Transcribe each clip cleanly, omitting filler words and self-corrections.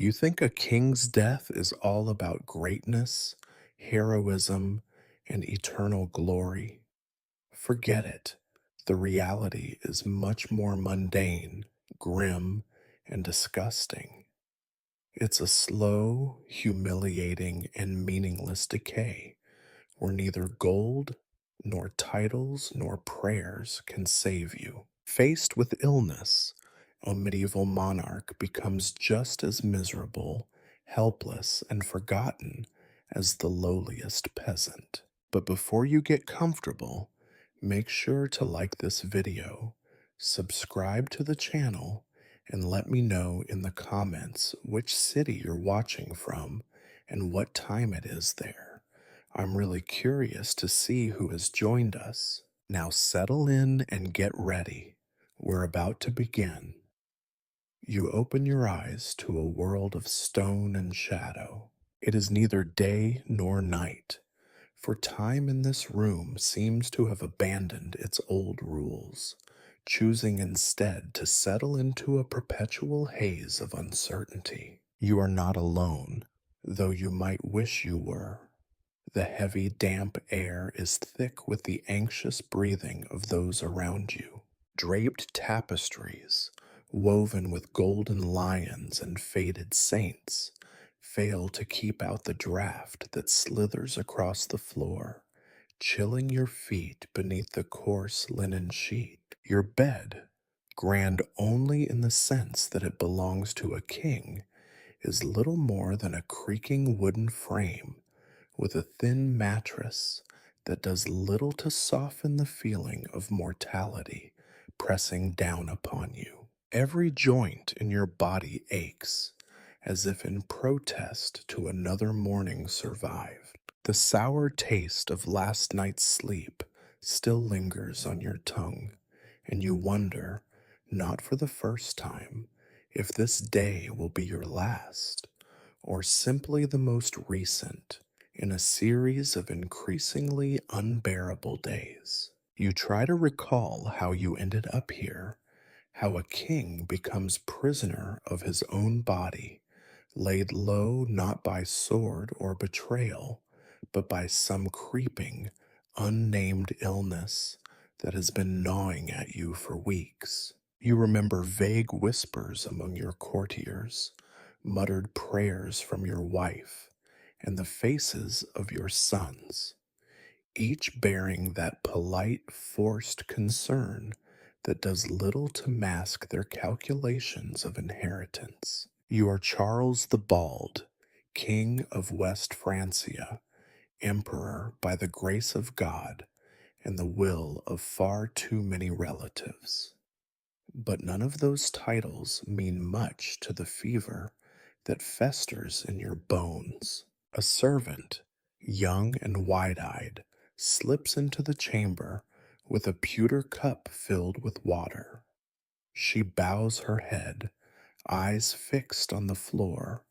You think a king's death is all about greatness, heroism, and eternal glory? Forget it. The reality is much more mundane, grim, and disgusting. It's a slow, humiliating, and meaningless decay where neither gold, nor titles, nor prayers can save you. Faced with illness, a medieval monarch becomes just as miserable, helpless, and forgotten as the lowliest peasant. But before you get comfortable, make sure to like this video, subscribe to the channel, and let me know in the comments which city you're watching from and what time it is there. I'm really curious to see who has joined us. Now settle in and get ready. We're about to begin. You open your eyes to a world of stone and shadow. It is neither day nor night, for time in this room seems to have abandoned its old rules, choosing instead to settle into a perpetual haze of uncertainty. You are not alone, though you might wish you were. The heavy, damp air is thick with the anxious breathing of those around you. Draped tapestries, woven with golden lions and faded saints, fail to keep out the draft that slithers across the floor, chilling your feet beneath the coarse linen sheet. Your bed, grand only in the sense that it belongs to a king, is little more than a creaking wooden frame with a thin mattress that does little to soften the feeling of mortality pressing down upon you. Every joint in your body aches, as if in protest to another morning survived. The sour taste of last night's sleep still lingers on your tongue, and you wonder, not for the first time, if this day will be your last, or simply the most recent in a series of increasingly unbearable days. You try to recall how you ended up here, how a king becomes prisoner of his own body, laid low not by sword or betrayal, but by some creeping, unnamed illness that has been gnawing at you for weeks. You remember vague whispers among your courtiers, muttered prayers from your wife, and the faces of your sons, each bearing that polite, forced concern that does little to mask their calculations of inheritance. You are Charles the Bald, King of West Francia, Emperor by the grace of God and the will of far too many relatives. But none of those titles mean much to the fever that festers in your bones. A servant, young and wide-eyed, slips into the chamber with a pewter cup filled with water. She bows her head, eyes fixed on the floor,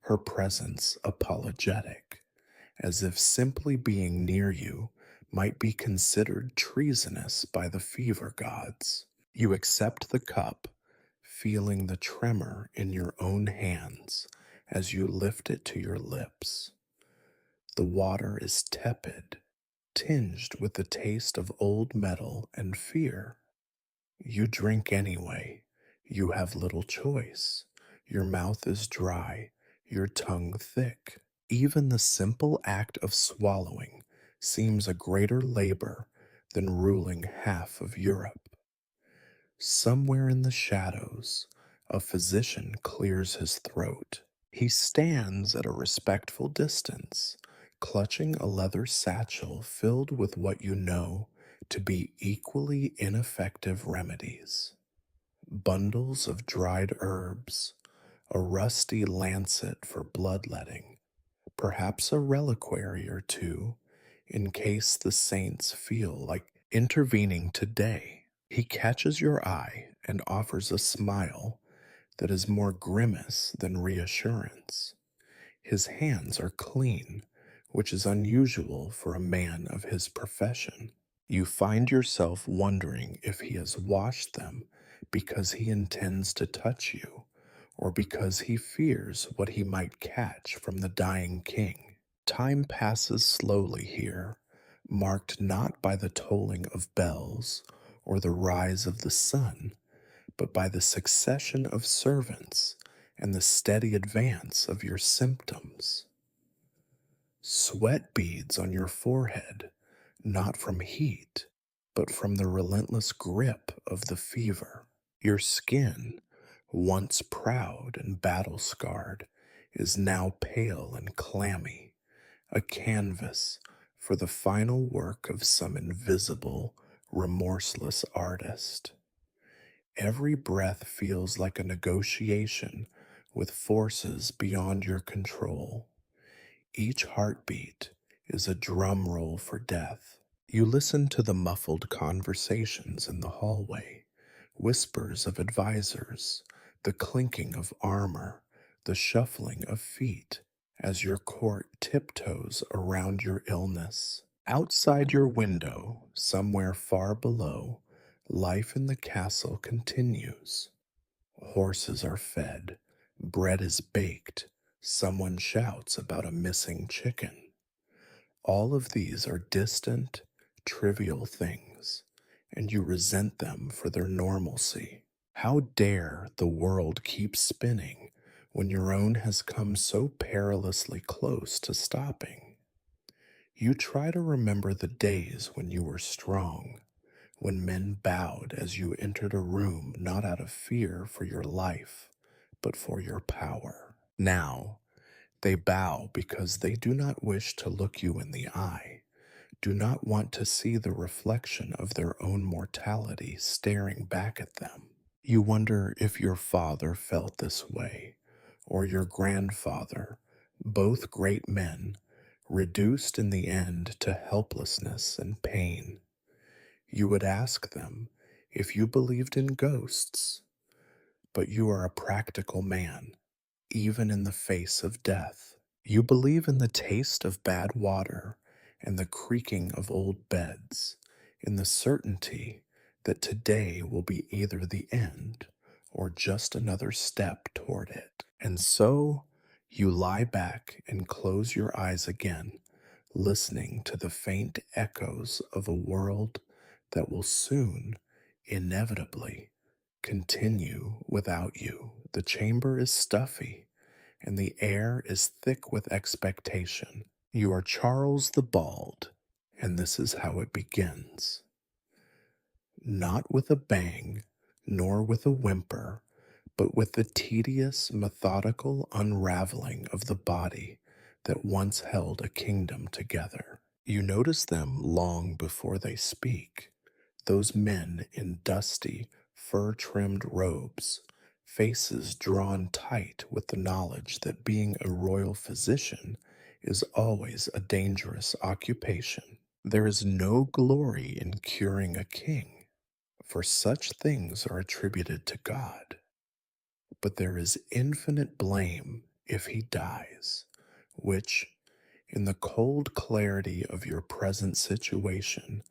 her presence apologetic, as if simply being near you might be considered treasonous by the fever gods. You accept the cup, feeling the tremor in your own hands as you lift it to your lips. The water is tepid, tinged with the taste of old metal and fear. You drink anyway. You have little choice. Your mouth is dry, your tongue thick. Even the simple act of swallowing seems a greater labor than ruling half of Europe. Somewhere in the shadows, a physician clears his throat. He stands at a respectful distance, clutching a leather satchel filled with what you know to be equally ineffective remedies. Bundles of dried herbs, a rusty lancet for bloodletting, perhaps a reliquary or two, in case the saints feel like intervening today. He catches your eye and offers a smile that is more grimace than reassurance. His hands are clean, which is unusual for a man of his profession. You find yourself wondering if he has washed them because he intends to touch you, or because he fears what he might catch from the dying king. Time passes slowly here, marked not by the tolling of bells or the rise of the sun, but by the succession of servants and the steady advance of your symptoms. Sweat beads on your forehead, not from heat, but from the relentless grip of the fever. Your skin, once proud and battle scarred, is now pale and clammy, a canvas for the final work of some invisible, remorseless artist. Every breath feels like a negotiation with forces beyond your control. Each heartbeat is a drum roll for death. You listen to the muffled conversations in the hallway, whispers of advisors, the clinking of armor, the shuffling of feet as your court tiptoes around your illness. Outside your window, somewhere far below, life in the castle continues. Horses are fed, bread is baked, someone shouts about a missing chicken. All of these are distant, trivial things, and you resent them for their normalcy. How dare the world keep spinning when your own has come so perilously close to stopping? You try to remember the days when you were strong, when men bowed as you entered a room not out of fear for your life, but for your power. Now, they bow because they do not wish to look you in the eye, do not want to see the reflection of their own mortality staring back at them. You wonder if your father felt this way, or your grandfather, both great men, reduced in the end to helplessness and pain. You would ask them if you believed in ghosts, but you are a practical man, even in the face of death. You believe in the taste of bad water and the creaking of old beds, in the certainty that today will be either the end or just another step toward it. And so you lie back and close your eyes again, listening to the faint echoes of a world that will soon, inevitably, continue without you. The chamber is stuffy, and the air is thick with expectation. You are Charles the Bald, and this is how it begins. Not with a bang, nor with a whimper, but with the tedious, methodical unraveling of the body that once held a kingdom together. You notice them long before they speak, those men in dusty, fur-trimmed robes, faces drawn tight with the knowledge that being a royal physician is always a dangerous occupation. There is no glory in curing a king, for such things are attributed to God. But there is infinite blame if he dies, which, in the cold clarity of your present situation,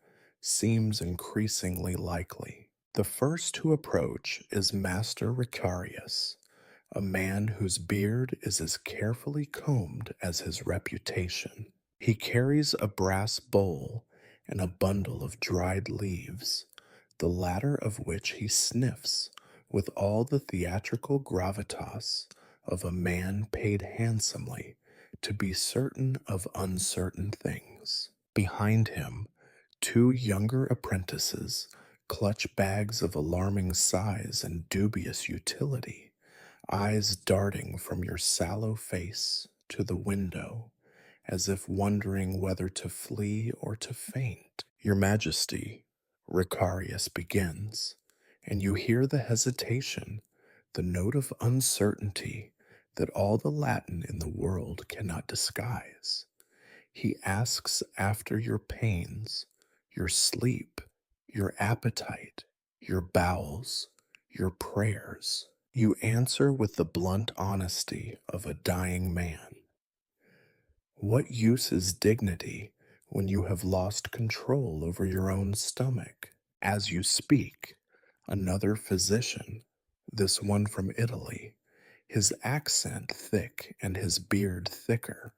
seems increasingly likely. The first to approach is Master Ricarius, a man whose beard is as carefully combed as his reputation. He carries a brass bowl and a bundle of dried leaves, the latter of which he sniffs with all the theatrical gravitas of a man paid handsomely to be certain of uncertain things. Behind him, two younger apprentices clutch bags of alarming size and dubious utility, eyes darting from your sallow face to the window, as if wondering whether to flee or to faint. Your Majesty, Ricarius begins, and you hear the hesitation, the note of uncertainty that all the Latin in the world cannot disguise. He asks after your pains, your sleep, your appetite, your bowels, your prayers. You answer with the blunt honesty of a dying man. What use is dignity when you have lost control over your own stomach? As you speak, another physician, this one from Italy, His accent thick and his beard thicker,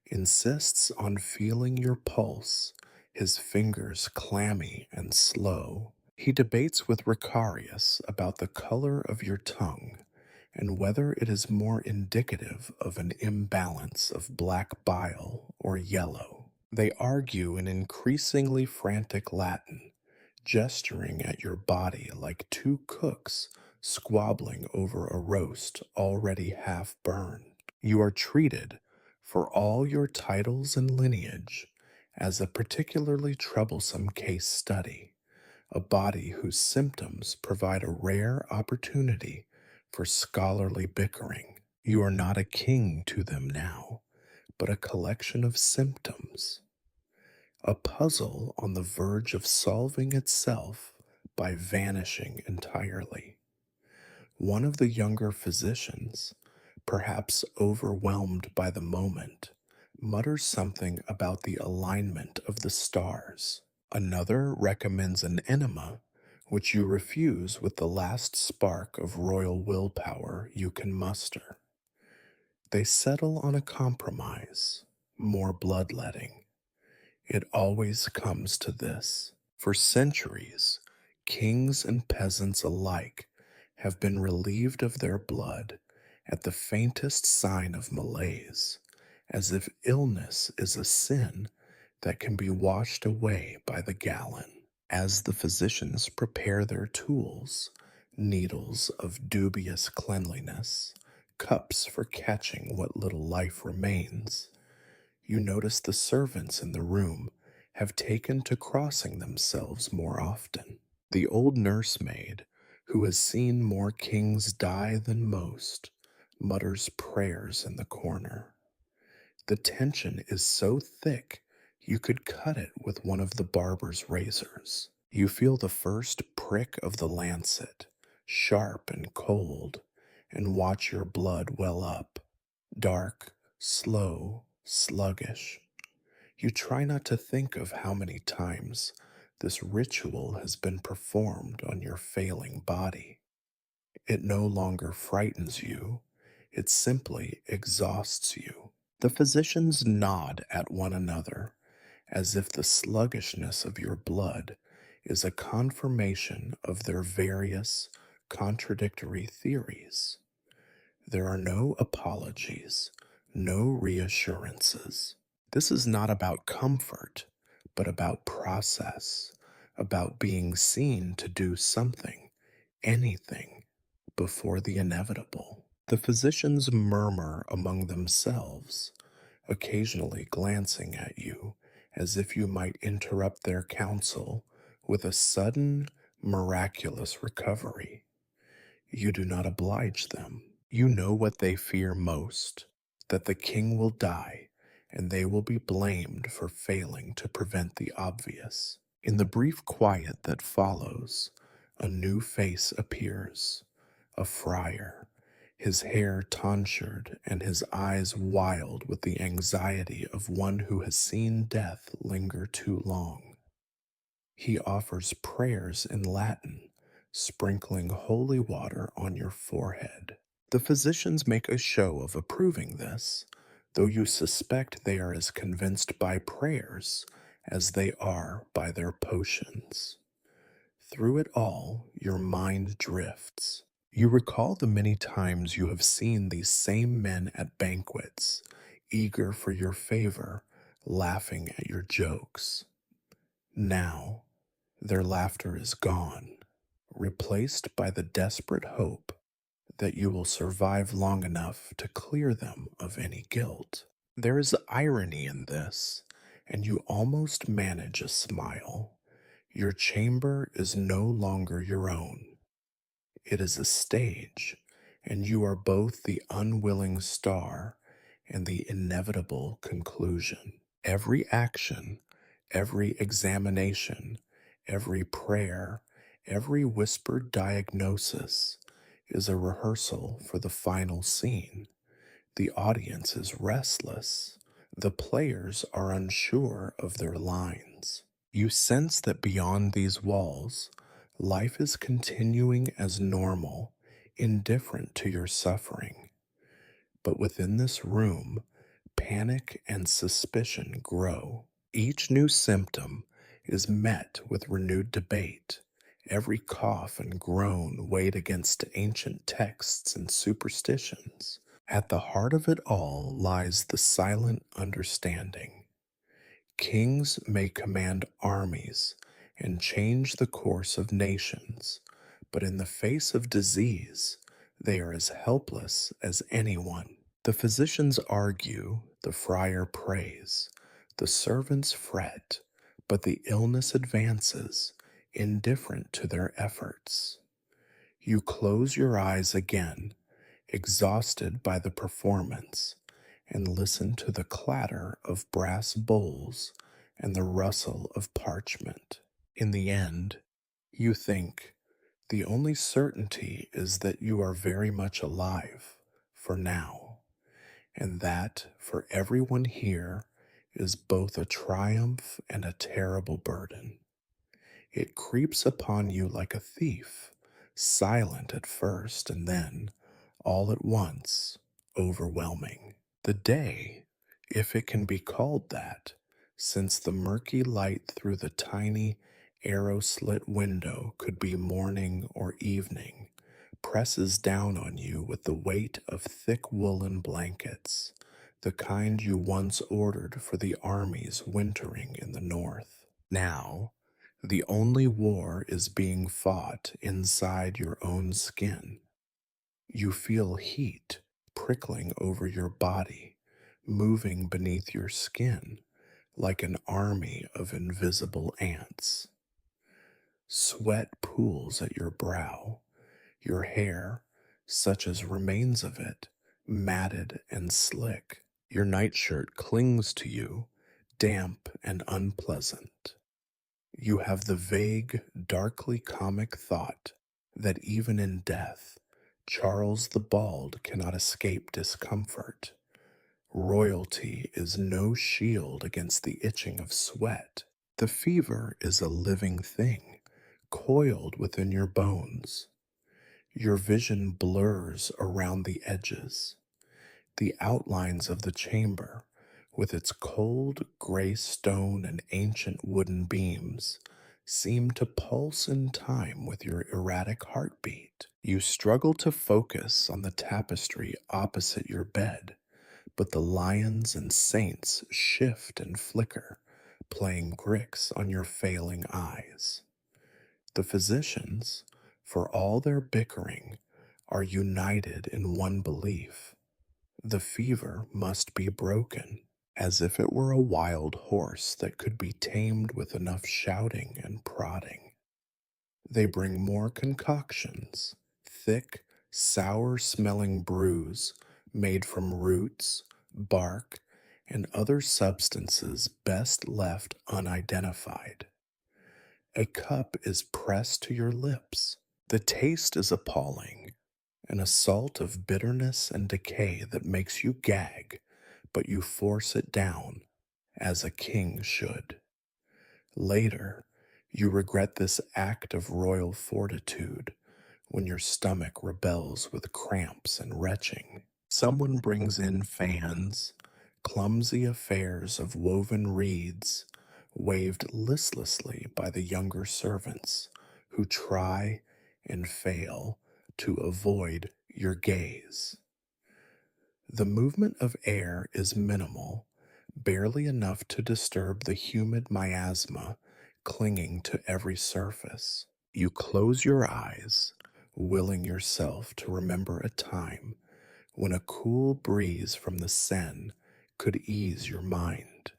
insists on feeling your pulse, his fingers clammy and slow. He debates with Ricarius about the color of your tongue and whether it is more indicative of an imbalance of black bile or yellow. They argue in increasingly frantic Latin, gesturing at your body like two cooks squabbling over a roast already half burned. You are treated, for all your titles and lineage, as a particularly troublesome case study, a body whose symptoms provide a rare opportunity for scholarly bickering. You are not a king to them now, but a collection of symptoms, a puzzle on the verge of solving itself by vanishing entirely. One of the younger physicians, perhaps overwhelmed by the moment, mutters something about the alignment of the stars. Another recommends an enema, which you refuse with the last spark of royal willpower you can muster. They settle on a compromise, more bloodletting. It always comes to this. For centuries, kings and peasants alike have been relieved of their blood at the faintest sign of malaise, as if illness is a sin that can be washed away by the gallon. As the physicians prepare their tools, needles of dubious cleanliness, cups for catching what little life remains, you notice the servants in the room have taken to crossing themselves more often. The old nursemaid, who has seen more kings die than most, mutters prayers in the corner. The tension is so thick you could cut it with one of the barber's razors. You feel the first prick of the lancet, sharp and cold, and watch your blood well up, dark, slow, sluggish. You try not to think of how many times this ritual has been performed on your failing body. It no longer frightens you, it simply exhausts you. The physicians nod at one another as if the sluggishness of your blood is a confirmation of their various contradictory theories. There are no apologies, no reassurances. This is not about comfort, but about process, about being seen to do something, anything, before the inevitable. The physicians murmur among themselves, occasionally glancing at you as if you might interrupt their counsel with a sudden, miraculous recovery. You do not oblige them. You know what they fear most, that the king will die, and they will be blamed for failing to prevent the obvious. In the brief quiet that follows, a new face appears, a friar, his hair tonsured and his eyes wild with the anxiety of one who has seen death linger too long. He offers prayers in Latin, sprinkling holy water on your forehead. The physicians make a show of approving this, though you suspect they are as convinced by prayers as they are by their potions. Through it all, your mind drifts. You recall the many times you have seen these same men at banquets, eager for your favor, laughing at your jokes. Now, their laughter is gone, replaced by the desperate hope that you will survive long enough to clear them of any guilt. There is irony in this, and you almost manage a smile. Your chamber is no longer your own. It is a stage, and you are both the unwilling star and the inevitable conclusion. Every action, every examination, every prayer, every whispered diagnosis is a rehearsal for the final scene. The audience is restless. The players are unsure of their lines. You sense that beyond these walls, life is continuing as normal, indifferent to your suffering. But within this room, panic and suspicion grow. Each new symptom is met with renewed debate. Every cough and groan weighed against ancient texts and superstitions. At the heart of it all lies the silent understanding. Kings may command armies and change the course of nations, but in the face of disease, they are as helpless as anyone. The physicians argue, the friar prays, the servants fret, but the illness advances, indifferent to their efforts. You close your eyes again, exhausted by the performance, and listen to the clatter of brass bowls and the rustle of parchment. In the end, you think the only certainty is that you are very much alive for now, and that for everyone here is both a triumph and a terrible burden. It creeps upon you like a thief, silent at first and then, all at once, overwhelming. The day, if it can be called that, since the murky light through the tiny arrow slit window could be morning or evening, presses down on you with the weight of thick woolen blankets, the kind you once ordered for the armies wintering in the north. Now, the only war is being fought inside your own skin. You feel heat prickling over your body, moving beneath your skin like an army of invisible ants. Sweat pools at your brow, your hair, such as remains of it, matted and slick. Your nightshirt clings to you, damp and unpleasant. You have the vague, darkly comic thought that even in death, Charles the Bald cannot escape discomfort. Royalty is no shield against the itching of sweat. The fever is a living thing, coiled within your bones. Your vision blurs around the edges. The outlines of the chamber, with its cold gray stone and ancient wooden beams, seem to pulse in time with your erratic heartbeat. You struggle to focus on the tapestry opposite your bed, but the lions and saints shift and flicker, playing tricks on your failing eyes. The physicians, for all their bickering, are united in one belief: the fever must be broken, as if it were a wild horse that could be tamed with enough shouting and prodding. They bring more concoctions, thick, sour smelling brews made from roots, bark, and other substances best left unidentified. A cup is pressed to your lips. The taste is appalling, an assault of bitterness and decay that makes you gag, but you force it down, as a king should. Later, you regret this act of royal fortitude when your stomach rebels with cramps and retching. Someone brings in fans, clumsy affairs of woven reeds, waved listlessly by the younger servants who try and fail to avoid your gaze. The movement of air is minimal, barely enough to disturb the humid miasma clinging to every surface. You close your eyes, willing yourself to remember a time when a cool breeze from the Seine could ease your mind.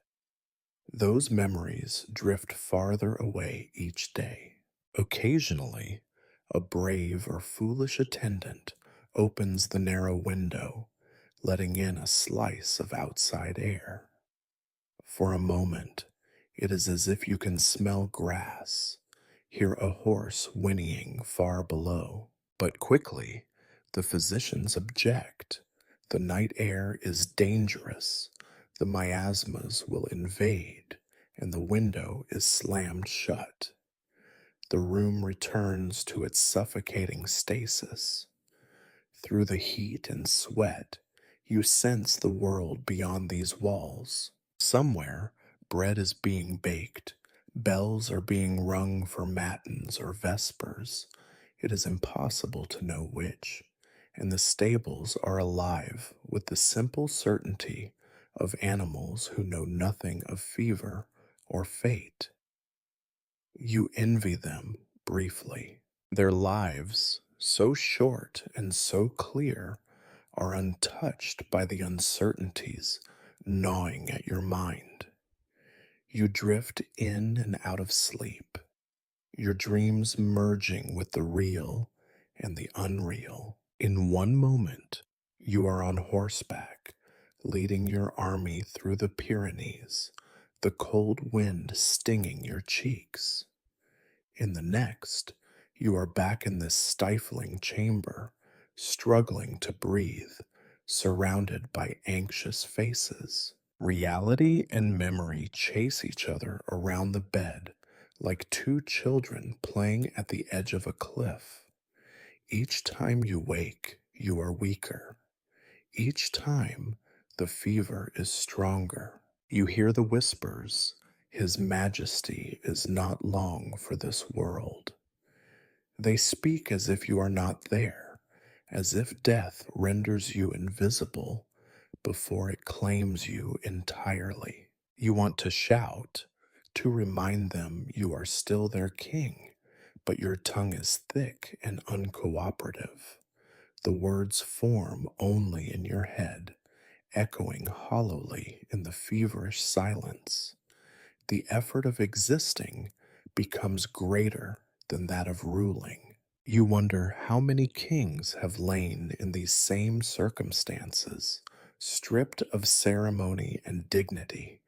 Those memories drift farther away each day. Occasionally, a brave or foolish attendant opens the narrow window, letting in a slice of outside air. For a moment, it is as if you can smell grass, hear a horse whinnying far below. But quickly, the physicians object. The night air is dangerous. The miasmas will invade, and the window is slammed shut. The room returns to its suffocating stasis. Through the heat and sweat, You sense the world beyond these walls. Somewhere, bread is being baked, bells are being rung for matins or vespers. It is impossible to know which, and the stables are alive with the simple certainty of animals who know nothing of fever or fate. You envy them briefly. Their lives, so short and so clear, are untouched by the uncertainties gnawing at your mind. You drift in and out of sleep, your dreams merging with the real and the unreal. In one moment, you are on horseback, leading your army through the Pyrenees, the cold wind stinging your cheeks. In the next, you are back in this stifling chamber, struggling to breathe, surrounded by anxious faces. Reality and memory chase each other around the bed like two children playing at the edge of a cliff. Each time you wake, you are weaker. Each time, the fever is stronger. You hear the whispers, His Majesty is not long for this world. They speak as if you are not there, as if death renders you invisible before it claims you entirely. You want to shout, to remind them you are still their king, but your tongue is thick and uncooperative. The words form only in your head, echoing hollowly in the feverish silence. The effort of existing becomes greater than that of ruling. You wonder how many kings have lain in these same circumstances, stripped of ceremony and dignity,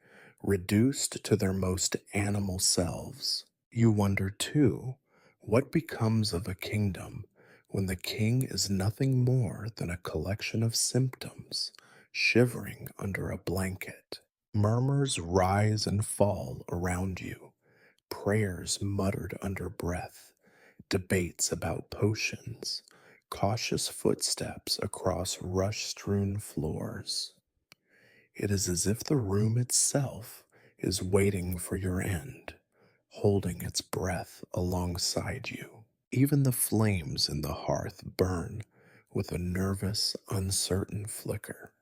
reduced to their most animal selves. You wonder, too, what becomes of a kingdom when the king is nothing more than a collection of symptoms shivering under a blanket. Murmurs rise and fall around you, prayers muttered under breath, debates about potions, cautious footsteps across rush strewn floors. It is as if the room itself is waiting for your end, holding its breath alongside you. Even the flames in the hearth burn with a nervous, uncertain flicker.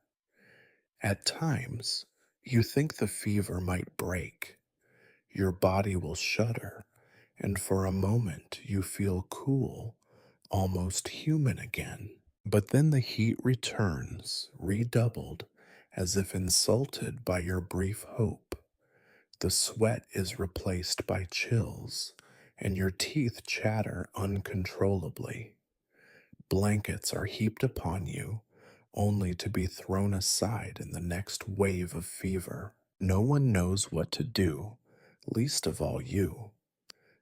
At times, you think the fever might break. Your body will shudder, and for a moment you feel cool, almost human again. But then the heat returns, redoubled, as if insulted by your brief hope. The sweat is replaced by chills, and your teeth chatter uncontrollably. Blankets are heaped upon you, only to be thrown aside in the next wave of fever. No one knows what to do, least of all you.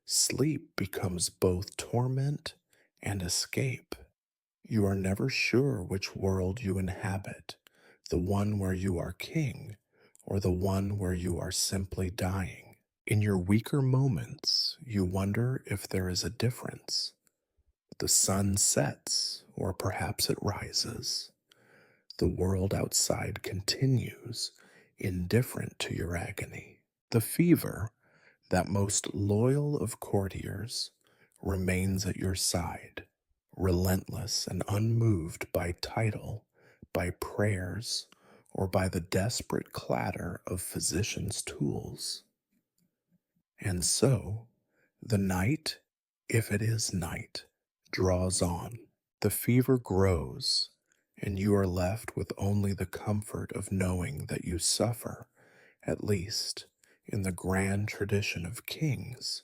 Sleep becomes both torment and escape. You are never sure which world you inhabit, the one where you are king, or the one where you are simply dying. In your weaker moments, you wonder if there is a difference. The sun sets, or perhaps it rises. The world outside continues, indifferent to your agony. The fever, that most loyal of courtiers, remains at your side, relentless and unmoved by title, by prayers, or by the desperate clatter of physicians' tools. And so, the night, if it is night, draws on. The fever grows, and you are left with only the comfort of knowing that you suffer, at least in the grand tradition of kings,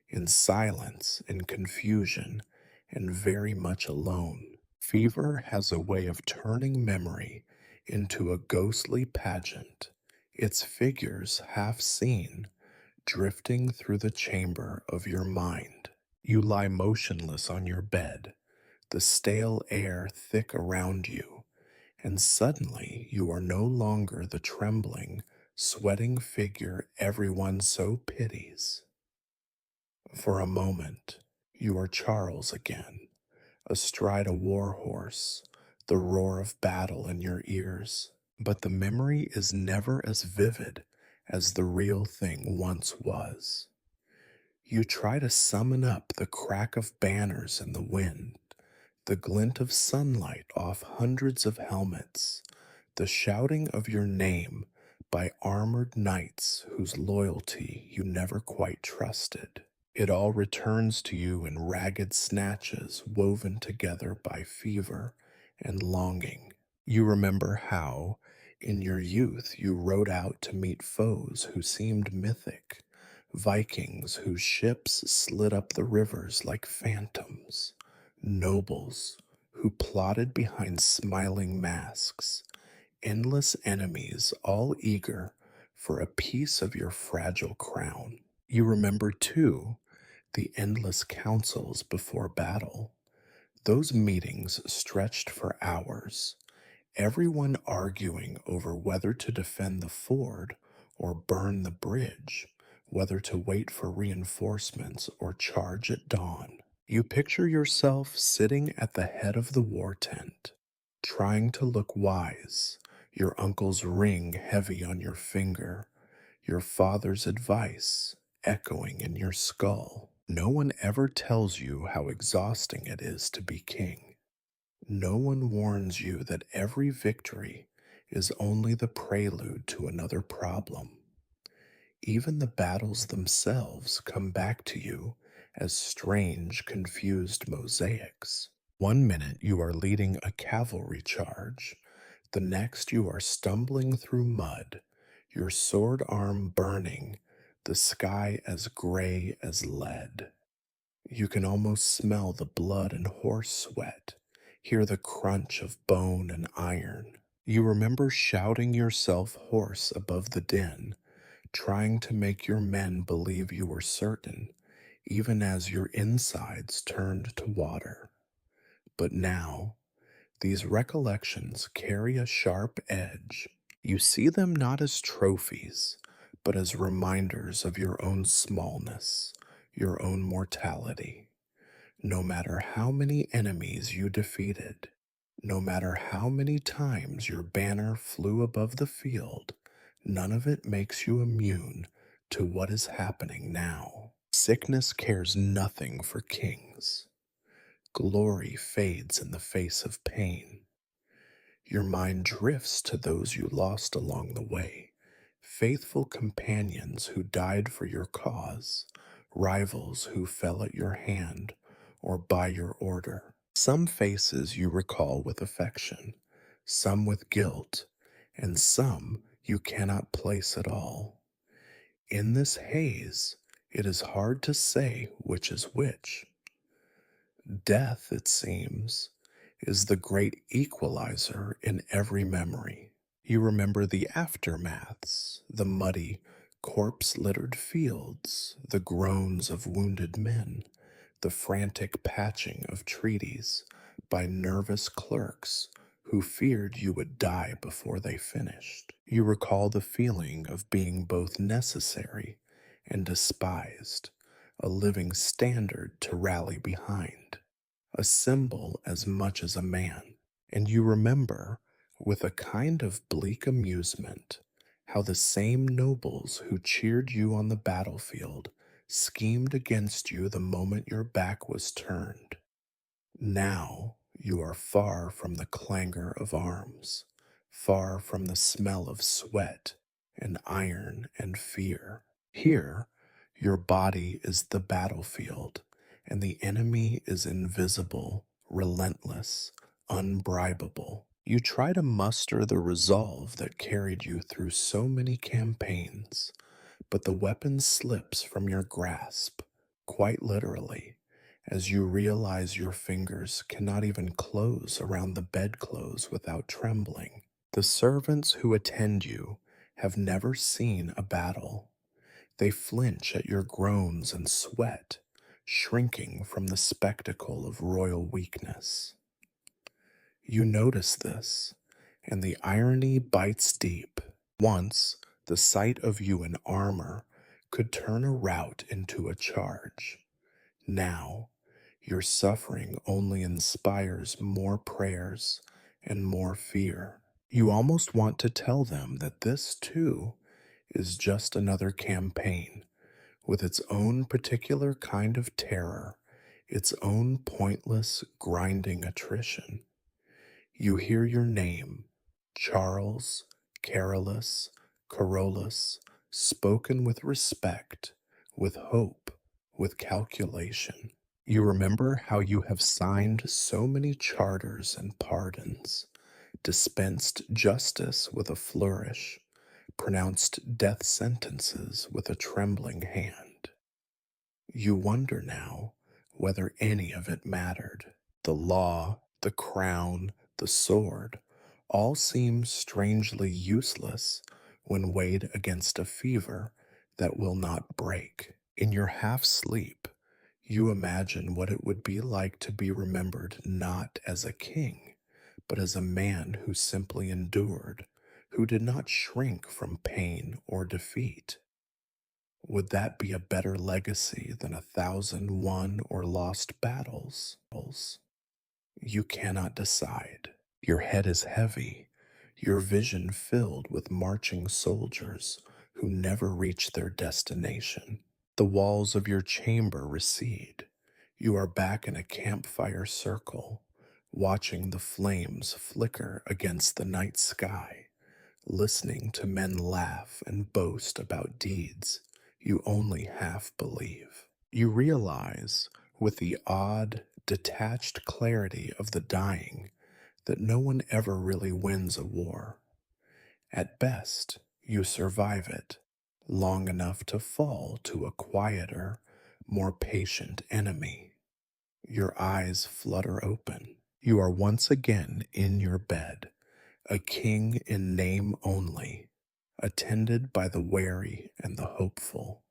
in silence and confusion, and very much alone. Fever has a way of turning memory into a ghostly pageant, its figures half seen, drifting through the chamber of your mind. You lie motionless on your bed, the stale air thick around you, and suddenly you are no longer the trembling, sweating figure everyone so pities. For a moment, you are Charles again, astride a war horse, the roar of battle in your ears. But the memory is never as vivid as the real thing once was. You try to summon up the crack of banners in the wind, the glint of sunlight off hundreds of helmets, the shouting of your name by armored knights whose loyalty you never quite trusted. It all returns to you in ragged snatches woven together by fever and longing. You remember how, in your youth, you rode out to meet foes who seemed mythic, Vikings whose ships slid up the rivers like phantoms, nobles who plotted behind smiling masks, endless enemies all eager for a piece of your fragile crown. You remember, too, the endless councils before battle. Those meetings stretched for hours, everyone arguing over whether to defend the ford or burn the bridge, whether to wait for reinforcements or charge at dawn. You picture yourself sitting at the head of the war tent, trying to look wise, your uncle's ring heavy on your finger, your father's advice echoing in your skull. No one ever tells you how exhausting it is to be king. No one warns you that every victory is only the prelude to another problem. Even the battles themselves come back to you as strange, confused mosaics. One minute you are leading a cavalry charge, the next you are stumbling through mud, your sword arm burning, the sky as gray as lead. You can almost smell the blood and horse sweat, hear the crunch of bone and iron. You remember shouting yourself hoarse above the din, trying to make your men believe you were certain, even as your insides turned to water. But now, these recollections carry a sharp edge. You see them not as trophies, but as reminders of your own smallness, your own mortality. No matter how many enemies you defeated, no matter how many times your banner flew above the field, none of it makes you immune to what is happening now. Sickness cares nothing for kings. Glory fades in the face of pain. Your mind drifts to those you lost along the way, faithful companions who died for your cause, rivals who fell at your hand or by your order. Some faces you recall with affection, some with guilt, and some you cannot place at all. In this haze, it is hard to say which is which. Death, it seems, is the great equalizer in every memory. You remember the aftermaths, the muddy, corpse littered fields, the groans of wounded men, the frantic patching of treaties by nervous clerks who feared you would die before they finished. You recall the feeling of being both necessary and despised, a living standard to rally behind, a symbol as much as a man. And you remember, with a kind of bleak amusement, how the same nobles who cheered you on the battlefield schemed against you the moment your back was turned. Now you are far from the clangor of arms, far from the smell of sweat and iron and fear. Here, your body is the battlefield, and the enemy is invisible, relentless, unbribable. You try to muster the resolve that carried you through so many campaigns, but the weapon slips from your grasp, quite literally, as you realize your fingers cannot even close around the bedclothes without trembling. The servants who attend you have never seen a battle. They flinch at your groans and sweat, shrinking from the spectacle of royal weakness. You notice this, and the irony bites deep. Once, the sight of you in armor could turn a rout into a charge. Now, your suffering only inspires more prayers and more fear. You almost want to tell them that this, too, is just another campaign with its own particular kind of terror, its own pointless, grinding attrition. You hear your name, Charles, Carolus, Carolus, spoken with respect, with hope, with calculation. You remember how you have signed so many charters and pardons, dispensed justice with a flourish, pronounced death sentences with a trembling hand. You wonder now whether any of it mattered. The law, the crown, the sword, all seem strangely useless when weighed against a fever that will not break. In your half sleep, you imagine what it would be like to be remembered not as a king, but as a man who simply endured, who did not shrink from pain or defeat. Would that be a better legacy than 1,000 won or lost battles? You cannot decide. Your head is heavy, your vision filled with marching soldiers who never reach their destination. The walls of your chamber recede. You are back in a campfire circle, watching the flames flicker against the night sky, listening to men laugh and boast about deeds you only half believe. You realize, with the odd, detached clarity of the dying, that no one ever really wins a war. At best, you survive it long enough to fall to a quieter, more patient enemy. Your eyes flutter open. You are once again in your bed, a king in name only, attended by the wary and the hopeful.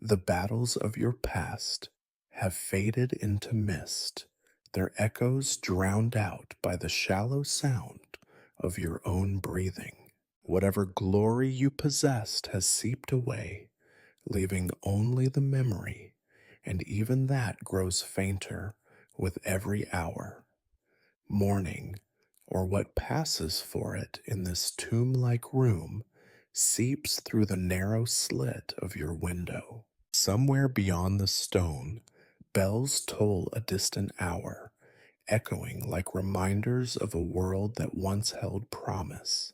The battles of your past have faded into mist, their echoes drowned out by the shallow sound of your own breathing. Whatever glory you possessed has seeped away, leaving only the memory, and even that grows fainter with every hour. Morning, or what passes for it in this tomb like room, seeps through the narrow slit of your window. Somewhere beyond the stone, bells toll a distant hour, echoing like reminders of a world that once held promise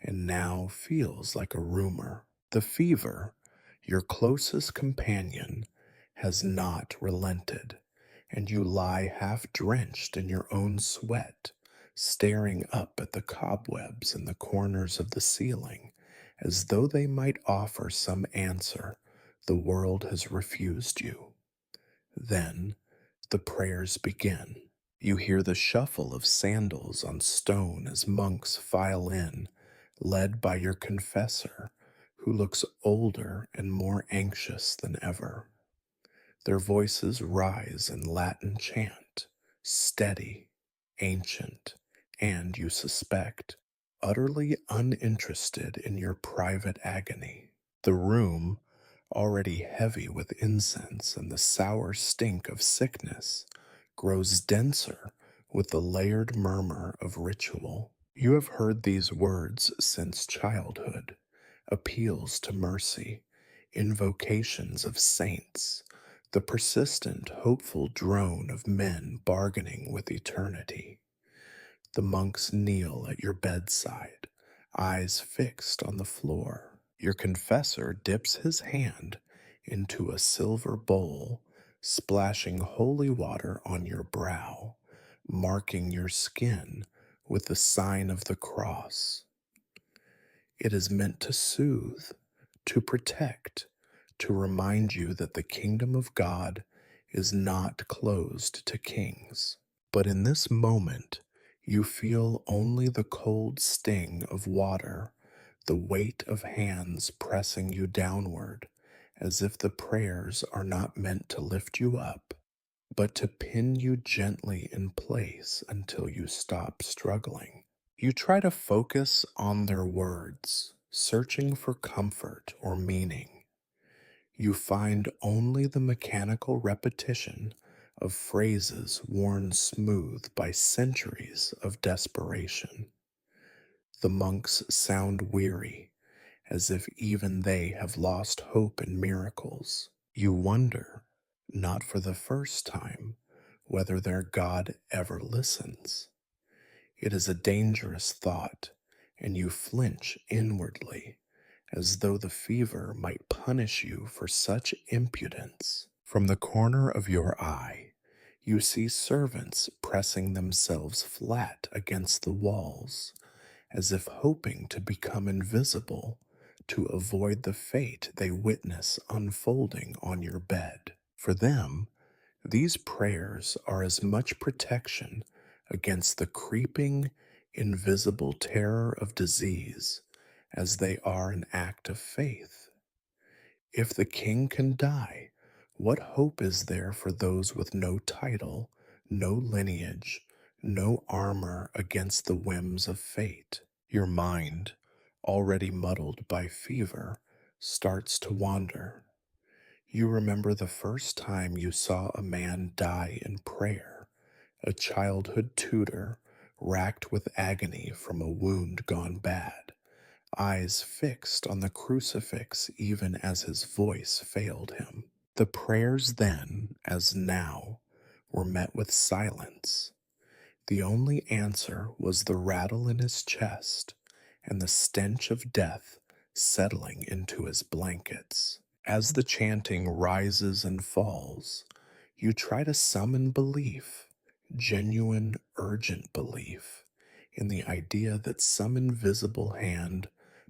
and now feels like a rumor. The fever, your closest companion, has not relented, and you lie half drenched in your own sweat, staring up at the cobwebs in the corners of the ceiling as though they might offer some answer the world has refused you. Then the prayers begin. You hear the shuffle of sandals on stone as monks file in, led by your confessor, who looks older and more anxious than ever. Their voices rise in Latin chant, steady, ancient, and, you suspect, utterly uninterested in your private agony. The room, already heavy with incense and the sour stink of sickness, grows denser with the layered murmur of ritual. You have heard these words since childhood, appeals to mercy, invocations of saints, the persistent, hopeful drone of men bargaining with eternity. The monks kneel at your bedside, eyes fixed on the floor. Your confessor dips his hand into a silver bowl, splashing holy water on your brow, marking your skin with the sign of the cross. It is meant to soothe, to protect, to remind you that the kingdom of God is not closed to kings. But in this moment, you feel only the cold sting of water, the weight of hands pressing you downward, as if the prayers are not meant to lift you up, but to pin you gently in place until you stop struggling. You try to focus on their words, searching for comfort or meaning. You find only the mechanical repetition of phrases worn smooth by centuries of desperation. The monks sound weary, as if even they have lost hope in miracles. You wonder, not for the first time, whether their God ever listens. It is a dangerous thought, and you flinch inwardly, as though the fever might punish you for such impudence. From the corner of your eye, you see servants pressing themselves flat against the walls, as if hoping to become invisible to avoid the fate they witness unfolding on your bed. For them, these prayers are as much protection against the creeping, invisible terror of disease as they are an act of faith. If the king can die, what hope is there for those with no title, no lineage, no armor against the whims of fate? Your mind, already muddled by fever, starts to wander. You remember the first time you saw a man die in prayer, a childhood tutor racked with agony from a wound gone bad, eyes fixed on the crucifix even as his voice failed him. The prayers then, as now, were met with silence. The only answer was the rattle in his chest and the stench of death settling into his blankets. As the chanting rises and falls, you try to summon belief, genuine, urgent belief, in the idea that some invisible hand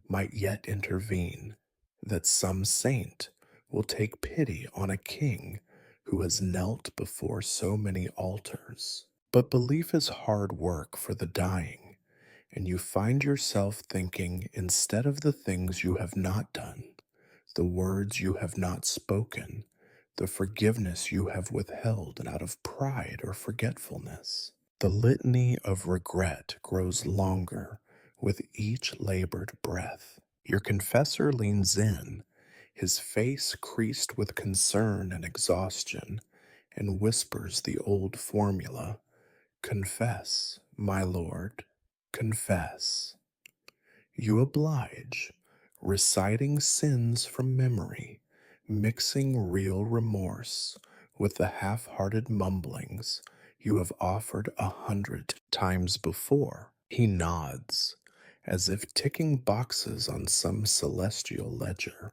might yet intervene, that some saint will take pity on a king who has knelt before so many altars. But belief is hard work for the dying, and you find yourself thinking instead of the things you have not done, the words you have not spoken, the forgiveness you have withheld out of pride or forgetfulness. The litany of regret grows longer with each labored breath. Your confessor leans in, his face creased with concern and exhaustion, and whispers the old formula: "Confess, my lord, confess." You oblige, reciting sins from memory, mixing real remorse with the half-hearted mumblings you have offered 100 times before. He nods, as if ticking boxes on some celestial ledger,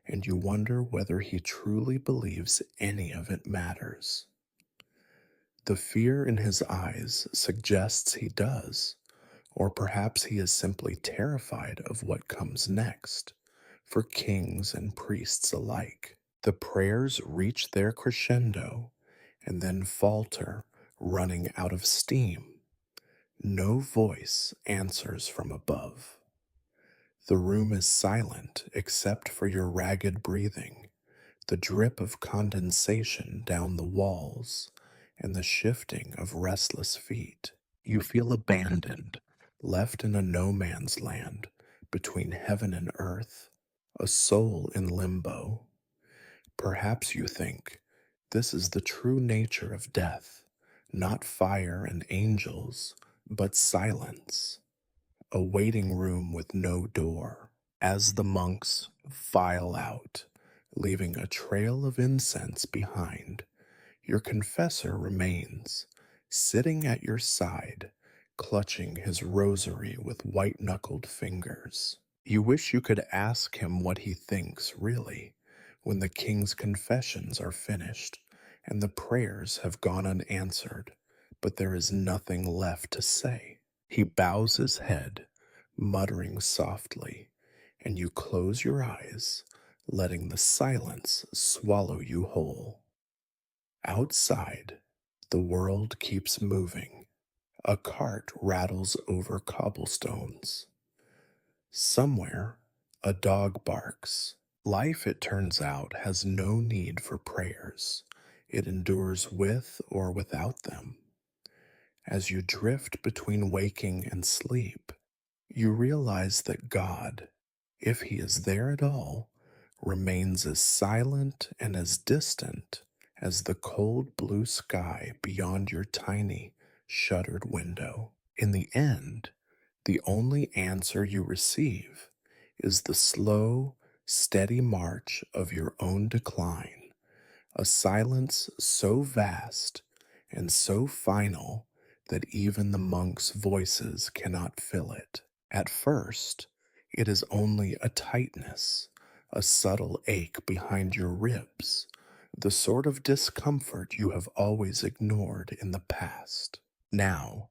and you wonder whether he truly believes any of it matters. The fear in his eyes suggests he does, or perhaps he is simply terrified of what comes next, for kings and priests alike. The prayers reach their crescendo and then falter, running out of steam. No voice answers from above. The room is silent except for your ragged breathing, the drip of condensation down the walls, and the shifting of restless feet. You feel abandoned, left in a no man's land between heaven and earth, a soul in limbo. Perhaps you think, this is the true nature of death, not fire and angels, but silence, a waiting room with no door. As the monks file out, leaving a trail of incense behind, your confessor remains, sitting at your side, clutching his rosary with white-knuckled fingers. You wish you could ask him what he thinks, really, when the king's confessions are finished and the prayers have gone unanswered, but there is nothing left to say. He bows his head, muttering softly, and you close your eyes, letting the silence swallow you whole. Outside, the world keeps moving. A cart rattles over cobblestones. Somewhere, a dog barks. Life, it turns out, has no need for prayers. It endures with or without them. As you drift between waking and sleep, you realize that God, if he is there at all, remains as silent and as distant as the cold blue sky beyond your tiny, shuttered window. In the end, the only answer you receive is the slow, steady march of your own decline, a silence so vast and so final that even the monks' voices cannot fill it. At first, it is only a tightness, a subtle ache behind your ribs, the sort of discomfort you have always ignored in the past. Now,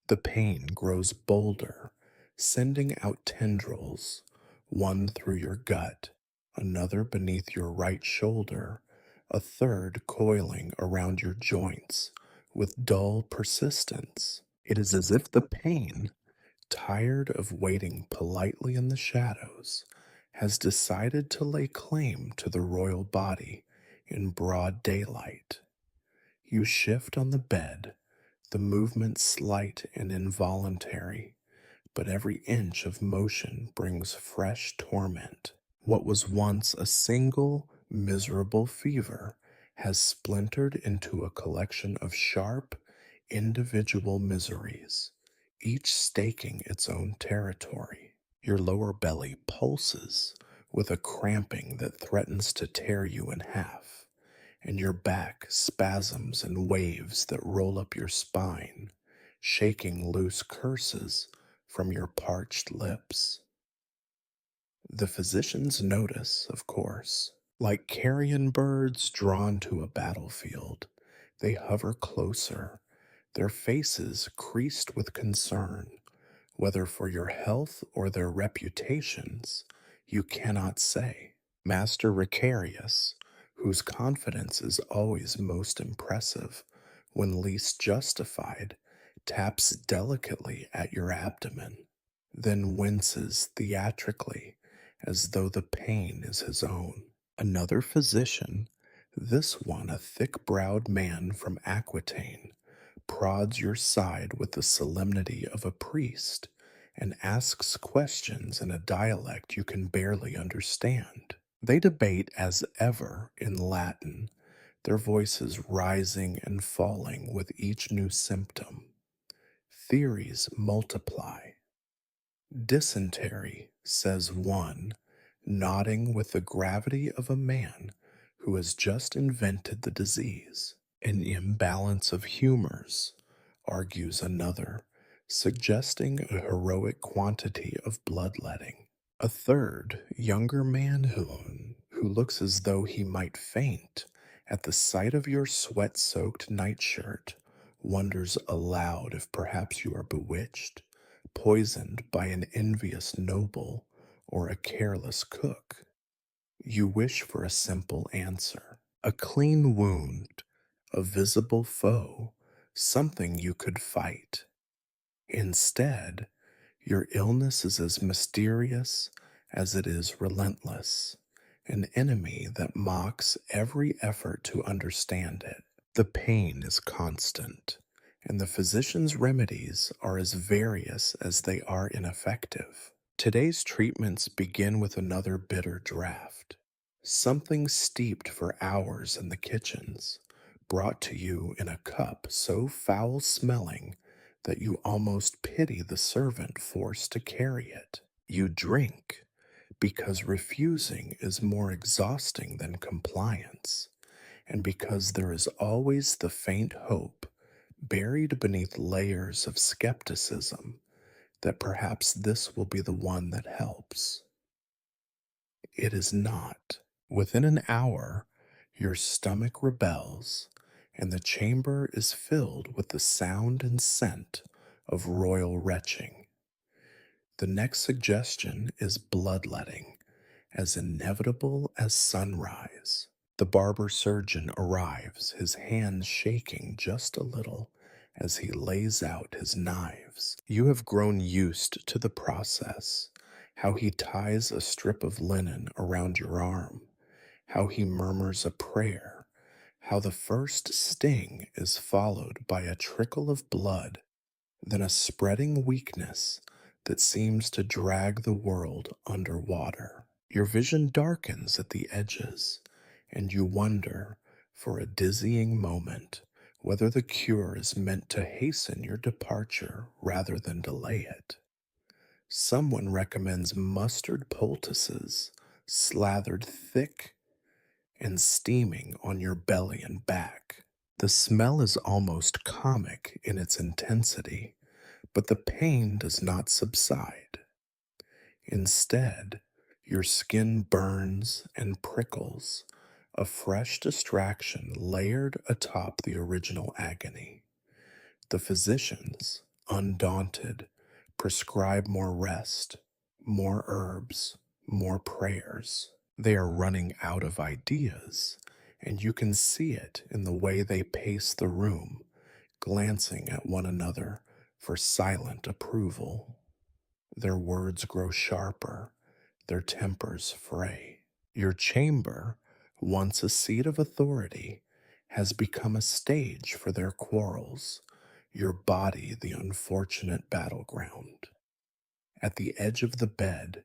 the pain grows bolder, sending out tendrils, one through your gut, another beneath your right shoulder, a third coiling around your joints with dull persistence. It is as if the pain, tired of waiting politely in the shadows, has decided to lay claim to the royal body in broad daylight. You shift on the bed, the movement slight and involuntary, but every inch of motion brings fresh torment. What was once a single, miserable fever has splintered into a collection of sharp, individual miseries, each staking its own territory. Your lower belly pulses with a cramping that threatens to tear you in half, and your back spasms in waves that roll up your spine, shaking loose curses from your parched lips. The physicians notice, of course. Like carrion birds drawn to a battlefield, they hover closer, their faces creased with concern. Whether for your health or their reputations, you cannot say. Master Ricarius, whose confidence is always most impressive when least justified, taps delicately at your abdomen, then winces theatrically as though the pain is his own. Another physician, this one a thick browed man from Aquitaine, prods your side with the solemnity of a priest and asks questions in a dialect you can barely understand. They debate as ever in Latin, their voices rising and falling with each new symptom. Theories multiply. Dysentery, says one, nodding with the gravity of a man who has just invented the disease. An imbalance of humors, argues another, suggesting a heroic quantity of bloodletting. A third, younger man who looks as though he might faint at the sight of your sweat-soaked nightshirt, wonders aloud if perhaps you are bewitched, poisoned by an envious noble or a careless cook. You wish for a simple answer, a clean wound, a visible foe, something you could fight. Instead, your illness is as mysterious as it is relentless, an enemy that mocks every effort to understand it. The pain is constant, and the physician's remedies are as various as they are ineffective. Today's treatments begin with another bitter draught, something steeped for hours in the kitchens, brought to you in a cup so foul smelling that you almost pity the servant forced to carry it. You drink because refusing is more exhausting than compliance, and because there is always the faint hope, buried beneath layers of skepticism, that perhaps this will be the one that helps. It is not. Within an hour, your stomach rebels, and the chamber is filled with the sound and scent of royal retching. The next suggestion is bloodletting, as inevitable as sunrise. The barber surgeon arrives, his hands shaking just a little as he lays out his knives. You have grown used to the process, how he ties a strip of linen around your arm, how he murmurs a prayer, how the first sting is followed by a trickle of blood, then a spreading weakness that seems to drag the world underwater. Your vision darkens at the edges, and you wonder, for a dizzying moment whether the cure is meant to hasten your departure rather than delay it. Someone recommends mustard poultices slathered thick and steaming on your belly and back. The smell is almost comic in its intensity, but the pain does not subside. Instead, your skin burns and prickles, a fresh distraction layered atop the original agony. The physicians, undaunted, prescribe more rest, more herbs, more prayers. They are running out of ideas, and you can see it in the way they pace the room, glancing at one another for silent approval. Their words grow sharper, their tempers fray. Your chamber, once a seat of authority, has become a stage for their quarrels, your body the unfortunate battleground. At the edge of the bed,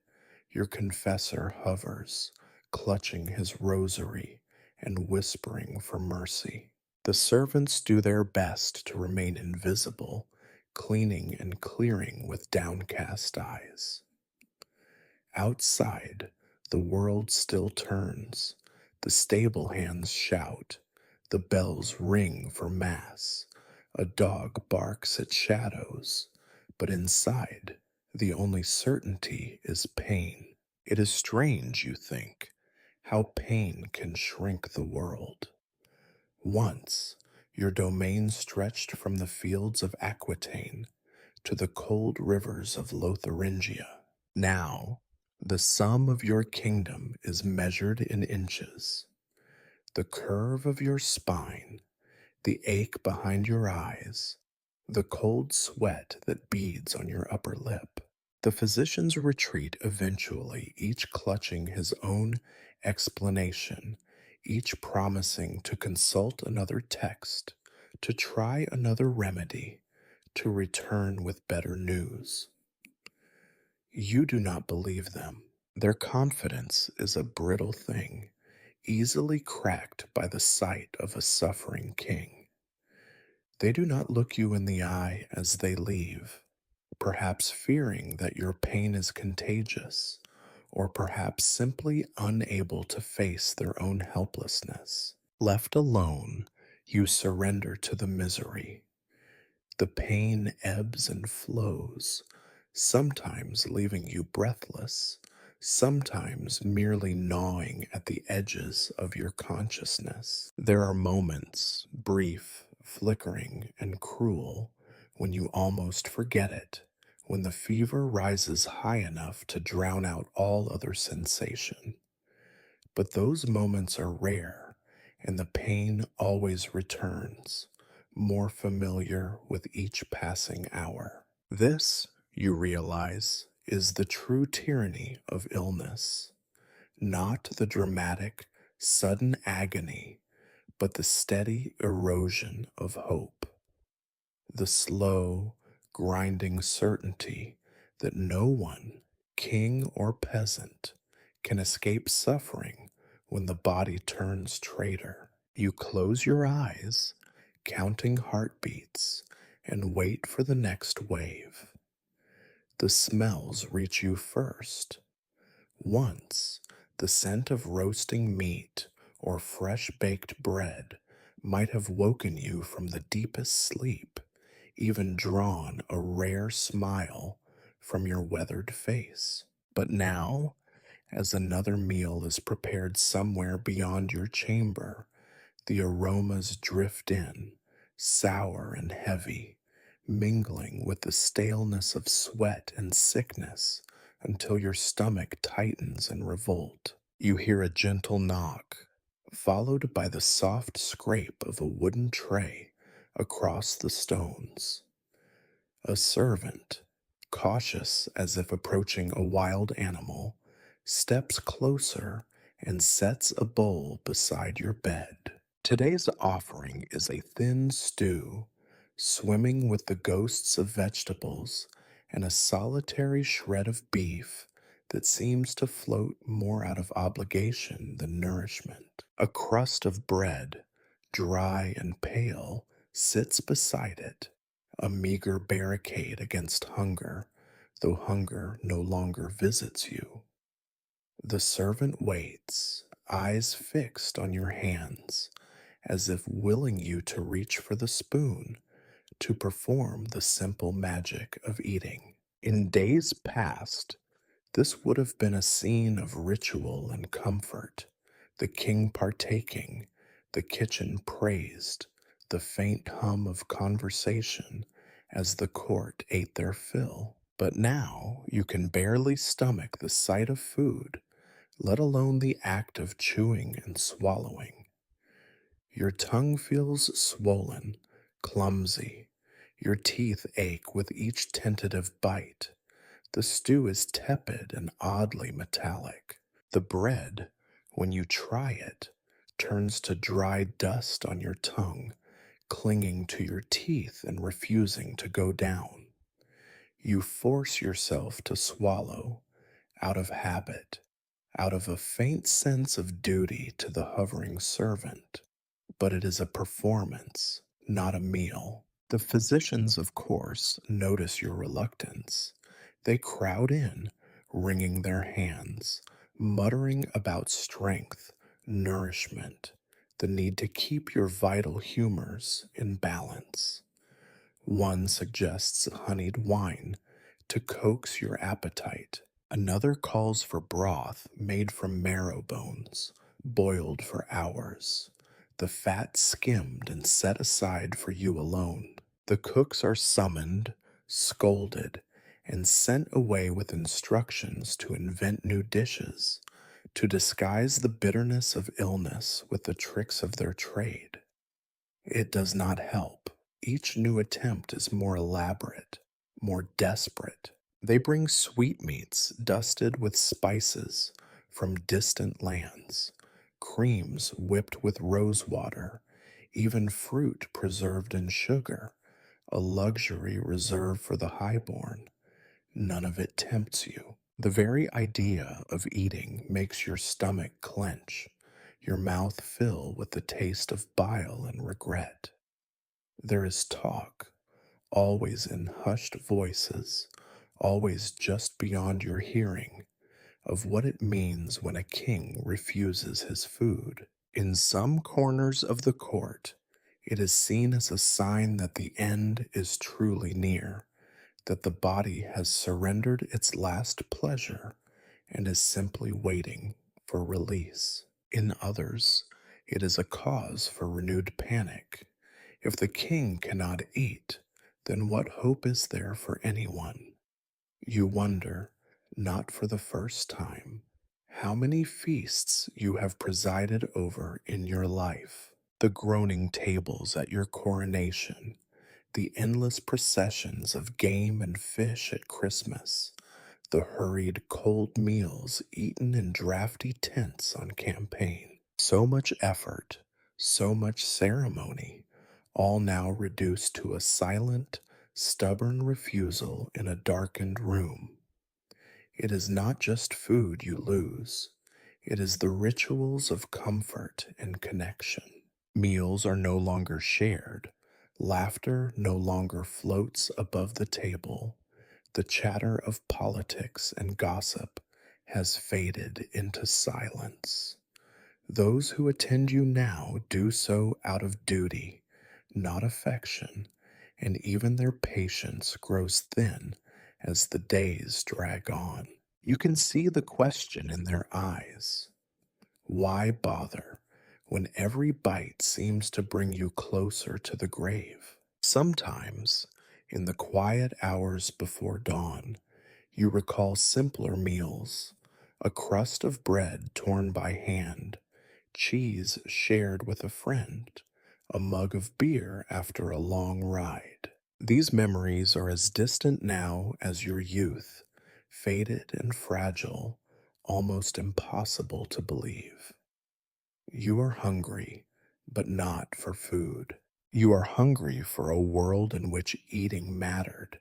your confessor hovers, clutching his rosary and whispering for mercy. The servants do their best to remain invisible, cleaning and clearing with downcast eyes. Outside, the world still turns. The stable hands shout. The bells ring for mass. A dog barks at shadows. But inside, the only certainty is pain. It is strange, you think, how pain can shrink the world. Once, your domain stretched from the fields of Aquitaine to the cold rivers of Lotharingia. Now, the sum of your kingdom is measured in inches. The curve of your spine, the ache behind your eyes, the cold sweat that beads on your upper lip. The physicians retreat eventually, each clutching his own explanation, each promising to consult another text, to try another remedy, to return with better news. You do not believe them. Their confidence is a brittle thing, easily cracked by the sight of a suffering king. They do not look you in the eye as they leave, perhaps fearing that your pain is contagious, or perhaps simply unable to face their own helplessness. Left alone, you surrender to the misery. The pain ebbs and flows, sometimes leaving you breathless, sometimes merely gnawing at the edges of your consciousness. There are moments, brief, flickering, and cruel, when you almost forget it, when the fever rises high enough to drown out all other sensation. But those moments are rare, and the pain always returns, more familiar with each passing hour. This, you realize, is the true tyranny of illness, not the dramatic, sudden agony, but the steady erosion of hope, the slow, grinding certainty that no one, king or peasant, can escape suffering when the body turns traitor. You close your eyes, counting heartbeats, and wait for the next wave. The smells reach you first. Once, the scent of roasting meat or fresh baked bread might have woken you from the deepest sleep, even drawn a rare smile from your weathered face. But now, as another meal is prepared somewhere beyond your chamber, the aromas drift in, sour and heavy, mingling with the staleness of sweat and sickness until your stomach tightens in revolt. You hear a gentle knock, followed by the soft scrape of a wooden tray across the stones. A servant, cautious as if approaching a wild animal, steps closer and sets a bowl beside your bed. Today's offering is a thin stew, swimming with the ghosts of vegetables and a solitary shred of beef that seems to float more out of obligation than nourishment. A crust of bread, dry and pale, sits beside it, a meager barricade against hunger, though hunger no longer visits you. The servant waits, eyes fixed on your hands, as if willing you to reach for the spoon to perform the simple magic of eating. In days past, this would have been a scene of ritual and comfort, the king partaking, the kitchen praised, the faint hum of conversation as the court ate their fill. But now you can barely stomach the sight of food, let alone the act of chewing and swallowing. Your tongue feels swollen, clumsy. Your teeth ache with each tentative bite. The stew is tepid and oddly metallic. The bread, when you try it, turns to dry dust on your tongue, clinging to your teeth and refusing to go down. You force yourself to swallow, out of habit, out of a faint sense of duty to the hovering servant. But it is a performance, not a meal. The physicians, of course, notice your reluctance. They crowd in, wringing their hands, muttering about strength, nourishment, the need to keep your vital humors in balance. One suggests honeyed wine to coax your appetite. Another calls for broth made from marrow bones, boiled for hours, the fat skimmed and set aside for you alone. The cooks are summoned, scolded, and sent away with instructions to invent new dishes, to disguise the bitterness of illness with the tricks of their trade. It does not help. Each new attempt is more elaborate, more desperate. They bring sweetmeats dusted with spices from distant lands, creams whipped with rose water, even fruit preserved in sugar, a luxury reserved for the highborn. None of it tempts you. The very idea of eating makes your stomach clench, your mouth fill with the taste of bile and regret. There is talk, always in hushed voices, always just beyond your hearing, of what it means when a king refuses his food. In some corners of the court, it is seen as a sign that the end is truly near, that the body has surrendered its last pleasure and is simply waiting for release. In others, it is a cause for renewed panic. If the king cannot eat, then what hope is there for anyone? You wonder, not for the first time, how many feasts you have presided over in your life. The groaning tables at your coronation, the endless processions of game and fish at Christmas, the hurried cold meals eaten in drafty tents on campaign. So much effort, so much ceremony, all now reduced to a silent, stubborn refusal in a darkened room. It is not just food you lose, it is the rituals of comfort and connection. Meals are no longer shared, laughter no longer floats above the table. The chatter of politics and gossip has faded into silence. Those who attend you now do so out of duty, not affection, and even their patience grows thin as the days drag on. You can see the question in their eyes. Why bother when every bite seems to bring you closer to the grave? Sometimes, in the quiet hours before dawn, you recall simpler meals, a crust of bread torn by hand, cheese shared with a friend, a mug of beer after a long ride. These memories are as distant now as your youth, faded and fragile, almost impossible to believe. You are hungry, but not for food. You are hungry for a world in which eating mattered,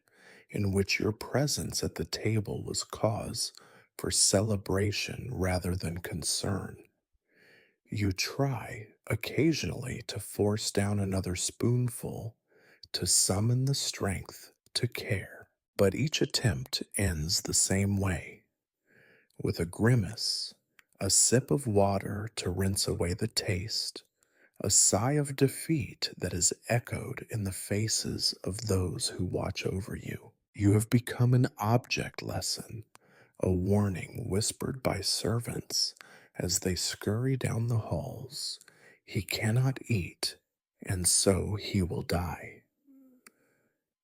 in which your presence at the table was cause for celebration rather than concern. You try occasionally to force down another spoonful to summon the strength to care, but each attempt ends the same way, with a grimace, a sip of water to rinse away the taste, a sigh of defeat that is echoed in the faces of those who watch over you. You have become an object lesson, a warning whispered by servants as they scurry down the halls. He cannot eat, and so he will die.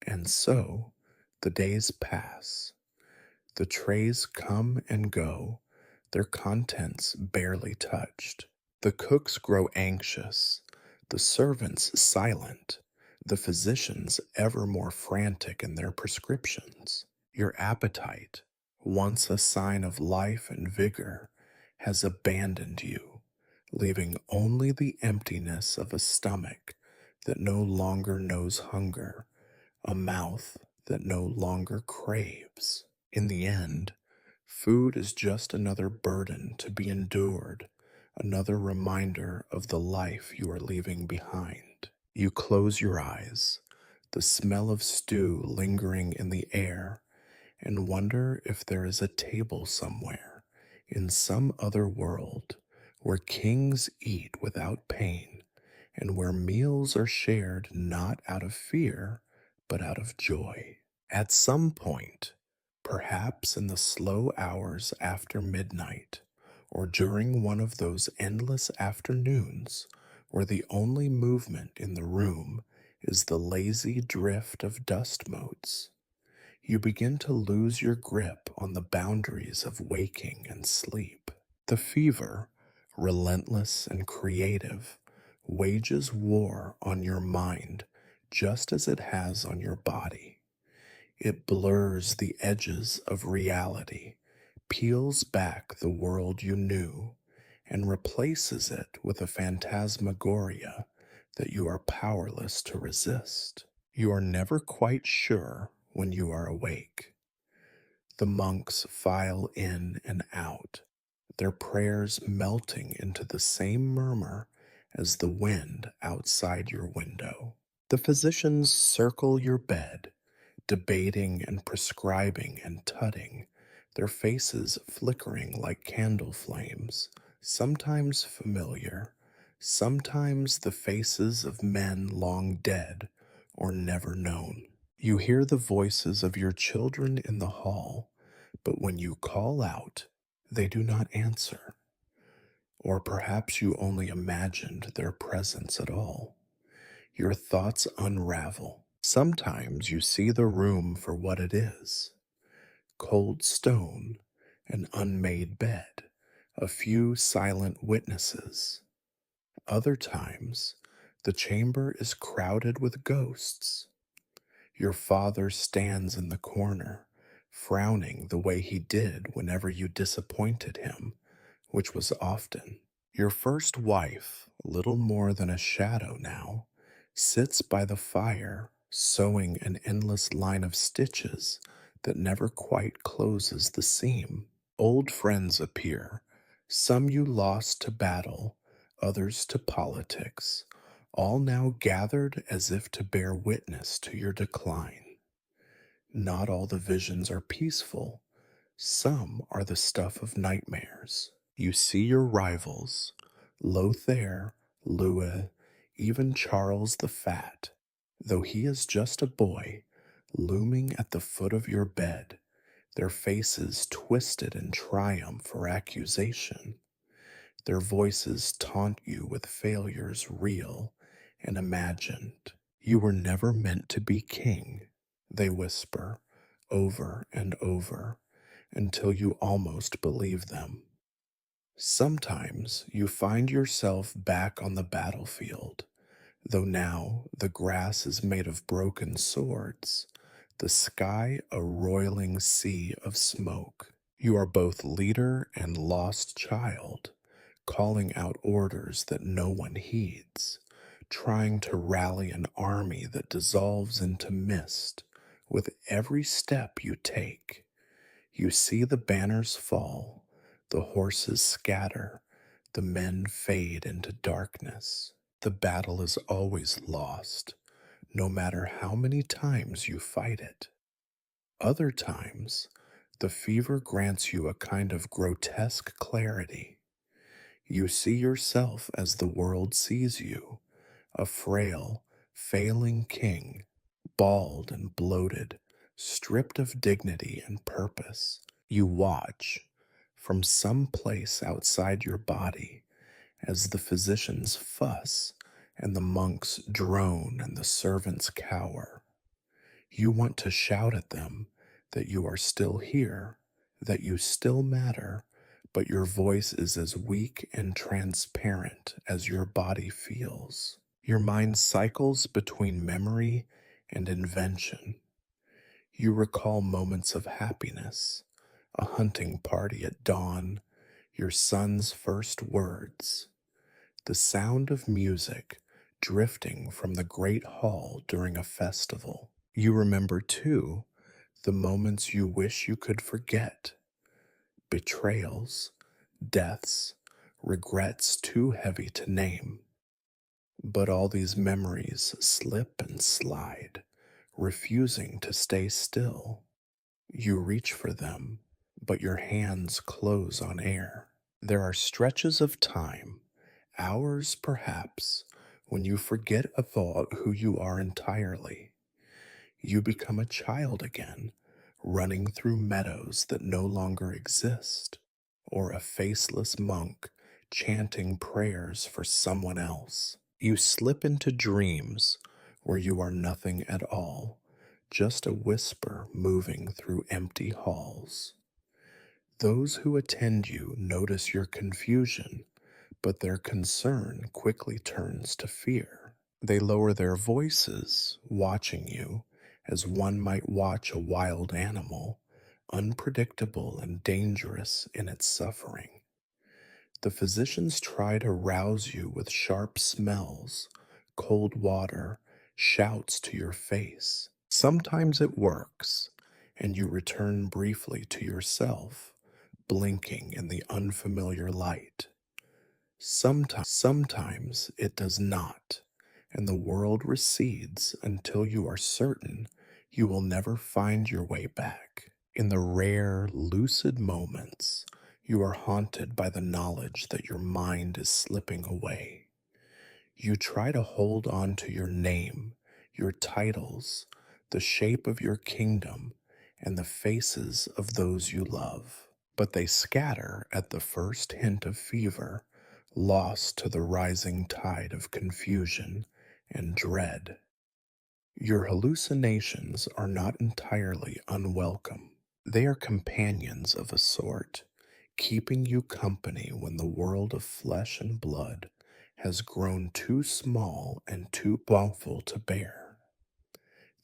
And so the days pass. The trays come and go, their contents barely touched. The cooks grow anxious, the servants silent, the physicians ever more frantic in their prescriptions. Your appetite, once a sign of life and vigor, has abandoned you, leaving only the emptiness of a stomach that no longer knows hunger, a mouth that no longer craves. In the end, food is just another burden to be endured, another reminder of the life you are leaving behind. You close your eyes, the smell of stew lingering in the air, and wonder if there is a table somewhere, in some other world, where kings eat without pain, and where meals are shared not out of fear, but out of joy. At some point, perhaps in the slow hours after midnight, or during one of those endless afternoons where the only movement in the room is the lazy drift of dust motes, you begin to lose your grip on the boundaries of waking and sleep. The fever, relentless and creative, wages war on your mind just as it has on your body. It blurs the edges of reality, peels back the world you knew, and replaces it with a phantasmagoria that you are powerless to resist. You are never quite sure when you are awake. The monks file in and out, their prayers melting into the same murmur as the wind outside your window. The physicians circle your bed, debating and prescribing and tutting, their faces flickering like candle flames, sometimes familiar, sometimes the faces of men long dead or never known. You hear the voices of your children in the hall, but when you call out, they do not answer. Or perhaps you only imagined their presence at all. Your thoughts unravel. Sometimes you see the room for what it is: cold stone, an unmade bed, a few silent witnesses. Other times, the chamber is crowded with ghosts. Your father stands in the corner, frowning the way he did whenever you disappointed him, which was often. Your first wife, little more than a shadow now, sits by the fire, sewing an endless line of stitches that never quite closes the seam. Old friends appear, some you lost to battle, others to politics, all now gathered as if to bear witness to your decline. Not all the visions are peaceful. Some are the stuff of nightmares. You see your rivals, Lothair, Louis, even Charles the Fat, though he is just a boy, looming at the foot of your bed, their faces twisted in triumph or accusation. Their voices taunt you with failures real and imagined. You were never meant to be king, they whisper over and over until you almost believe them. Sometimes you find yourself back on the battlefield, though now the grass is made of broken swords, the sky a roiling sea of smoke. You are both leader and lost child, calling out orders that no one heeds, trying to rally an army that dissolves into mist with every step you take. You see the banners fall, the horses scatter, The men fade into darkness. The battle is always lost, no matter how many times you fight it. Other times, the fever grants you a kind of grotesque clarity. You see yourself as the world sees you, a frail, failing king, bald and bloated, stripped of dignity and purpose. You watch from some place outside your body as the physicians fuss and the monks drone and the servants cower. You want to shout at them that you are still here, that you still matter, but your voice is as weak and transparent as your body feels. Your mind cycles between memory and invention. You recall moments of happiness, a hunting party at dawn, your son's first words, the sound of music drifting from the great hall during a festival. You remember, too, the moments you wish you could forget, betrayals, deaths, regrets too heavy to name. But all these memories slip and slide, refusing to stay still. You reach for them, but your hands close on air. There are stretches of time, hours perhaps, when you forget about who you are entirely. You become a child again, running through meadows that no longer exist, or a faceless monk chanting prayers for someone else. You slip into dreams where you are nothing at all, just a whisper moving through empty halls. Those who attend you notice your confusion, but their concern quickly turns to fear. They lower their voices, watching you, as one might watch a wild animal, unpredictable and dangerous in its suffering. The physicians try to rouse you with sharp smells, cold water, shouts to your face. Sometimes it works, and you return briefly to yourself, blinking in the unfamiliar light. Sometimes it does not, and the world recedes until you are certain you will never find your way back. In the rare, lucid moments, you are haunted by the knowledge that your mind is slipping away. You try to hold on to your name, your titles, the shape of your kingdom, and the faces of those you love. But they scatter at the first hint of fever, lost to the rising tide of confusion and dread. Your hallucinations are not entirely unwelcome. They are companions of a sort, keeping you company when the world of flesh and blood has grown too small and too powerful to bear.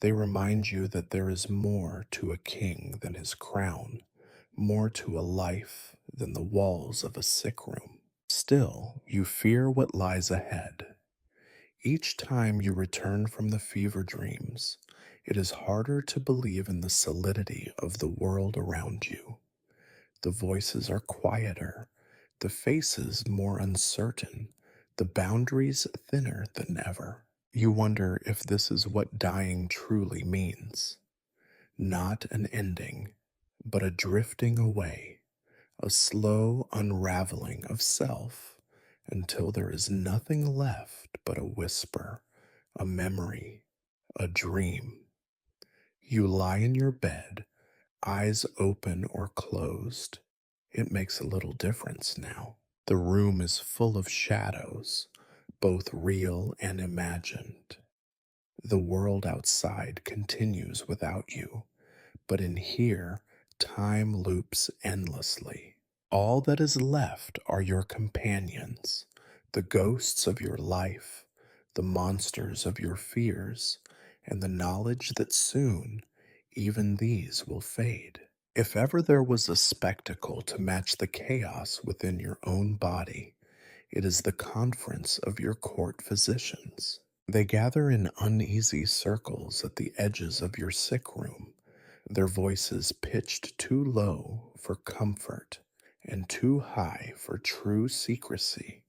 They remind you that there is more to a king than his crown, more to a life than the walls of a sick room. Still, you fear what lies ahead. Each time you return from the fever dreams, it is harder to believe in the solidity of the world around you. The voices are quieter, the faces more uncertain, the boundaries thinner than ever. You wonder if this is what dying truly means. Not an ending, but a drifting away, a slow unraveling of self until there is nothing left but a whisper, a memory, a dream. You lie in your bed, eyes open or closed. It makes a little difference now. The room is full of shadows, both real and imagined. The world outside continues without you, but in here, time loops endlessly. All that is left are your companions, the ghosts of your life, the monsters of your fears, and the knowledge that soon even these will fade. If ever there was a spectacle to match the chaos within your own body, it is the conference of your court physicians. They gather in uneasy circles at the edges of your sick room, their voices pitched too low for comfort and too high for true secrecy,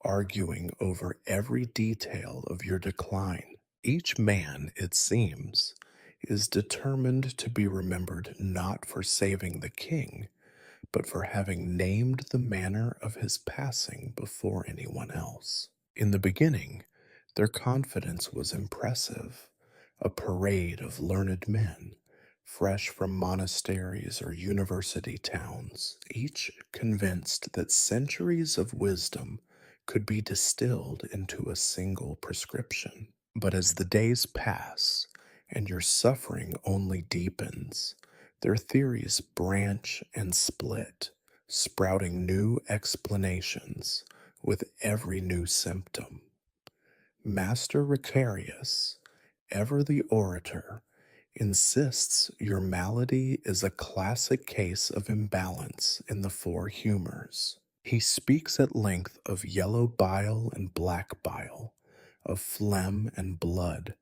arguing over every detail of your decline. Each man, it seems, is determined to be remembered not for saving the king, but for having named the manner of his passing before anyone else. In the beginning, their confidence was impressive, a parade of learned men, fresh from monasteries or university towns, each convinced that centuries of wisdom could be distilled into a single prescription. But as the days pass and your suffering only deepens, their theories branch and split, sprouting new explanations with every new symptom. Master Ricarius, ever the orator, insists your malady is a classic case of imbalance in the four humors. He speaks at length of yellow bile and black bile, of phlegm and blood,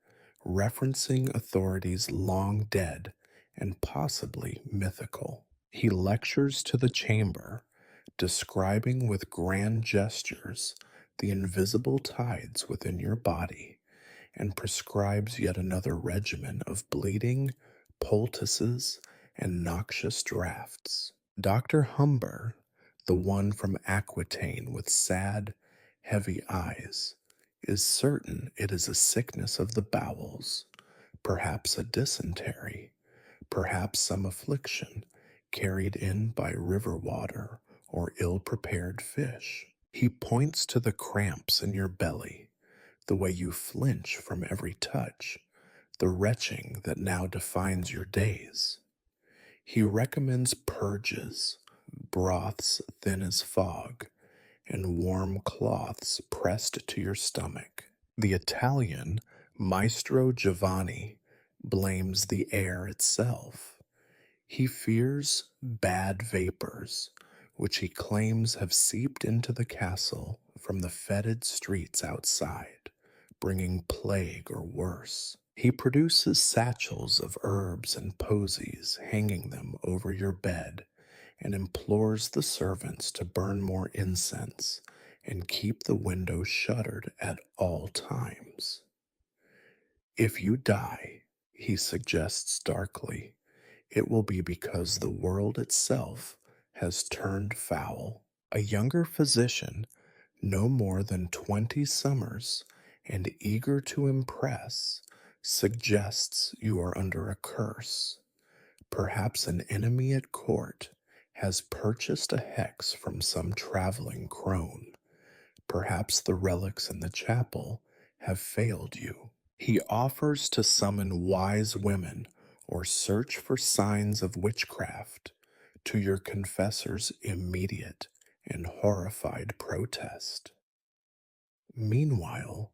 referencing authorities long dead and possibly mythical. He lectures to the chamber, describing with grand gestures the invisible tides within your body, and prescribes yet another regimen of bleeding, poultices, and noxious draughts. Dr. Humber, the one from Aquitaine with sad, heavy eyes, is certain it is a sickness of the bowels, perhaps a dysentery, perhaps some affliction carried in by river water or ill prepared fish. He points to the cramps in your belly, the way you flinch from every touch, the retching that now defines your days. He recommends purges, broths thin as fog, and warm cloths pressed to your stomach. The Italian Maestro Giovanni blames the air itself. He fears bad vapors, which he claims have seeped into the castle from the fetid streets outside, bringing plague or worse. He produces satchels of herbs and posies, hanging them over your bed, and implores the servants to burn more incense and keep the windows shuttered at all times. If you die, he suggests darkly, it will be because the world itself has turned foul. A younger physician, no more than 20 summers, and eager to impress, suggests you are under a curse. Perhaps an enemy at court has purchased a hex from some traveling crone. Perhaps the relics in the chapel have failed you. He offers to summon wise women or search for signs of witchcraft, to your confessor's immediate and horrified protest. Meanwhile,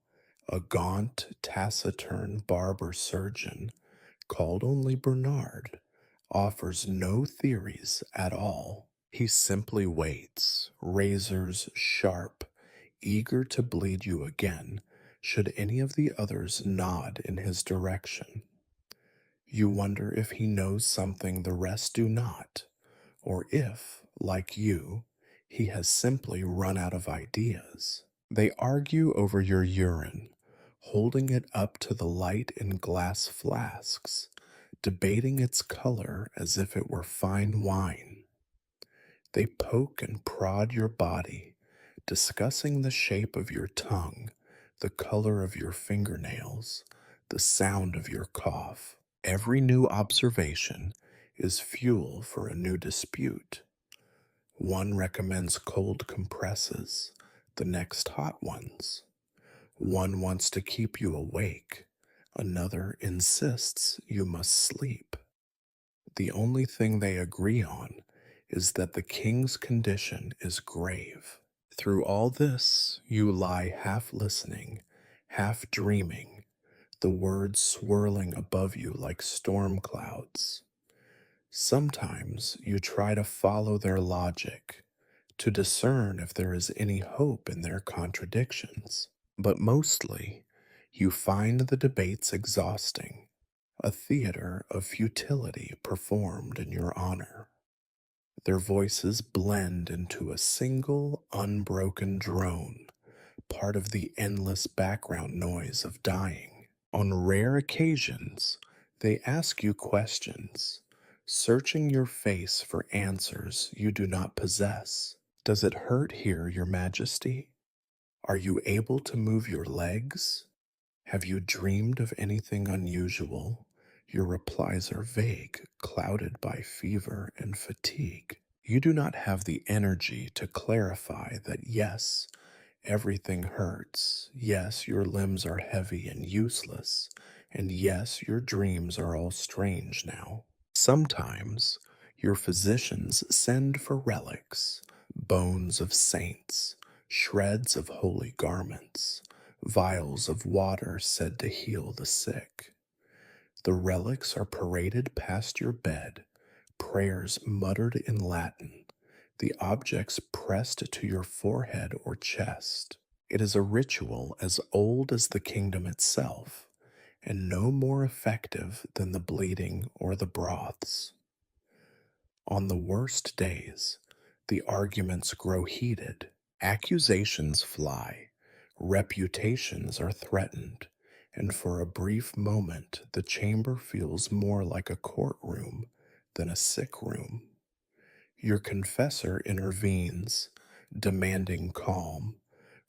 a gaunt, taciturn barber surgeon, called only Bernard, offers no theories at all. He simply waits, razors sharp, eager to bleed you again, should any of the others nod in his direction. You wonder if he knows something the rest do not, or if, like you, he has simply run out of ideas. They argue over your urine, holding it up to the light in glass flasks, debating its color as if it were fine wine. They poke and prod your body, discussing the shape of your tongue, the color of your fingernails, the sound of your cough. Every new observation is fuel for a new dispute. One recommends cold compresses, the next hot ones. One wants to keep you awake, another insists you must sleep. The only thing they agree on is that the king's condition is grave. Through all this, you lie half listening, half dreaming, the words swirling above you like storm clouds. Sometimes you try to follow their logic, to discern if there is any hope in their contradictions, but mostly you find the debates exhausting, a theater of futility performed in your honor. Their voices blend into a single, unbroken drone, part of the endless background noise of dying. On rare occasions, they ask you questions, searching your face for answers you do not possess. Does it hurt here, Your Majesty? Are you able to move your legs? Have you dreamed of anything unusual? Your replies are vague, clouded by fever and fatigue. You do not have the energy to clarify that yes, everything hurts. Yes, your limbs are heavy and useless. And yes, your dreams are all strange now. Sometimes your physicians send for relics, bones of saints, shreds of holy garments, vials of water said to heal the sick. The relics are paraded past your bed, prayers muttered in Latin, the objects pressed to your forehead or chest. It is a ritual as old as the kingdom itself, and no more effective than the bleeding or the broths. On the worst days, the arguments grow heated, accusations fly, reputations are threatened, and for a brief moment the chamber feels more like a courtroom than a sick room. Your confessor intervenes, demanding calm,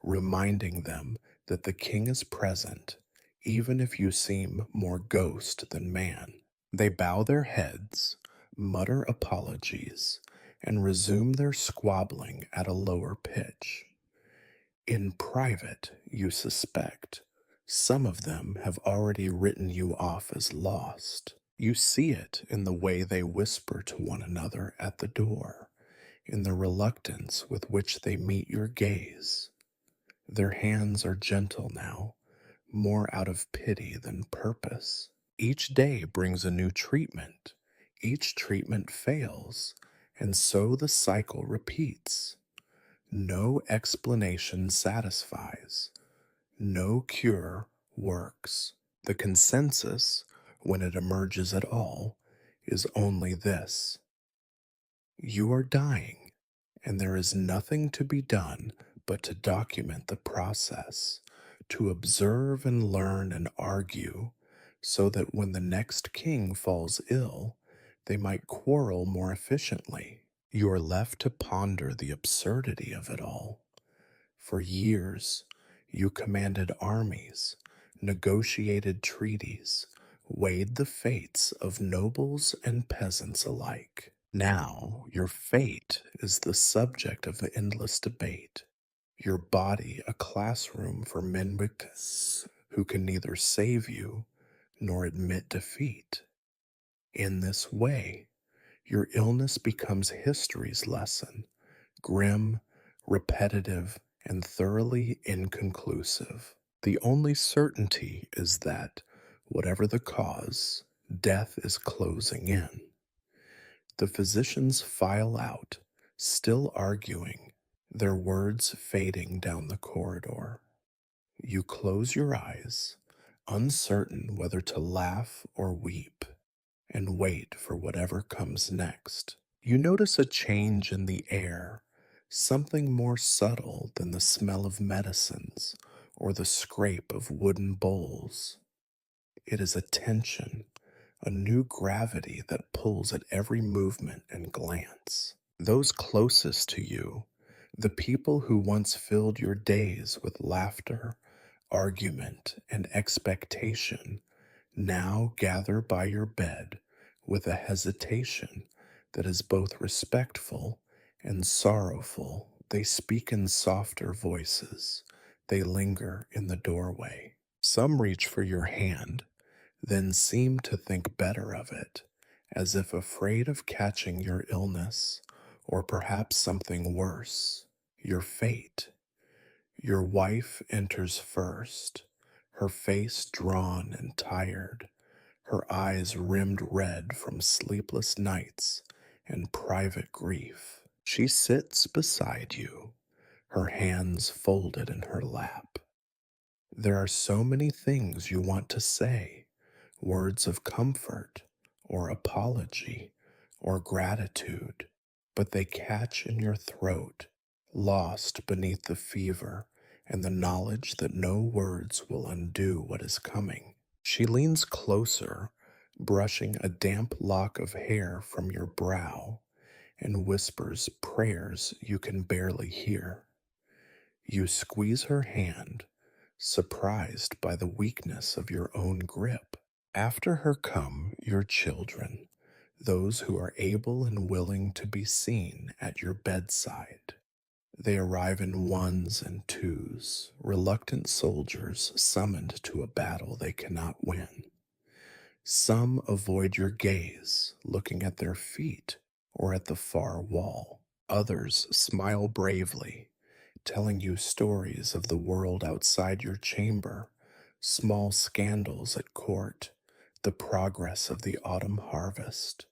reminding them that the king is present, even if you seem more ghost than man. They bow their heads, mutter apologies, and resume their squabbling at a lower pitch. In private, you suspect, some of them have already written you off as lost. You see it in the way they whisper to one another at the door, in the reluctance with which they meet your gaze. Their hands are gentle now, more out of pity than purpose. Each day brings a new treatment. Each treatment fails, and so the cycle repeats. No explanation satisfies. No cure works. The consensus, when it emerges at all, is only this: you are dying, and there is nothing to be done but to document the process, to observe and learn and argue, so that when the next king falls ill, they might quarrel more efficiently. You are left to ponder the absurdity of it all. For years, you commanded armies, negotiated treaties, weighed the fates of nobles and peasants alike. Now, your fate is the subject of endless debate, your body a classroom for mendicants who can neither save you nor admit defeat. In this way, your illness becomes history's lesson, grim, repetitive, and thoroughly inconclusive. The only certainty is that, whatever the cause, death is closing in. The physicians file out, still arguing, their words fading down the corridor. You close your eyes, uncertain whether to laugh or weep, and wait for whatever comes next. You notice a change in the air, something more subtle than the smell of medicines or the scrape of wooden bowls. It is a tension, a new gravity that pulls at every movement and glance. Those closest to you, the people who once filled your days with laughter, argument, and expectation, now gather by your bed with a hesitation that is both respectful and sorrowful. They speak in softer voices. They linger in the doorway. Some reach for your hand, then seem to think better of it, as if afraid of catching your illness, or perhaps something worse, your fate. Your wife enters first, her face drawn and tired, her eyes rimmed red from sleepless nights and private grief. She sits beside you, her hands folded in her lap. There are so many things you want to say, words of comfort, or apology, or gratitude. but they catch in your throat, lost beneath the fever and the knowledge that no words will undo what is coming. She leans closer, brushing a damp lock of hair from your brow, and whispers prayers you can barely hear. You squeeze her hand, surprised by the weakness of your own grip. After her come your children, those who are able and willing to be seen at your bedside. They arrive in ones and twos, reluctant soldiers summoned to a battle they cannot win. Some avoid your gaze, looking at their feet or at the far wall. Others smile bravely, telling you stories of the world outside your chamber, small scandals at court, the progress of the autumn harvest,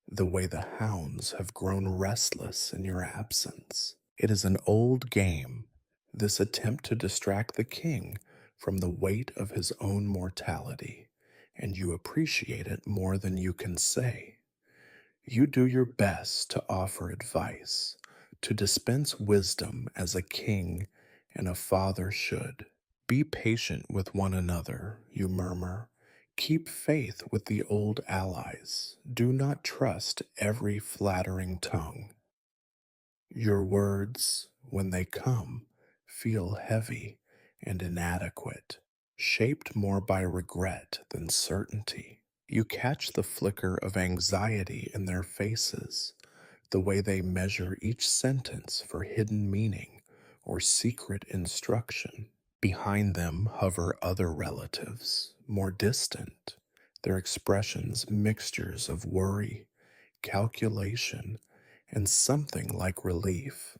the way the hounds have grown restless in your absence. It is an old game, this attempt to distract the king from the weight of his own mortality, and you appreciate it more than you can say. You do your best to offer advice, to dispense wisdom as a king and a father should. Be patient with one another, you murmur. Keep faith with the old allies. Do not trust every flattering tongue. Your words, when they come, feel heavy and inadequate, shaped more by regret than certainty. You catch the flicker of anxiety in their faces, the way they measure each sentence for hidden meaning or secret instruction. Behind them hover other relatives, more distant, their expressions mixtures of worry, calculation, and something like relief.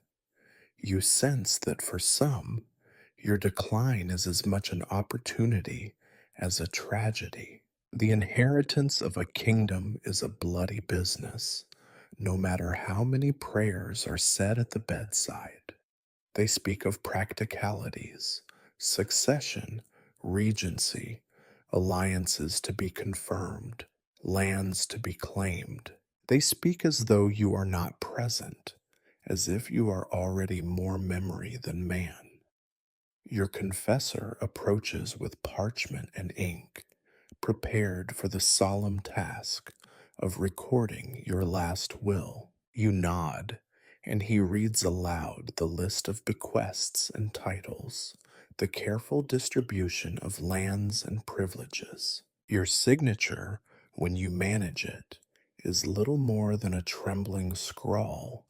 You sense that for some, your decline is as much an opportunity as a tragedy. The inheritance of a kingdom is a bloody business, no matter how many prayers are said at the bedside. They speak of practicalities, succession, regency, alliances to be confirmed, lands to be claimed. They speak as though you are not present, as if you are already more memory than man. Your confessor approaches with parchment and ink, prepared for the solemn task of recording your last will. You nod, and he reads aloud the list of bequests and titles, the careful distribution of lands and privileges. Your signature, when you manage it, is little more than a trembling scrawl,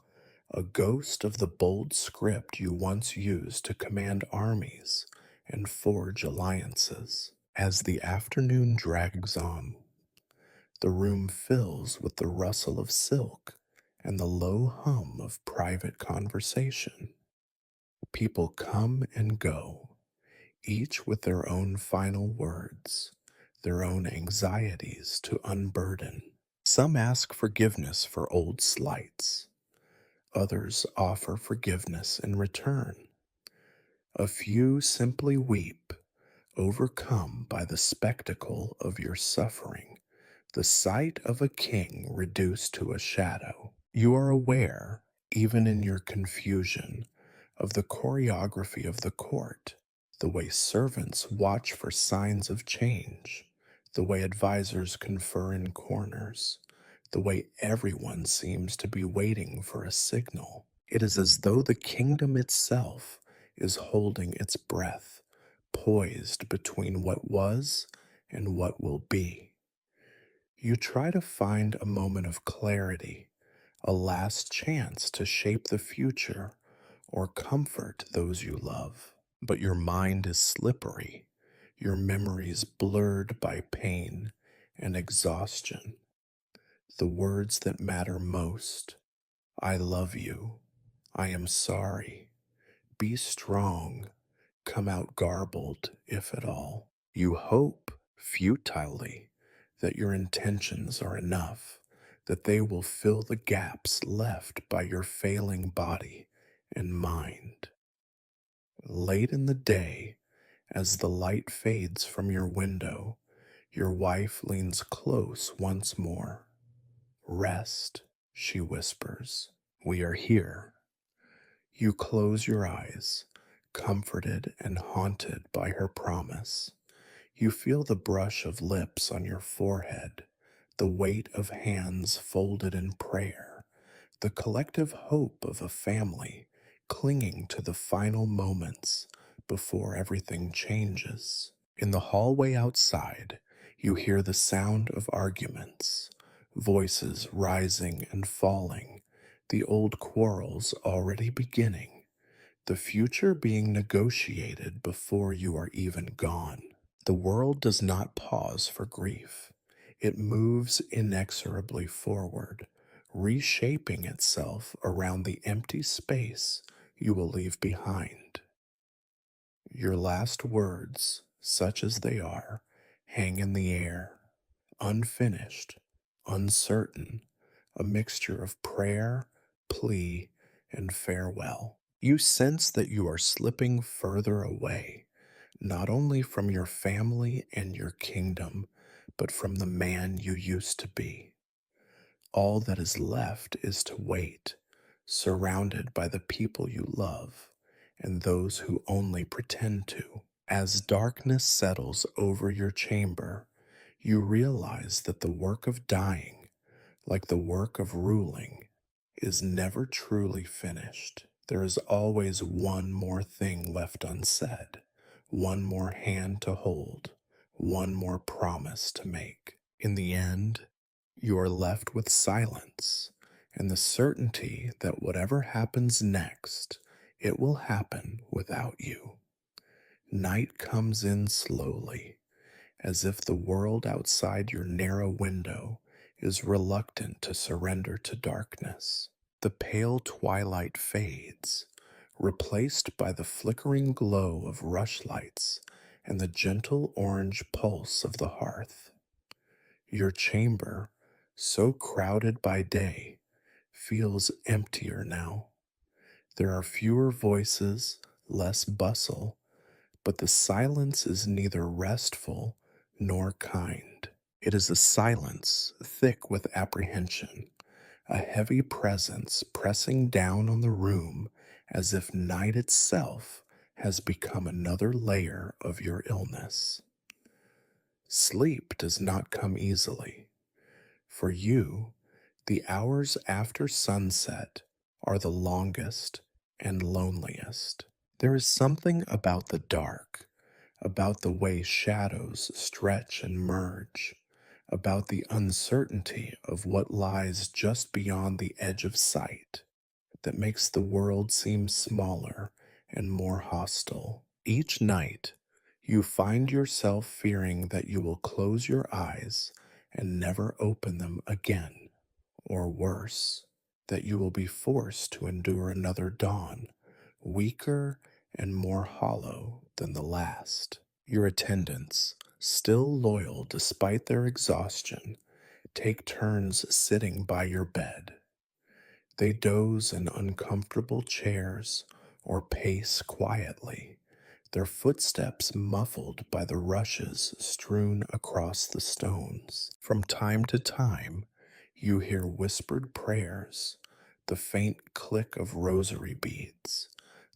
a ghost of the bold script you once used to command armies and forge alliances. As the afternoon drags on, the room fills with the rustle of silk and the low hum of private conversation. People come and go, each with their own final words, their own anxieties to unburden. Some ask forgiveness for old slights, others offer forgiveness in return. A few simply weep, overcome by the spectacle of your suffering, the sight of a king reduced to a shadow. You are aware, even in your confusion, of the choreography of the court, the way servants watch for signs of change, the way advisors confer in corners, the way everyone seems to be waiting for a signal. It is as though the kingdom itself is holding its breath, poised between what was and what will be. You try to find a moment of clarity, a last chance to shape the future or comfort those you love. But your mind is slippery, your memories blurred by pain and exhaustion. The words that matter most, I love you, I am sorry, be strong, come out garbled, if at all. You hope, futilely, that your intentions are enough, that they will fill the gaps left by your failing body and mind. Late in the day, as the light fades from your window, your wife leans close once more. Rest, she whispers. We are here. You close your eyes, comforted and haunted by her promise. You feel the brush of lips on your forehead, the weight of hands folded in prayer, the collective hope of a family clinging to the final moments before everything changes. In the hallway outside, you hear the sound of arguments, voices rising and falling, the old quarrels already beginning, the future being negotiated before you are even gone. The world does not pause for grief. It moves inexorably forward, reshaping itself around the empty space you will leave behind. Your last words, such as they are, hang in the air, unfinished, uncertain, a mixture of prayer, plea, and farewell. You sense that you are slipping further away, not only from your family and your kingdom, but from the man you used to be. All that is left is to wait, surrounded by the people you love and those who only pretend to. As darkness settles over your chamber, you realize that the work of dying, like the work of ruling, is never truly finished. There is always one more thing left unsaid, one more hand to hold, one more promise to make. In the end, you are left with silence and the certainty that whatever happens next, it will happen without you. Night comes in slowly, as if the world outside your narrow window is reluctant to surrender to darkness. The pale twilight fades, replaced by the flickering glow of rushlights and the gentle orange pulse of the hearth. Your chamber, so crowded by day, feels emptier now. There are fewer voices, less bustle, but the silence is neither restful nor kind. It is a silence thick with apprehension, a heavy presence pressing down on the room as if night itself has become another layer of your illness. Sleep does not come easily. For you, the hours after sunset are the longest and loneliest. There is something about the dark, about the way shadows stretch and merge, about the uncertainty of what lies just beyond the edge of sight, that makes the world seem smaller and more hostile. Each night, you find yourself fearing that you will close your eyes and never open them again, or worse, that you will be forced to endure another dawn, weaker and more hollow than the last. Your attendants, still loyal despite their exhaustion, take turns sitting by your bed. They doze in uncomfortable chairs or pace quietly, their footsteps muffled by the rushes strewn across the stones. From time to time, you hear whispered prayers, the faint click of rosary beads,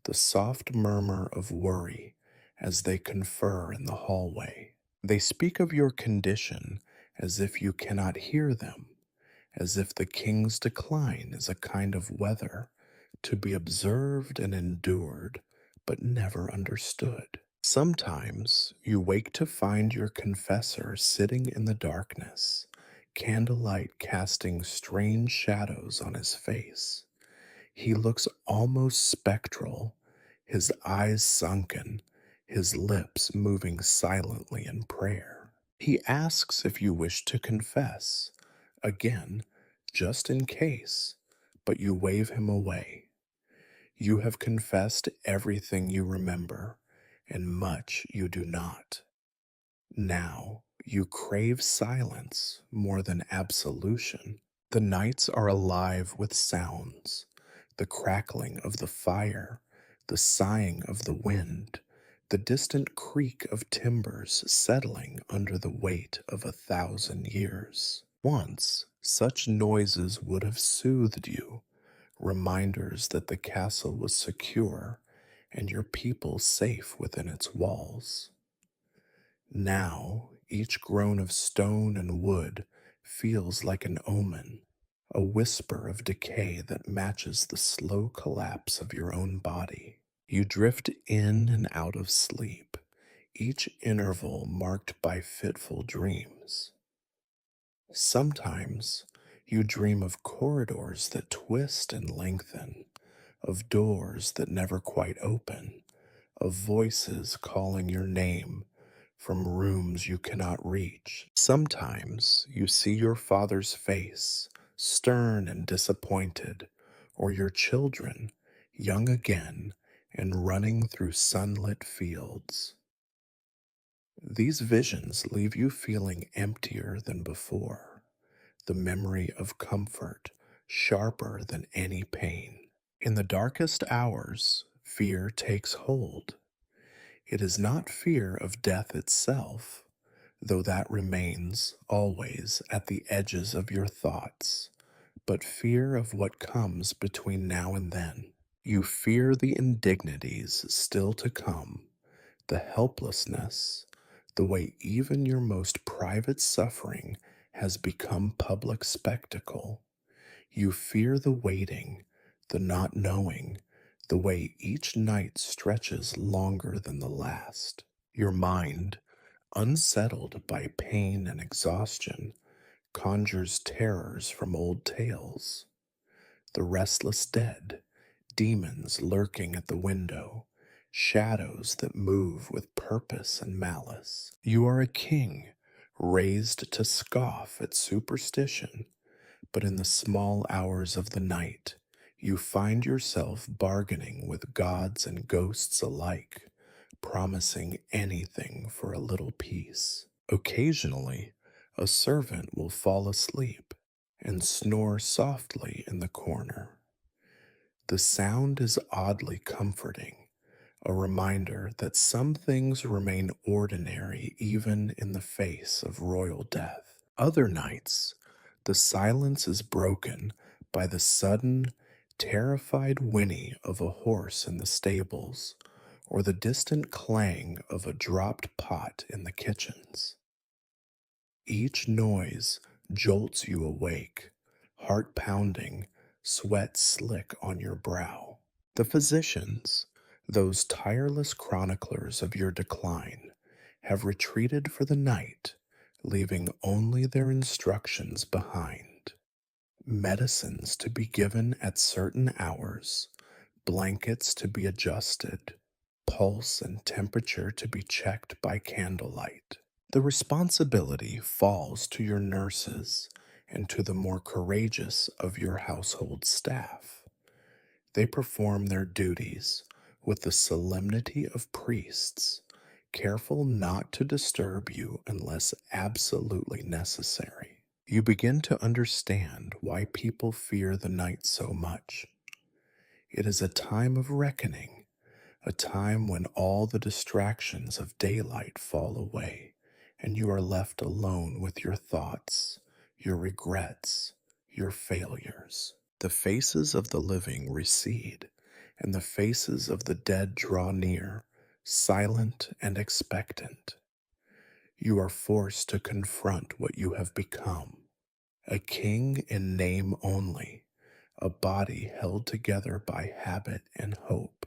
the soft murmur of worry as they confer in the hallway. They speak of your condition as if you cannot hear them, as if the king's decline is a kind of weather to be observed and endured, but never understood. Sometimes you wake to find your confessor sitting in the darkness, candlelight casting strange shadows on his face. He looks almost spectral, his eyes sunken, his lips moving silently in prayer. He asks if you wish to confess, again, just in case, but you wave him away. You have confessed everything you remember, and much you do not. Now you crave silence more than absolution. The nights are alive with sounds, the crackling of the fire, the sighing of the wind, the distant creak of timbers settling under the weight of 1,000 years. Once, such noises would have soothed you, reminders that the castle was secure and your people safe within its walls. Now, each groan of stone and wood feels like an omen, a whisper of decay that matches the slow collapse of your own body. You drift in and out of sleep, each interval marked by fitful dreams. Sometimes you dream of corridors that twist and lengthen, of doors that never quite open, of voices calling your name from rooms you cannot reach. Sometimes you see your father's face, stern and disappointed, or your children, young again and running through sunlit fields. These visions leave you feeling emptier than before, the memory of comfort sharper than any pain. In the darkest hours, fear takes hold. It is not fear of death itself, though that remains always at the edges of your thoughts, but fear of what comes between now and then. You fear the indignities still to come, the helplessness, the way even your most private suffering has become public spectacle. You fear the waiting, the not knowing, the way each night stretches longer than the last. Your mind, unsettled by pain and exhaustion, conjures terrors from old tales. The restless dead, demons lurking at the window, shadows that move with purpose and malice. You are a king, raised to scoff at superstition, but in the small hours of the night, you find yourself bargaining with gods and ghosts alike, promising anything for a little peace. Occasionally, a servant will fall asleep and snore softly in the corner. The sound is oddly comforting, a reminder that some things remain ordinary even in the face of royal death. Other nights, the silence is broken by the sudden, terrified whinny of a horse in the stables or the distant clang of a dropped pot in the kitchens. Each noise jolts you awake, heart pounding, sweat slick on your brow. The physicians, those tireless chroniclers of your decline, have retreated for the night, leaving only their instructions behind. Medicines to be given at certain hours, blankets to be adjusted, pulse and temperature to be checked by candlelight. The responsibility falls to your nurses and to the more courageous of your household staff. They perform their duties with the solemnity of priests, careful not to disturb you unless absolutely necessary. You begin to understand why people fear the night so much. It is a time of reckoning, a time when all the distractions of daylight fall away, and you are left alone with your thoughts, your regrets, your failures. The faces of the living recede, and the faces of the dead draw near, silent and expectant. You are forced to confront what you have become, a king in name only, a body held together by habit and hope.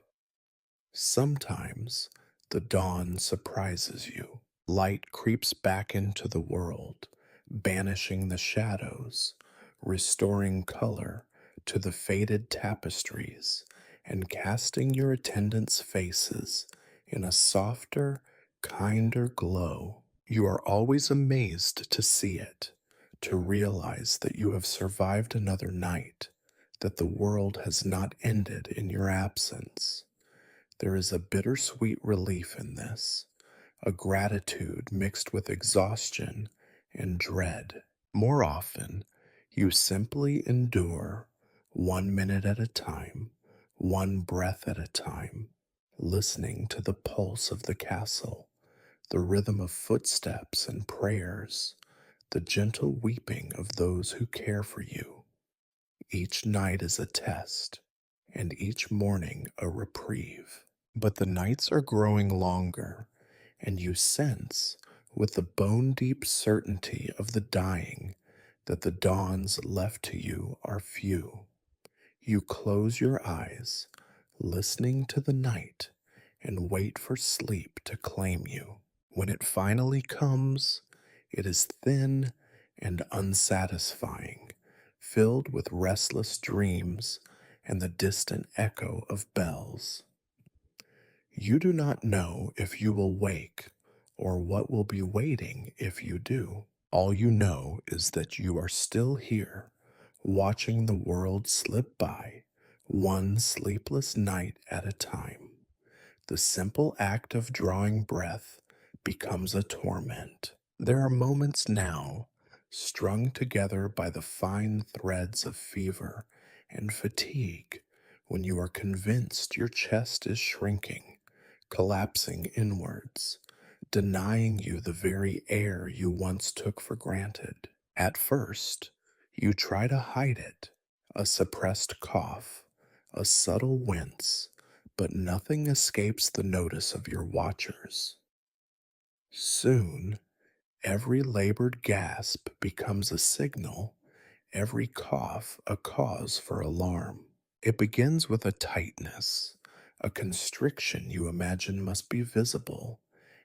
Sometimes the dawn surprises you. Light creeps back into the world, banishing the shadows, restoring color to the faded tapestries, and casting your attendants' faces in a softer, kinder glow. You are always amazed to see it, to realize that you have survived another night, that the world has not ended in your absence. There is a bittersweet relief in this, a gratitude mixed with exhaustion and dread. More often, you simply endure 1 minute at a time, one breath at a time, listening to the pulse of the castle, the rhythm of footsteps and prayers, the gentle weeping of those who care for you. Each night is a test, and each morning a reprieve. But the nights are growing longer, and you sense, with the bone deep certainty of the dying, that the dawns left to you are few. You close your eyes, listening to the night, and wait for sleep to claim you. When it finally comes, it is thin and unsatisfying, filled with restless dreams and the distant echo of bells. You do not know if you will wake or what will be waiting if you do. All you know is that you are still here, watching the world slip by, one sleepless night at a time. The simple act of drawing breath becomes a torment. There are moments now, strung together by the fine threads of fever and fatigue, when you are convinced your chest is shrinking, collapsing inwards, denying you the very air you once took for granted. At first, you try to hide it, a suppressed cough, a subtle wince, but nothing escapes the notice of your watchers. Soon, every labored gasp becomes a signal, every cough a cause for alarm. It begins with a tightness, a constriction you imagine must be visible,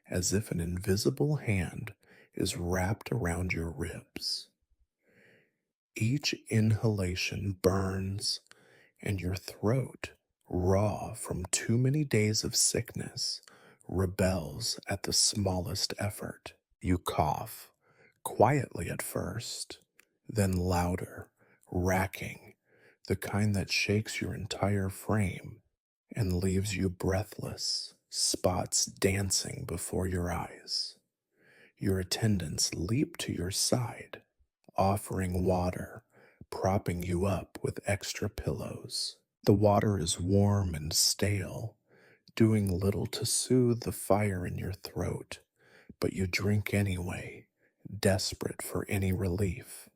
as if an invisible hand is wrapped around your ribs. Each inhalation burns, and your throat, raw from too many days of sickness, rebels at the smallest effort. You cough, quietly at first, then louder, racking, the kind that shakes your entire frame and leaves you breathless, spots dancing before your eyes. Your attendants leap to your side, offering water, propping you up with extra pillows. The water is warm and stale, doing little to soothe the fire in your throat, but you drink anyway, desperate for any relief.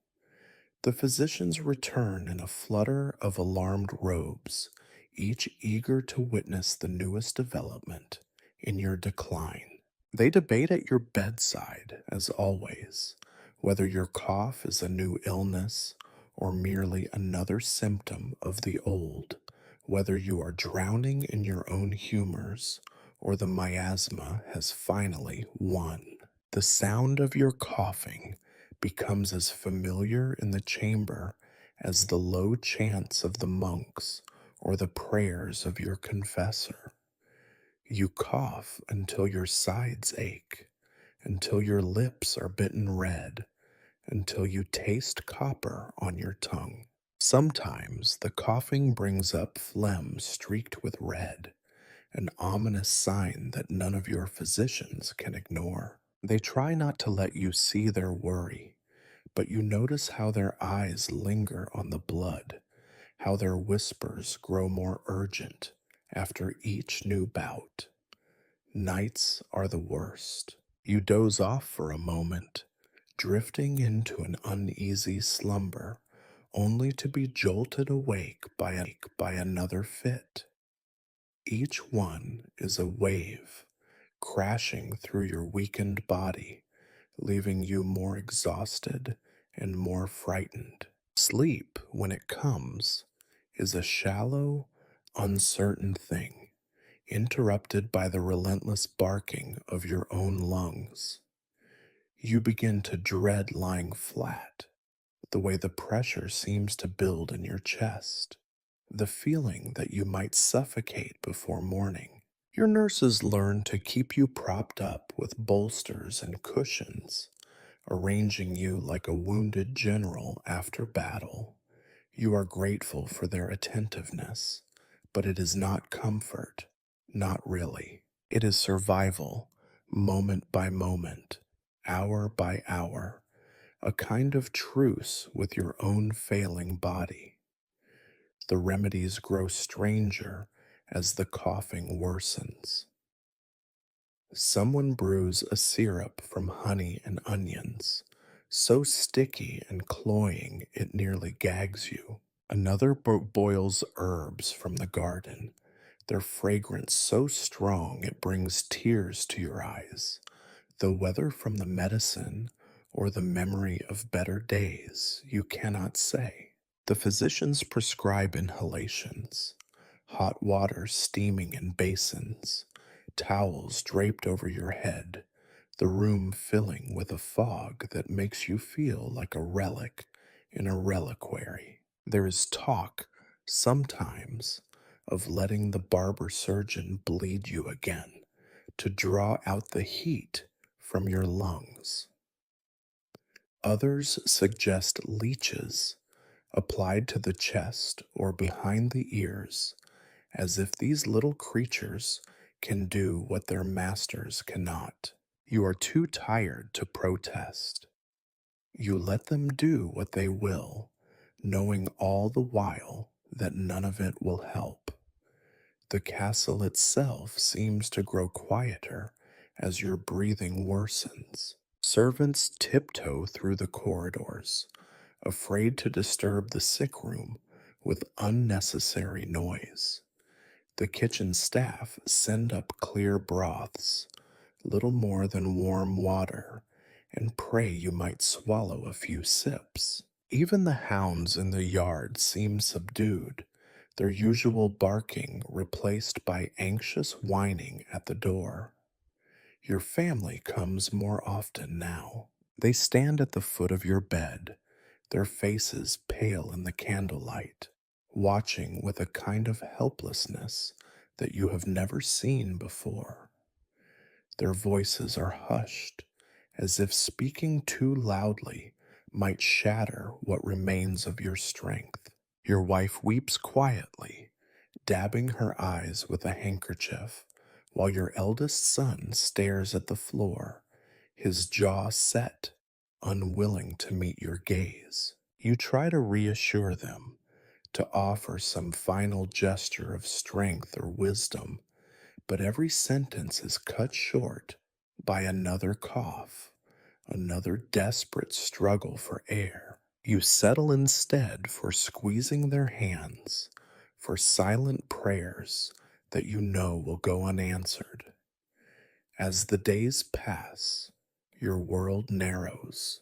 The physicians return in a flutter of alarmed robes, each eager to witness the newest development in your decline. They debate at your bedside, as always, whether your cough is a new illness or merely another symptom of the old, whether you are drowning in your own humors or the miasma has finally won. The sound of your coughing becomes as familiar in the chamber as the low chants of the monks or the prayers of your confessor. You cough until your sides ache, until your lips are bitten red, until you taste copper on your tongue. Sometimes the coughing brings up phlegm streaked with red, an ominous sign that none of your physicians can ignore. They try not to let you see their worry, but you notice how their eyes linger on the blood, how their whispers grow more urgent after each new bout. Nights are the worst. You doze off for a moment, drifting into an uneasy slumber, only to be jolted awake by another fit. Each one is a wave, crashing through your weakened body, leaving you more exhausted and more frightened. Sleep, when it comes, is a shallow, uncertain thing, interrupted by the relentless barking of your own lungs. You begin to dread lying flat, the way the pressure seems to build in your chest, the feeling that you might suffocate before morning. Your nurses learn to keep you propped up with bolsters and cushions, arranging you like a wounded general after battle. You are grateful for their attentiveness, but it is not comfort, not really. It is survival, moment by moment, hour by hour, a kind of truce with your own failing body. The remedies grow stranger as the coughing worsens. Someone brews a syrup from honey and onions, so sticky and cloying it nearly gags you. Another boils herbs from the garden, their fragrance so strong it brings tears to your eyes, though whether from the medicine or the memory of better days you cannot say. The physicians prescribe inhalations, hot water steaming in basins, towels draped over your head, the room filling with a fog that makes you feel like a relic in a reliquary. There is talk, sometimes, of letting the barber surgeon bleed you again to draw out the heat from your lungs. Others suggest leeches applied to the chest or behind the ears, as if these little creatures can do what their masters cannot. You are too tired to protest. You let them do what they will, knowing all the while that none of it will help. The castle itself seems to grow quieter as your breathing worsens. Servants tiptoe through the corridors, afraid to disturb the sick room with unnecessary noise. The kitchen staff send up clear broths, little more than warm water, and pray you might swallow a few sips. Even the hounds in the yard seem subdued, their usual barking replaced by anxious whining at the door. Your family comes more often now. They stand at the foot of your bed, their faces pale in the candlelight, watching with a kind of helplessness that you have never seen before. Their voices are hushed, as if speaking too loudly might shatter what remains of your strength. Your wife weeps quietly, dabbing her eyes with a handkerchief, while your eldest son stares at the floor, his jaw set, unwilling to meet your gaze. You try to reassure them, to offer some final gesture of strength or wisdom, but every sentence is cut short by another cough, another desperate struggle for air. You settle instead for squeezing their hands, for silent prayers that you know will go unanswered. As the days pass, your world narrows.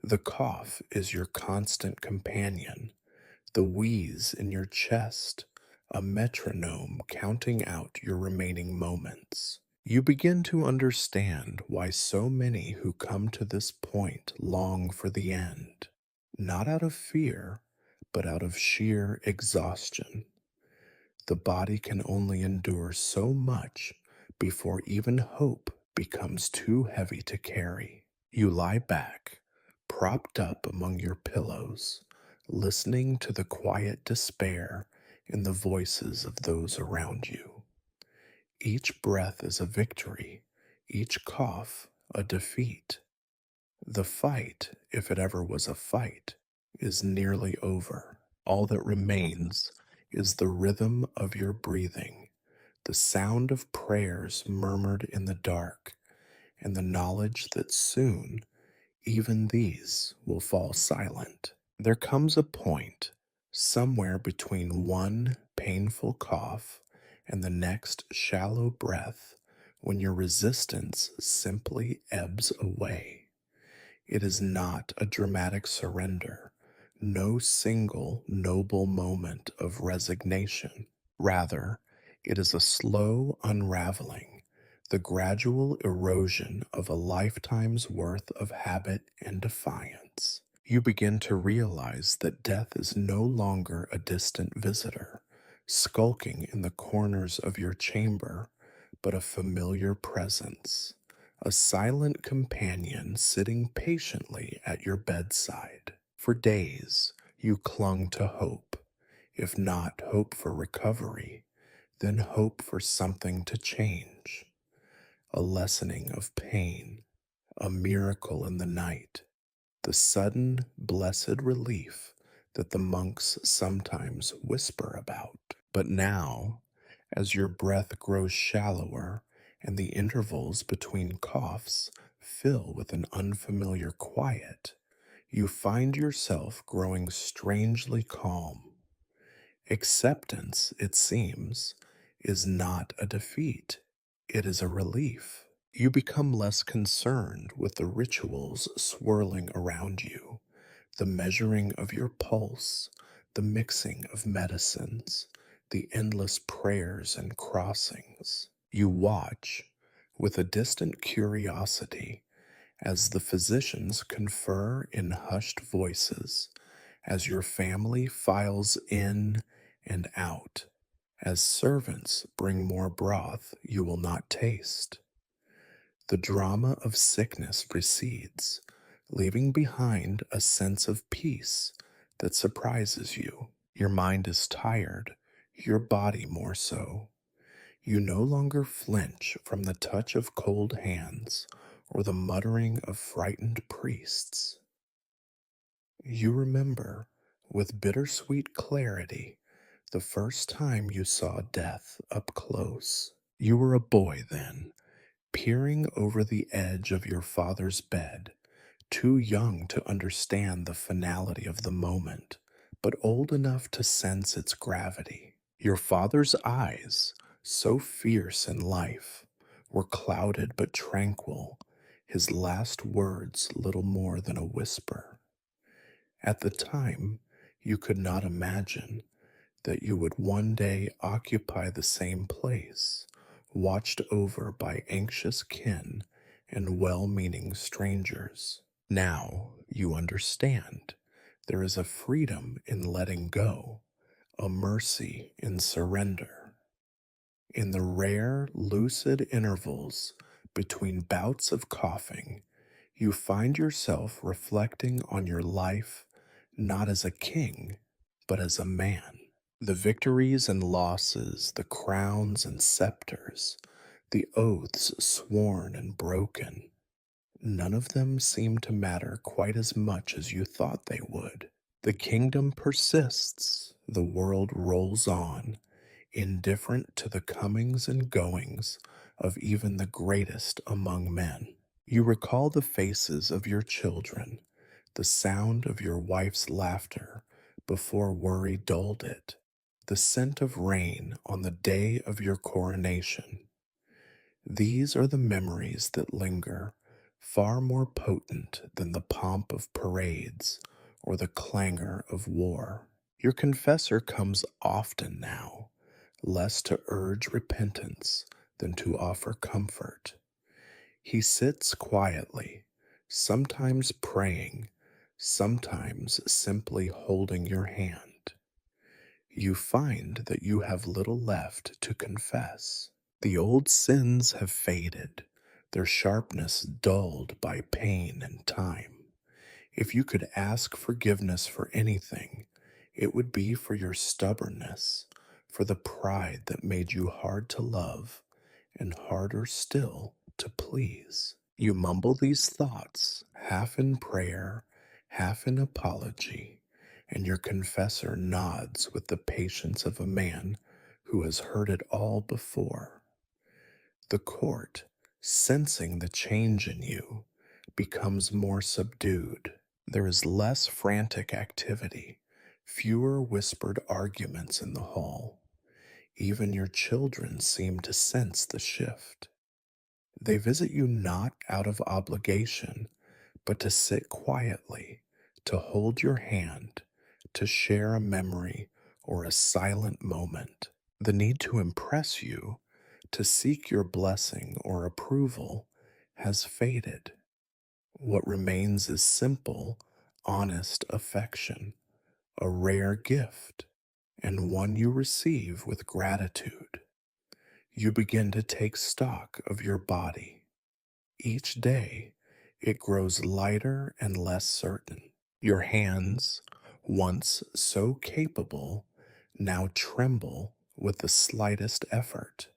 The cough is your constant companion, the wheeze in your chest, a metronome counting out your remaining moments. You begin to understand why so many who come to this point long for the end, not out of fear, but out of sheer exhaustion. The body can only endure so much before even hope becomes too heavy to carry. You lie back, propped up among your pillows, listening to the quiet despair in the voices of those around you. Each breath is a victory, each cough a defeat. The fight, if it ever was a fight, is nearly over. All that remains is the rhythm of your breathing, the sound of prayers murmured in the dark, and the knowledge that soon even these will fall silent. There comes a point, somewhere between one painful cough and the next shallow breath, when your resistance simply ebbs away. It is not a dramatic surrender, no single noble moment of resignation. Rather, it is a slow unraveling, the gradual erosion of a lifetime's worth of habit and defiance. You begin to realize that death is no longer a distant visitor, skulking in the corners of your chamber, but a familiar presence, a silent companion sitting patiently at your bedside. For days, you clung to hope, if not hope for recovery, then hope for something to change, a lessening of pain, a miracle in the night, the sudden blessed relief that the monks sometimes whisper about. But now, as your breath grows shallower and the intervals between coughs fill with an unfamiliar quiet, You find yourself growing strangely calm. Acceptance, it seems, is not a defeat, it is a relief. You become less concerned with the rituals swirling around you, the measuring of your pulse, the mixing of medicines, the endless prayers and crossings. You watch, with a distant curiosity, as the physicians confer in hushed voices, as your family files in and out, as servants bring more broth you will not taste. The drama of sickness recedes, leaving behind a sense of peace that surprises you. Your mind is tired, your body more so. You no longer flinch from the touch of cold hands or the muttering of frightened priests. You remember, with bittersweet clarity, the first time you saw death up close. You were a boy then, peering over the edge of your father's bed, too young to understand the finality of the moment, but old enough to sense its gravity. Your father's eyes, so fierce in life, were clouded but tranquil, his last words little more than a whisper. At the time, you could not imagine that you would one day occupy the same place, watched over by anxious kin and well meaning strangers. Now you understand. There is a freedom in letting go, a mercy in surrender. In the rare, lucid intervals between bouts of coughing, you find yourself reflecting on your life not as a king, but as a man. The victories and losses, the crowns and scepters, the oaths sworn and broken, none of them seem to matter quite as much as you thought they would. The kingdom persists, the world rolls on, indifferent to the comings and goings of even the greatest among men. You recall the faces of your children, the sound of your wife's laughter before worry dulled it, the scent of rain on the day of your coronation. These are the memories that linger, far more potent than the pomp of parades or the clangor of war. Your confessor comes often now, less to urge repentance than to offer comfort. He sits quietly, sometimes praying, sometimes simply holding your hand. You find that you have little left to confess. The old sins have faded, their sharpness dulled by pain and time. If you could ask forgiveness for anything, it would be for your stubbornness, for the pride that made you hard to love and harder still to please. You mumble these thoughts, half in prayer, half in apology, and your confessor nods with the patience of a man who has heard it all before. The court, sensing the change in you, becomes more subdued. There is less frantic activity, fewer whispered arguments in the hall. Even your children seem to sense the shift. They visit you not out of obligation, but to sit quietly, to hold your hand, to share a memory or a silent moment. The need to impress you, to seek your blessing or approval, has faded. What remains is simple, honest affection, a rare gift, and one you receive with gratitude. You begin to take stock of your body. Each day, it grows lighter and less certain. Your hands, once so capable, now tremble with the slightest effort.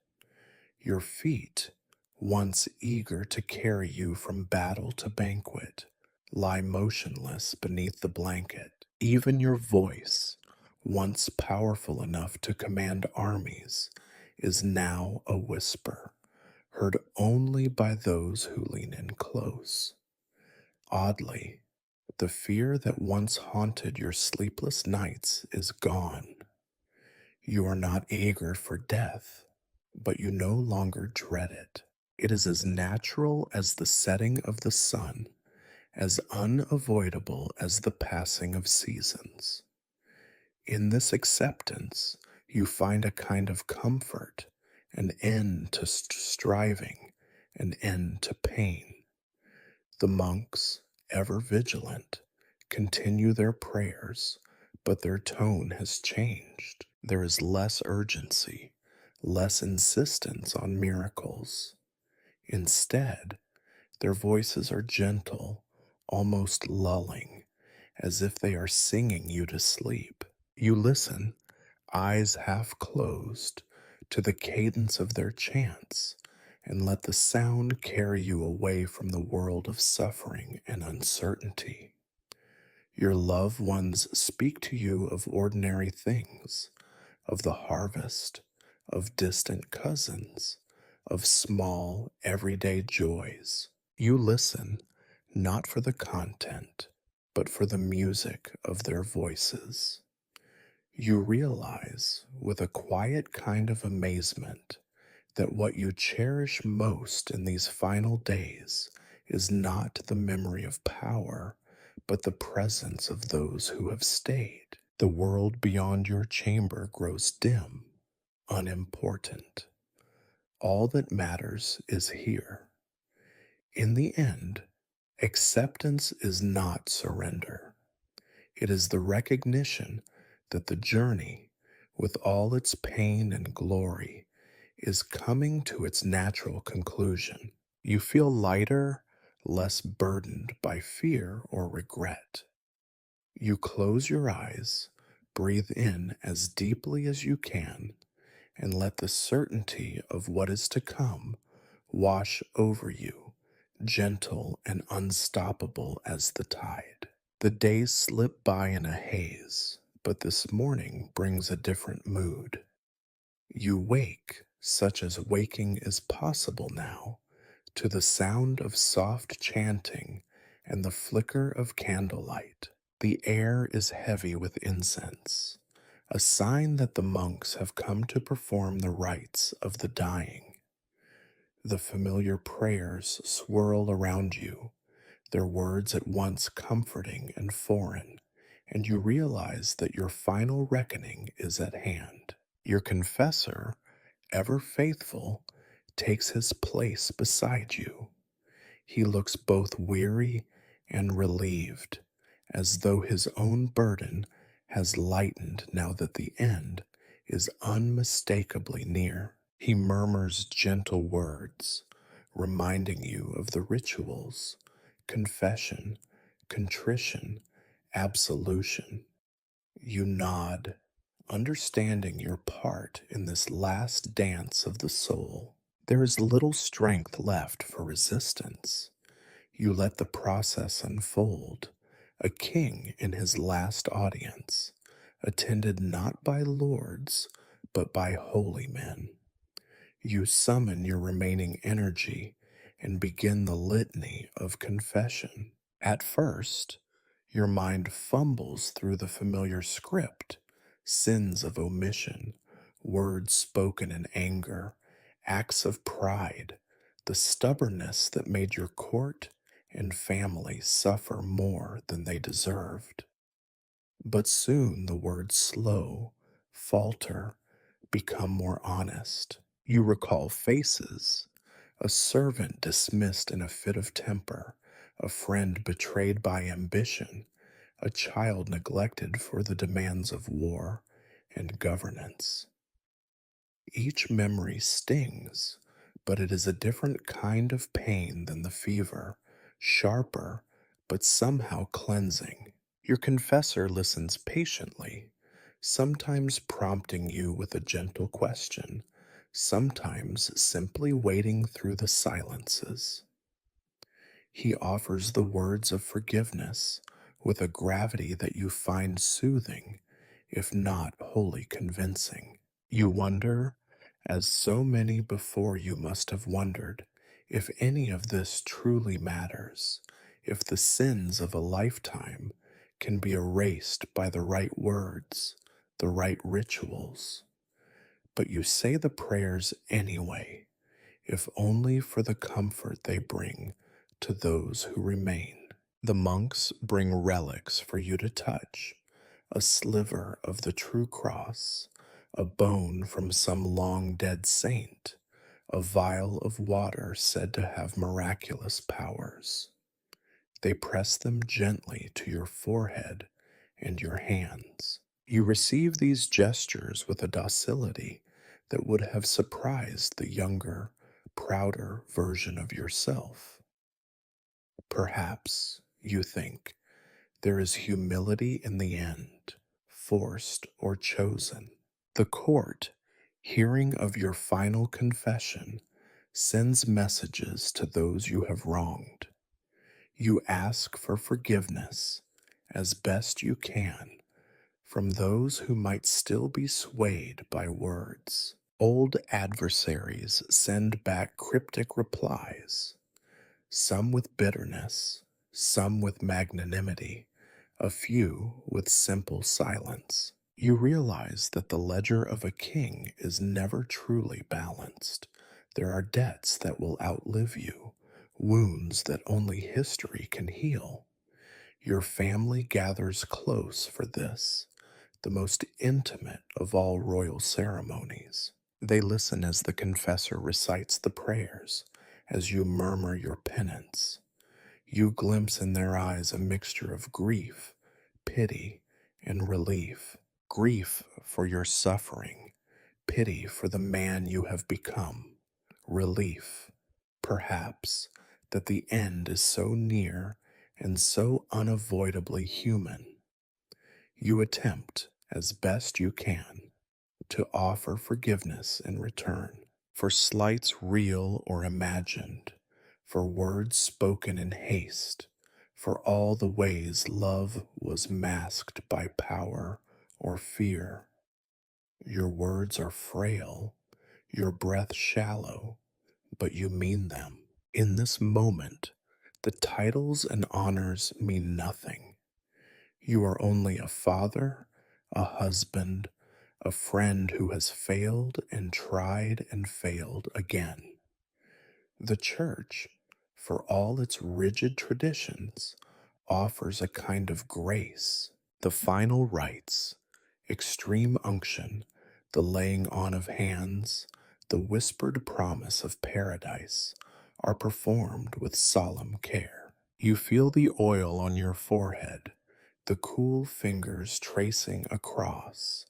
Your feet, once eager to carry you from battle to banquet, lie motionless beneath the blanket. Even your voice, once powerful enough to command armies, is now a whisper, heard only by those who lean in close. Oddly, The fear that once haunted your sleepless nights is gone. You are not eager for death, but you no longer dread it. It is as natural as the setting of the sun, as unavoidable as the passing of seasons. In this acceptance, you find a kind of comfort, an end to striving, an end to pain. The monks, ever vigilant, continue their prayers, but their tone has changed. There is less urgency, less insistence on miracles. Instead, their voices are gentle, almost lulling, as if they are singing you to sleep. You listen, eyes half closed, to the cadence of their chants, and let the sound carry you away from the world of suffering and uncertainty. Your loved ones speak to you of ordinary things, of the harvest, of distant cousins, of small, everyday joys. You listen, not for the content, but for the music of their voices. You realize, with a quiet kind of amazement, that what you cherish most in these final days is not the memory of power, but the presence of those who have stayed. The world beyond your chamber grows dim, unimportant. All that matters is here. In the end, acceptance is not surrender. It is the recognition that the journey, with all its pain and glory, is coming to its natural conclusion. You feel lighter, less burdened by fear or regret. You close your eyes, breathe in as deeply as you can, and let the certainty of what is to come wash over you, gentle and unstoppable as the tide. The days slip by in a haze, but this morning brings a different mood. You wake, such as waking is possible now, to the sound of soft chanting and the flicker of candlelight. The air is heavy with incense, a sign that the monks have come to perform the rites of the dying. The familiar prayers swirl around you, their words at once comforting and foreign, and you realize that your final reckoning is at hand. Your confessor, ever faithful, takes his place beside you. He looks both weary and relieved, as though his own burden has lightened now that the end is unmistakably near. He murmurs gentle words, reminding you of the rituals, confession, contrition, absolution. You nod, understanding your part in this last dance of the soul. There is little strength left for resistance. You let the process unfold. A king in his last audience, attended not by lords, but by holy men. You summon your remaining energy and begin the litany of confession. At first, your mind fumbles through the familiar script, sins of omission, words spoken in anger, acts of pride, the stubbornness that made your court and family suffer more than they deserved. But soon the words slow, falter, become more honest. You recall faces, a servant dismissed in a fit of temper, a friend betrayed by ambition, a child neglected for the demands of war and governance. Each memory stings, but it is a different kind of pain than the fever, sharper, but somehow cleansing. Your confessor listens patiently, sometimes prompting you with a gentle question, sometimes simply waiting through the silences. He offers the words of forgiveness with a gravity that you find soothing, if not wholly convincing. You wonder, as so many before you must have wondered, if any of this truly matters, if the sins of a lifetime can be erased by the right words, the right rituals. But you say the prayers anyway, if only for the comfort they bring to those who remain. The monks bring relics for you to touch, a sliver of the true cross, a bone from some long dead saint, a vial of water said to have miraculous powers. They press them gently to your forehead and your hands. You receive these gestures with a docility that would have surprised the younger, prouder version of yourself. Perhaps, you think, there is humility in the end, forced or chosen. The court, hearing of your final confession, sends messages to those you have wronged. You ask for forgiveness as best you can from those who might still be swayed by words. Old adversaries send back cryptic replies, some with bitterness, some with magnanimity, a few with simple silence. You realize that the ledger of a king is never truly balanced. There are debts that will outlive you, wounds that only history can heal. Your family gathers close for this, the most intimate of all royal ceremonies. They listen as the confessor recites the prayers, as you murmur your penance. You glimpse in their eyes a mixture of grief, pity, and relief. Grief for your suffering, pity for the man you have become, relief, perhaps, that the end is so near and so unavoidably human. You attempt, as best you can, to offer forgiveness in return for slights real or imagined, for words spoken in haste, for all the ways love was masked by power or fear. Your words are frail, your breath shallow, but you mean them. In this moment, the titles and honors mean nothing. You are only a father, a husband, a friend who has failed and tried and failed again. The church, for all its rigid traditions, offers a kind of grace. The final rites, extreme unction, the laying on of hands, the whispered promise of paradise, are performed with solemn care. You feel the oil on your forehead, the cool fingers tracing across,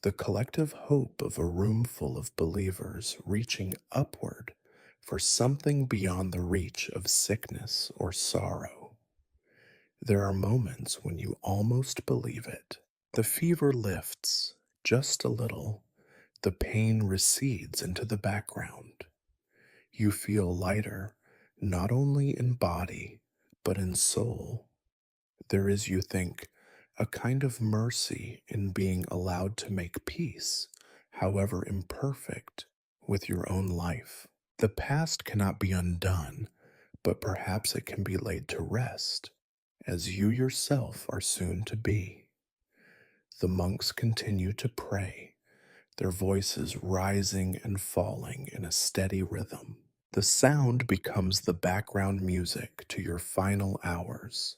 the collective hope of a room full of believers reaching upward for something beyond the reach of sickness or sorrow. There are moments when you almost believe it. The fever lifts just a little, the pain recedes into the background. You feel lighter, not only in body, but in soul. There is, you think, a kind of mercy in being allowed to make peace, however imperfect, with your own life. The past cannot be undone, but perhaps it can be laid to rest, as you yourself are soon to be. The monks continue to pray, their voices rising and falling in a steady rhythm. The sound becomes the background music to your final hours,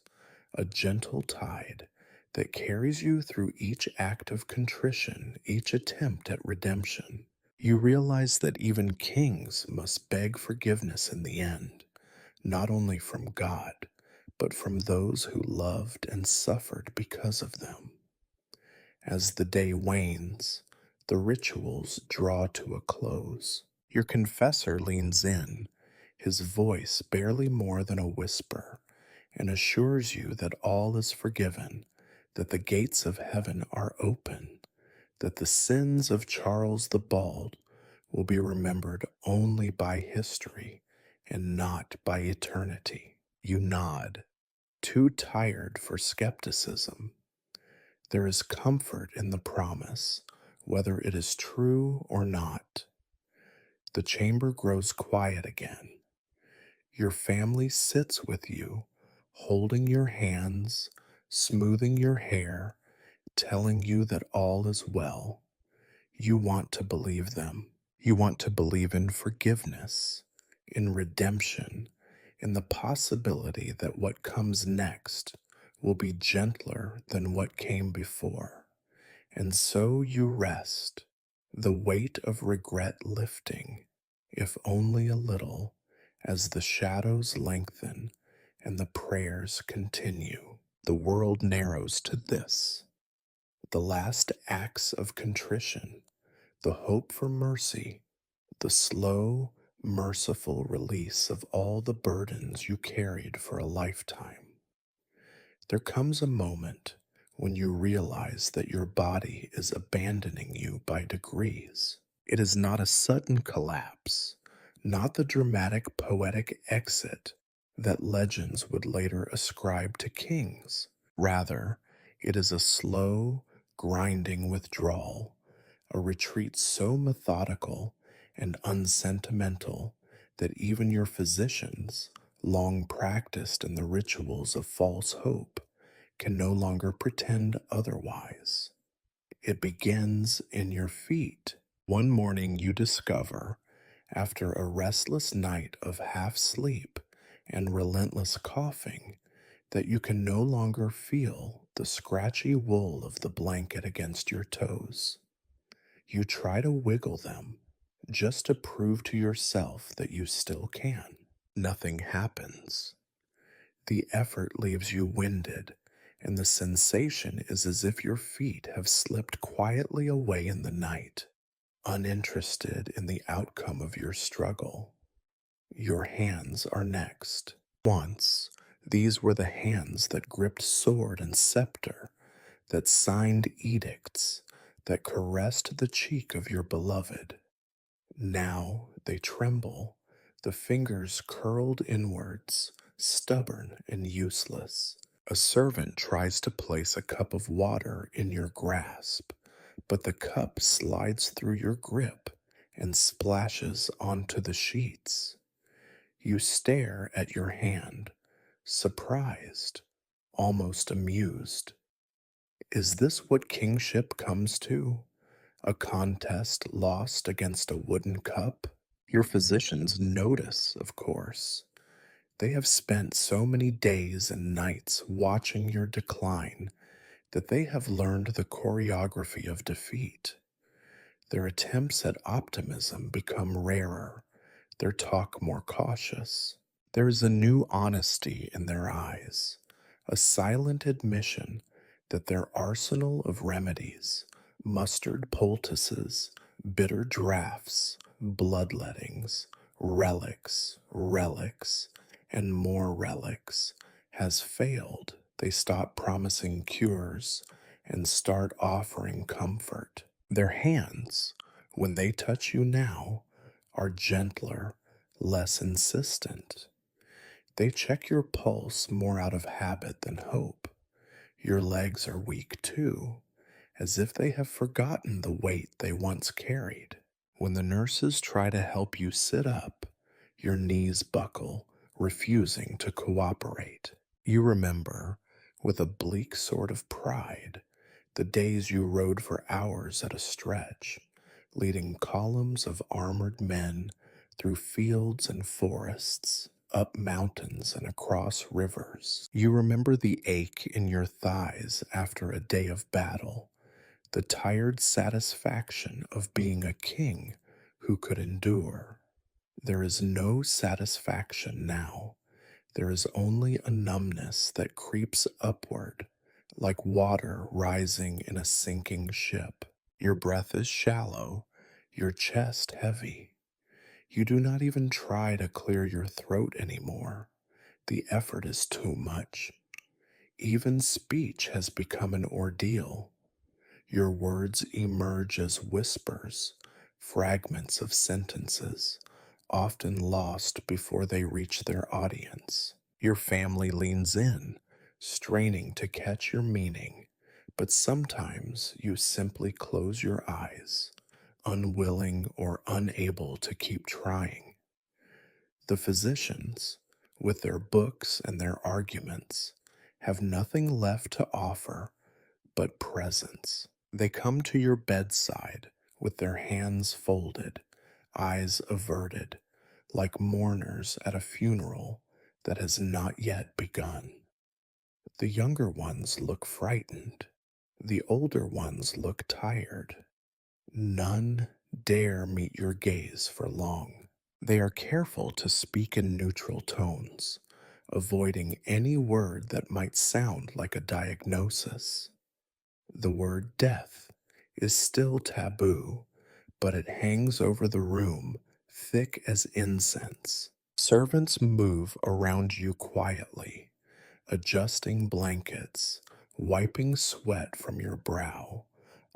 a gentle tide that carries you through each act of contrition, each attempt at redemption. You realize that even kings must beg forgiveness in the end, not only from God, but from those who loved and suffered because of them. As the day wanes, the rituals draw to a close. Your confessor leans in, his voice barely more than a whisper, and assures you that all is forgiven, that the gates of heaven are open, that the sins of Charles the Bald will be remembered only by history and not by eternity. You nod, too tired for skepticism. There is comfort in the promise, whether it is true or not. The chamber grows quiet again. Your family sits with you, holding your hands, smoothing your hair, telling you that all is well. You want to believe them. You want to believe in forgiveness, in redemption, in the possibility that what comes next will be gentler than what came before. And so you rest, the weight of regret lifting, if only a little, as the shadows lengthen and the prayers continue. The world narrows to this: the last acts of contrition, the hope for mercy, the slow, merciful release of all the burdens you carried for a lifetime. There comes a moment when you realize that your body is abandoning you by degrees. It is not a sudden collapse, not the dramatic poetic exit that legends would later ascribe to kings. Rather, it is a slow, grinding withdrawal, a retreat so methodical and unsentimental that even your physicians, long practiced in the rituals of false hope, can no longer pretend otherwise. It begins in your feet. One morning you discover, after a restless night of half sleep and relentless coughing, that you can no longer feel the scratchy wool of the blanket against your toes. You try to wiggle them, just to prove to yourself that you still can. Nothing happens. The effort leaves you winded, and the sensation is as if your feet have slipped quietly away in the night, uninterested in the outcome of your struggle. Your hands are next. Once, these were the hands that gripped sword and scepter, that signed edicts, that caressed the cheek of your beloved. Now they tremble, the fingers curled inwards, stubborn and useless. A servant tries to place a cup of water in your grasp, but the cup slides through your grip and splashes onto the sheets. You stare at your hand, surprised, almost amused. Is this what kingship comes to? A contest lost against a wooden cup? Your physicians notice, of course. They have spent so many days and nights watching your decline that they have learned the choreography of defeat. Their attempts at optimism become rarer, their talk more cautious. There is a new honesty in their eyes, a silent admission that their arsenal of remedies, mustard poultices, bitter draughts, bloodlettings, relics, and more relics, has failed. They stop promising cures and start offering comfort. Their hands, when they touch you now, are gentler, less insistent. They check your pulse more out of habit than hope. Your legs are weak too, as if they have forgotten the weight they once carried. When the nurses try to help you sit up, your knees buckle, refusing to cooperate. You remember, with a bleak sort of pride, the days you rode for hours at a stretch, leading columns of armored men through fields and forests, up mountains and across rivers. You remember the ache in your thighs after a day of battle, the tired satisfaction of being a king who could endure. There is no satisfaction now. There is only a numbness that creeps upward, like water rising in a sinking ship. Your breath is shallow, your chest heavy. You do not even try to clear your throat anymore. The effort is too much. Even speech has become an ordeal. Your words emerge as whispers, fragments of sentences, often lost before they reach their audience. Your family leans in, straining to catch your meaning, but sometimes you simply close your eyes, unwilling or unable to keep trying. The physicians, with their books and their arguments, have nothing left to offer but presence. They come to your bedside with their hands folded, eyes averted, like mourners at a funeral that has not yet begun. The younger ones look frightened. The older ones look tired. None dare meet your gaze for long. They are careful to speak in neutral tones, avoiding any word that might sound like a diagnosis. The word death is still taboo, but it hangs over the room thick as incense. Servants move around you quietly, adjusting blankets, wiping sweat from your brow,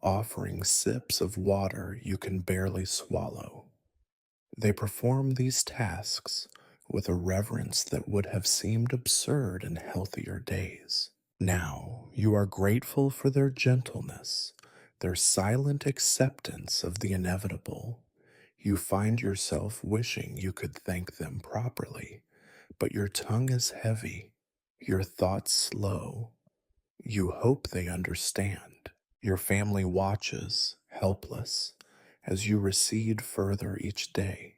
offering sips of water you can barely swallow. They perform these tasks with a reverence that would have seemed absurd in healthier days. Now you are grateful for their gentleness, their silent acceptance of the inevitable. You find yourself wishing you could thank them properly, but your tongue is heavy, your thoughts slow. You hope they understand. Your family watches, helpless, as you recede further each day.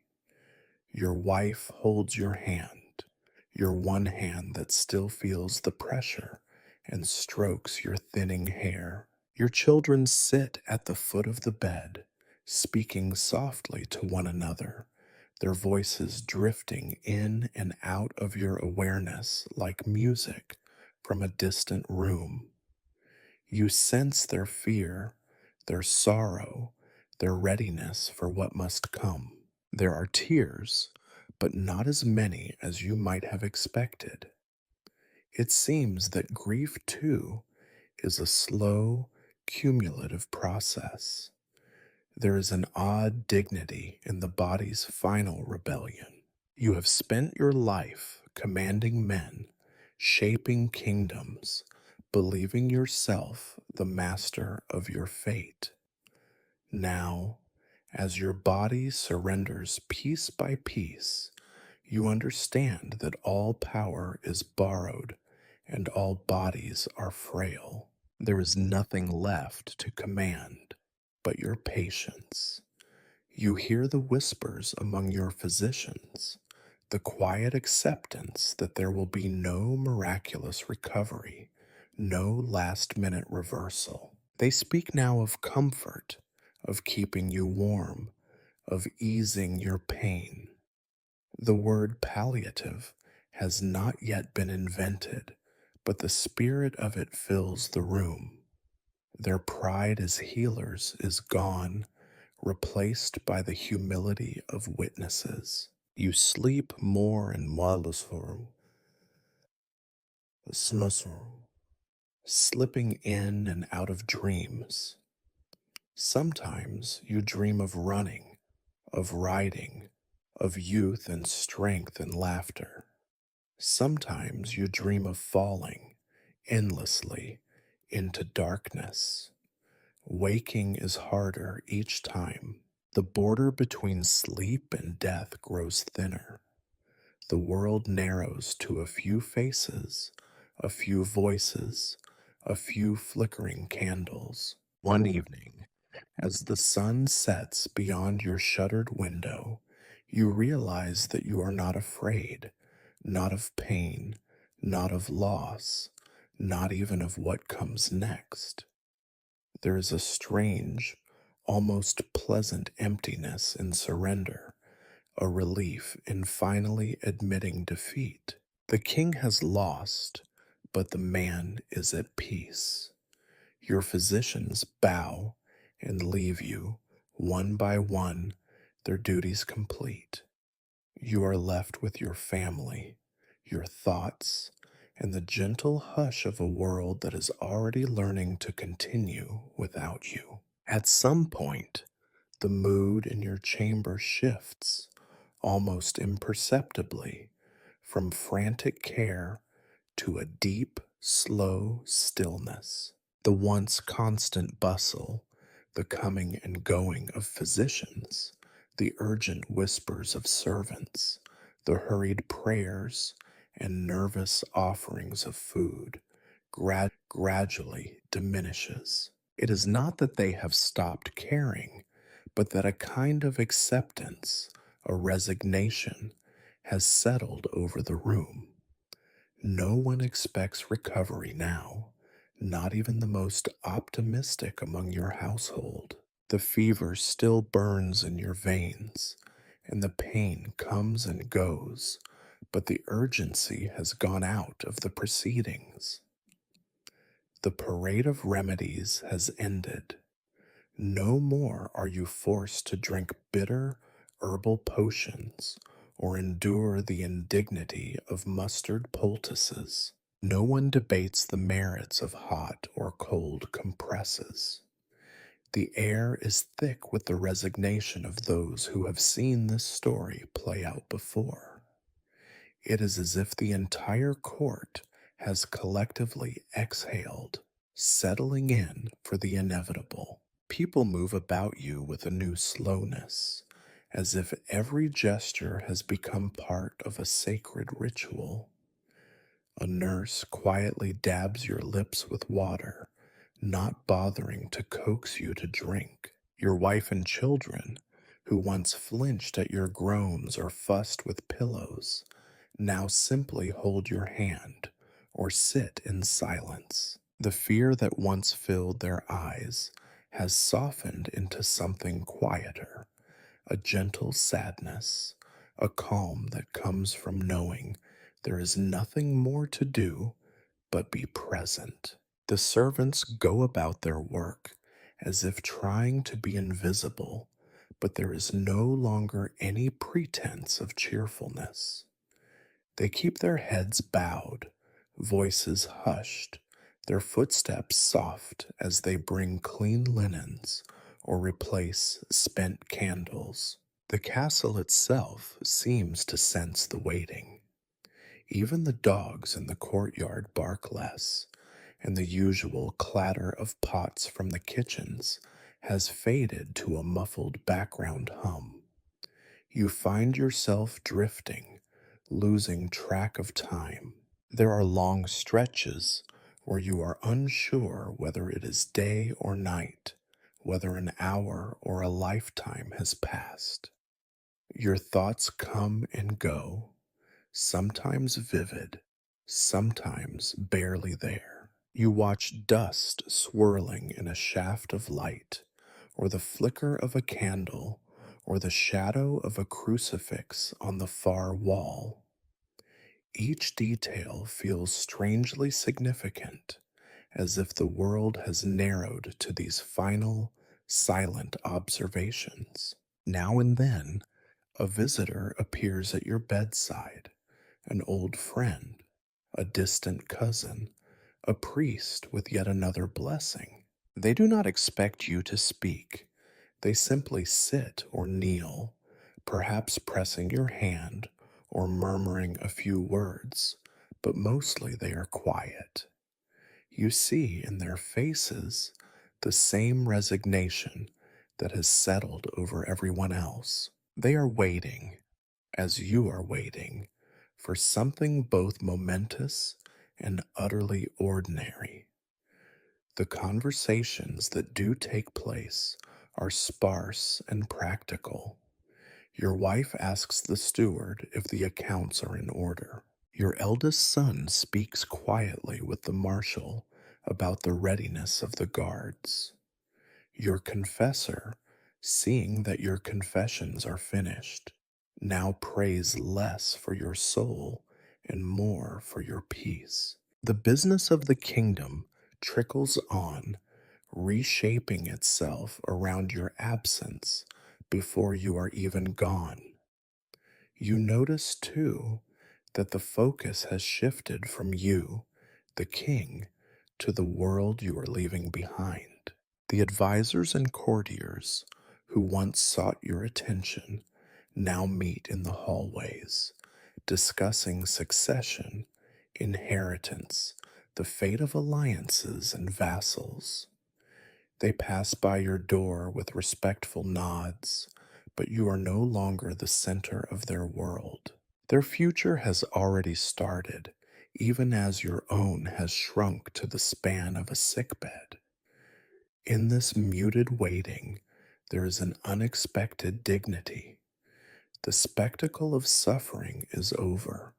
Your wife holds your hand, your one hand that still feels the pressure and strokes your thinning hair. Your children sit at the foot of the bed, speaking softly to one another, their voices drifting in and out of your awareness like music from a distant room. You sense their fear, their sorrow, their readiness for what must come. There are tears, but not as many as you might have expected. It seems that grief, too, is a slow, cumulative process. There is an odd dignity in the body's final rebellion. You have spent your life commanding men, shaping kingdoms, believing yourself the master of your fate. Now, as your body surrenders piece by piece, you understand that all power is borrowed and all bodies are frail. There is nothing left to command but your patience. You hear the whispers among your physicians, the quiet acceptance that there will be no miraculous recovery, no last minute reversal. They speak now of comfort, of keeping you warm, of easing your pain. The word palliative has not yet been invented, but the spirit of it fills the room. Their pride as healers is gone, replaced by the humility of witnesses. You sleep more and more slipping in and out of dreams. Sometimes you dream of running, of riding, of youth and strength and laughter. Sometimes you dream of falling endlessly into darkness. Waking is harder each time. The border between sleep and death grows thinner. The world narrows to a few faces, a few voices, a few flickering candles. One evening, as the sun sets beyond your shuttered window, you realize that you are not afraid, not of pain, not of loss, not even of what comes next. There is a strange, almost pleasant emptiness in surrender, a relief in finally admitting defeat. The king has lost, but the man is at peace. Your physicians bow and leave you, one by one, their duties complete. You are left with your family, your thoughts, and the gentle hush of a world that is already learning to continue without you. At some point, the mood in your chamber shifts, almost imperceptibly, from frantic care to a deep, slow stillness. The once constant bustle, the coming and going of physicians, the urgent whispers of servants, the hurried prayers, and nervous offerings of food gradually diminishes. It is not that they have stopped caring, but that a kind of acceptance, a resignation, has settled over the room. No one expects recovery now, not even the most optimistic among your household. The fever still burns in your veins, and the pain comes and goes, but the urgency has gone out of the proceedings. The parade of remedies has ended. No more are you forced to drink bitter herbal potions or endure the indignity of mustard poultices. No one debates the merits of hot or cold compresses. The air is thick with the resignation of those who have seen this story play out before. It is as if the entire court has collectively exhaled, settling in for the inevitable. People move about you with a new slowness, as if every gesture has become part of a sacred ritual. A nurse quietly dabs your lips with water, not bothering to coax you to drink. Your wife and children, who once flinched at your groans or fussed with pillows, now simply hold your hand or sit in silence. The fear that once filled their eyes has softened into something quieter, a gentle sadness, a calm that comes from knowing there is nothing more to do but be present. The servants go about their work as if trying to be invisible, but there is no longer any pretense of cheerfulness. They keep their heads bowed, voices hushed, their footsteps soft as they bring clean linens or replace spent candles. The castle itself seems to sense the waiting. Even the dogs in the courtyard bark less, and the usual clatter of pots from the kitchens has faded to a muffled background hum. You find yourself drifting, losing track of time. There are long stretches where you are unsure whether it is day or night, whether an hour or a lifetime has passed. Your thoughts come and go, sometimes vivid, sometimes barely there. You watch dust swirling in a shaft of light, or the flicker of a candle, or the shadow of a crucifix on the far wall. Each detail feels strangely significant, as if the world has narrowed to these final, silent observations. Now and then, a visitor appears at your bedside, an old friend, a distant cousin, a priest with yet another blessing. They do not expect you to speak. They simply sit or kneel, perhaps pressing your hand or murmuring a few words, but mostly they are quiet. You see in their faces the same resignation that has settled over everyone else. They are waiting, as you are waiting, for something both momentous and utterly ordinary. The conversations that do take place are sparse and practical. Your wife asks the steward if the accounts are in order. Your eldest son speaks quietly with the marshal about the readiness of the guards. Your confessor, seeing that your confessions are finished, now prays less for your soul and more for your peace. The business of the kingdom trickles on, reshaping itself around your absence before you are even gone. You notice, too, that the focus has shifted from you, the king, to the world you are leaving behind. The advisors and courtiers who once sought your attention now meet in the hallways, discussing succession, inheritance, the fate of alliances and vassals. They pass by your door with respectful nods, but you are no longer the center of their world. Their future has already started, even as your own has shrunk to the span of a sickbed. In this muted waiting, there is an unexpected dignity. The spectacle of suffering is over.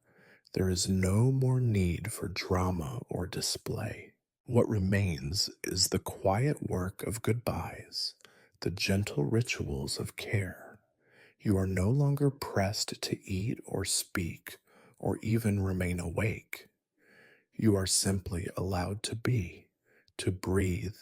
There is no more need for drama or display. What remains is the quiet work of goodbyes, the gentle rituals of care. You are no longer pressed to eat or speak or even remain awake. You are simply allowed to be, to breathe,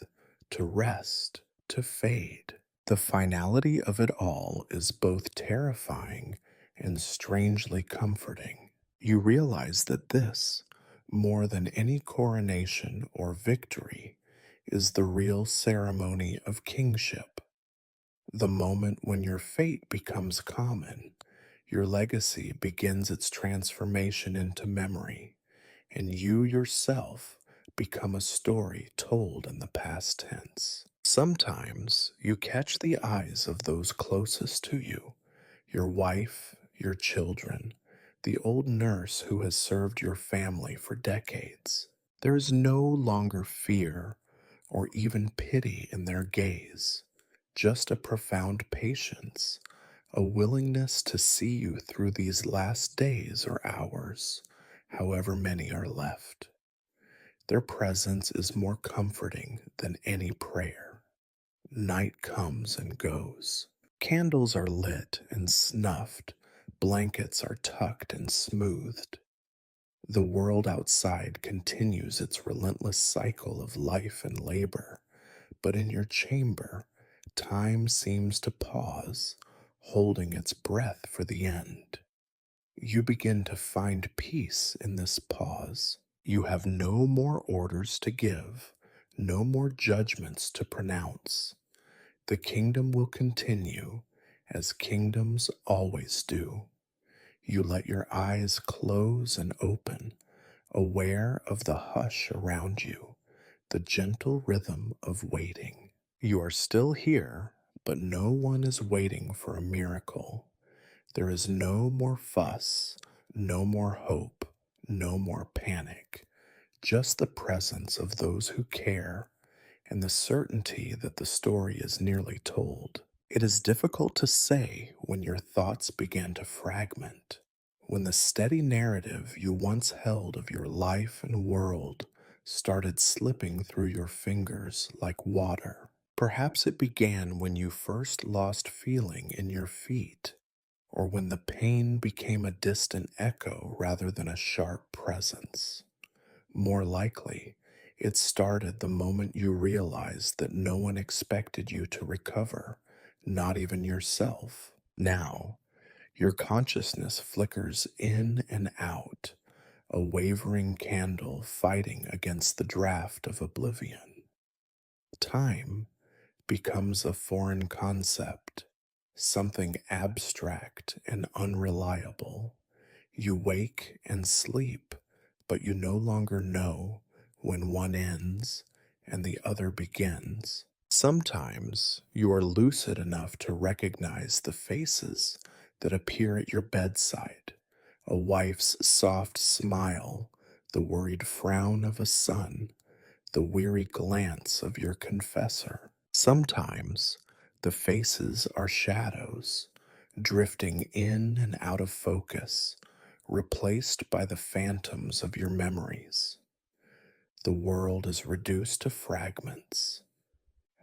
to rest, to fade. The finality of it all is both terrifying and strangely comforting. You realize that this, more than any coronation or victory, is the real ceremony of kingship. The moment when your fate becomes common, your legacy begins its transformation into memory, and you yourself become a story told in the past tense. Sometimes you catch the eyes of those closest to you, your wife, your children, the old nurse who has served your family for decades. There is no longer fear or even pity in their gaze, just a profound patience, a willingness to see you through these last days or hours, however many are left. Their presence is more comforting than any prayer. Night comes and goes. Candles are lit and snuffed, blankets are tucked and smoothed. The world outside continues its relentless cycle of life and labor, but in your chamber, time seems to pause, holding its breath for the end. You begin to find peace in this pause. You have no more orders to give, no more judgments to pronounce. The kingdom will continue as kingdoms always do. You let your eyes close and open, aware of the hush around you, the gentle rhythm of waiting. You are still here, but no one is waiting for a miracle. There is no more fuss, no more hope, no more panic, just the presence of those who care and the certainty that the story is nearly told. It is difficult to say when your thoughts began to fragment, when the steady narrative you once held of your life and world started slipping through your fingers like water. Perhaps it began when you first lost feeling in your feet, or when the pain became a distant echo rather than a sharp presence. More likely, it started the moment you realized that no one expected you to recover, not even yourself. Now, your consciousness flickers in and out, a wavering candle fighting against the draft of oblivion. Time becomes a foreign concept, something abstract and unreliable. You wake and sleep, but you no longer know when one ends and the other begins. Sometimes you are lucid enough to recognize the faces that appear at your bedside, a wife's soft smile, the worried frown of a son, the weary glance of your confessor. Sometimes the faces are shadows, drifting in and out of focus, replaced by the phantoms of your memories. The world is reduced to fragments.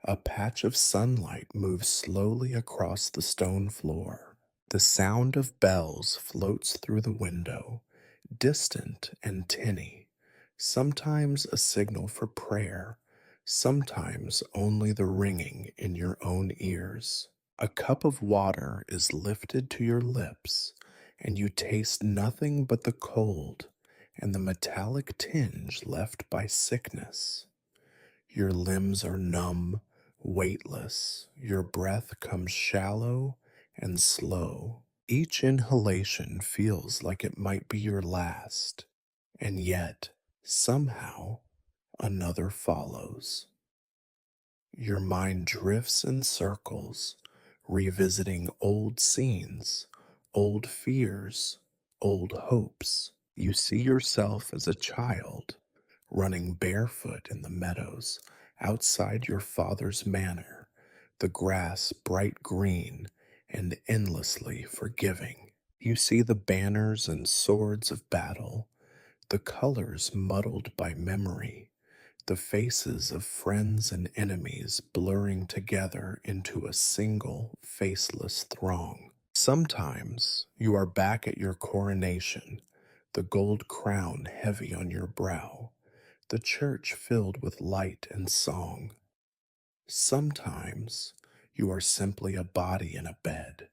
A patch of sunlight moves slowly across the stone floor. The sound of bells floats through the window, distant and tinny, sometimes a signal for prayer, sometimes only the ringing in your own ears. A cup of water is lifted to your lips, and you taste nothing but the cold and the metallic tinge left by sickness. Your limbs are numb, weightless. Your breath comes shallow and slow. Each inhalation feels like it might be your last, and yet, somehow, another follows. Your mind drifts in circles, revisiting old scenes, old fears, old hopes. You see yourself as a child, running barefoot in the meadows outside your father's manor, the grass bright green and endlessly forgiving. You see the banners and swords of battle, the colors muddled by memory, the faces of friends and enemies blurring together into a single faceless throng. Sometimes you are back at your coronation, the gold crown heavy on your brow, the church filled with light and song. Sometimes you are simply a body in a bed,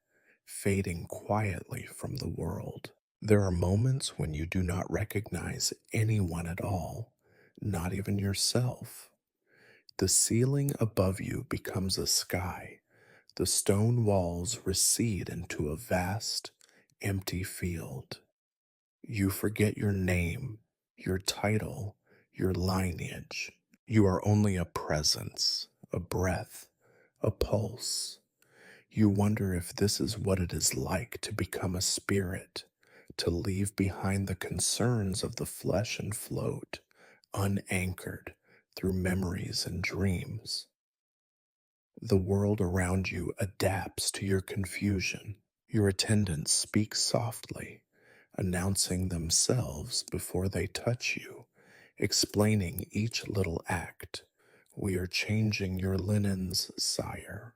fading quietly from the world. There are moments when you do not recognize anyone at all, not even yourself. The ceiling above you becomes a sky. The stone walls recede into a vast, empty field. You forget your name, your title, your lineage. You are only a presence, a breath, a pulse. You wonder if this is what it is like to become a spirit, to leave behind the concerns of the flesh and float, unanchored through memories and dreams. The world around you adapts to your confusion. Your attendants speak softly, announcing themselves before they touch you, explaining each little act. We are changing your linens, sire.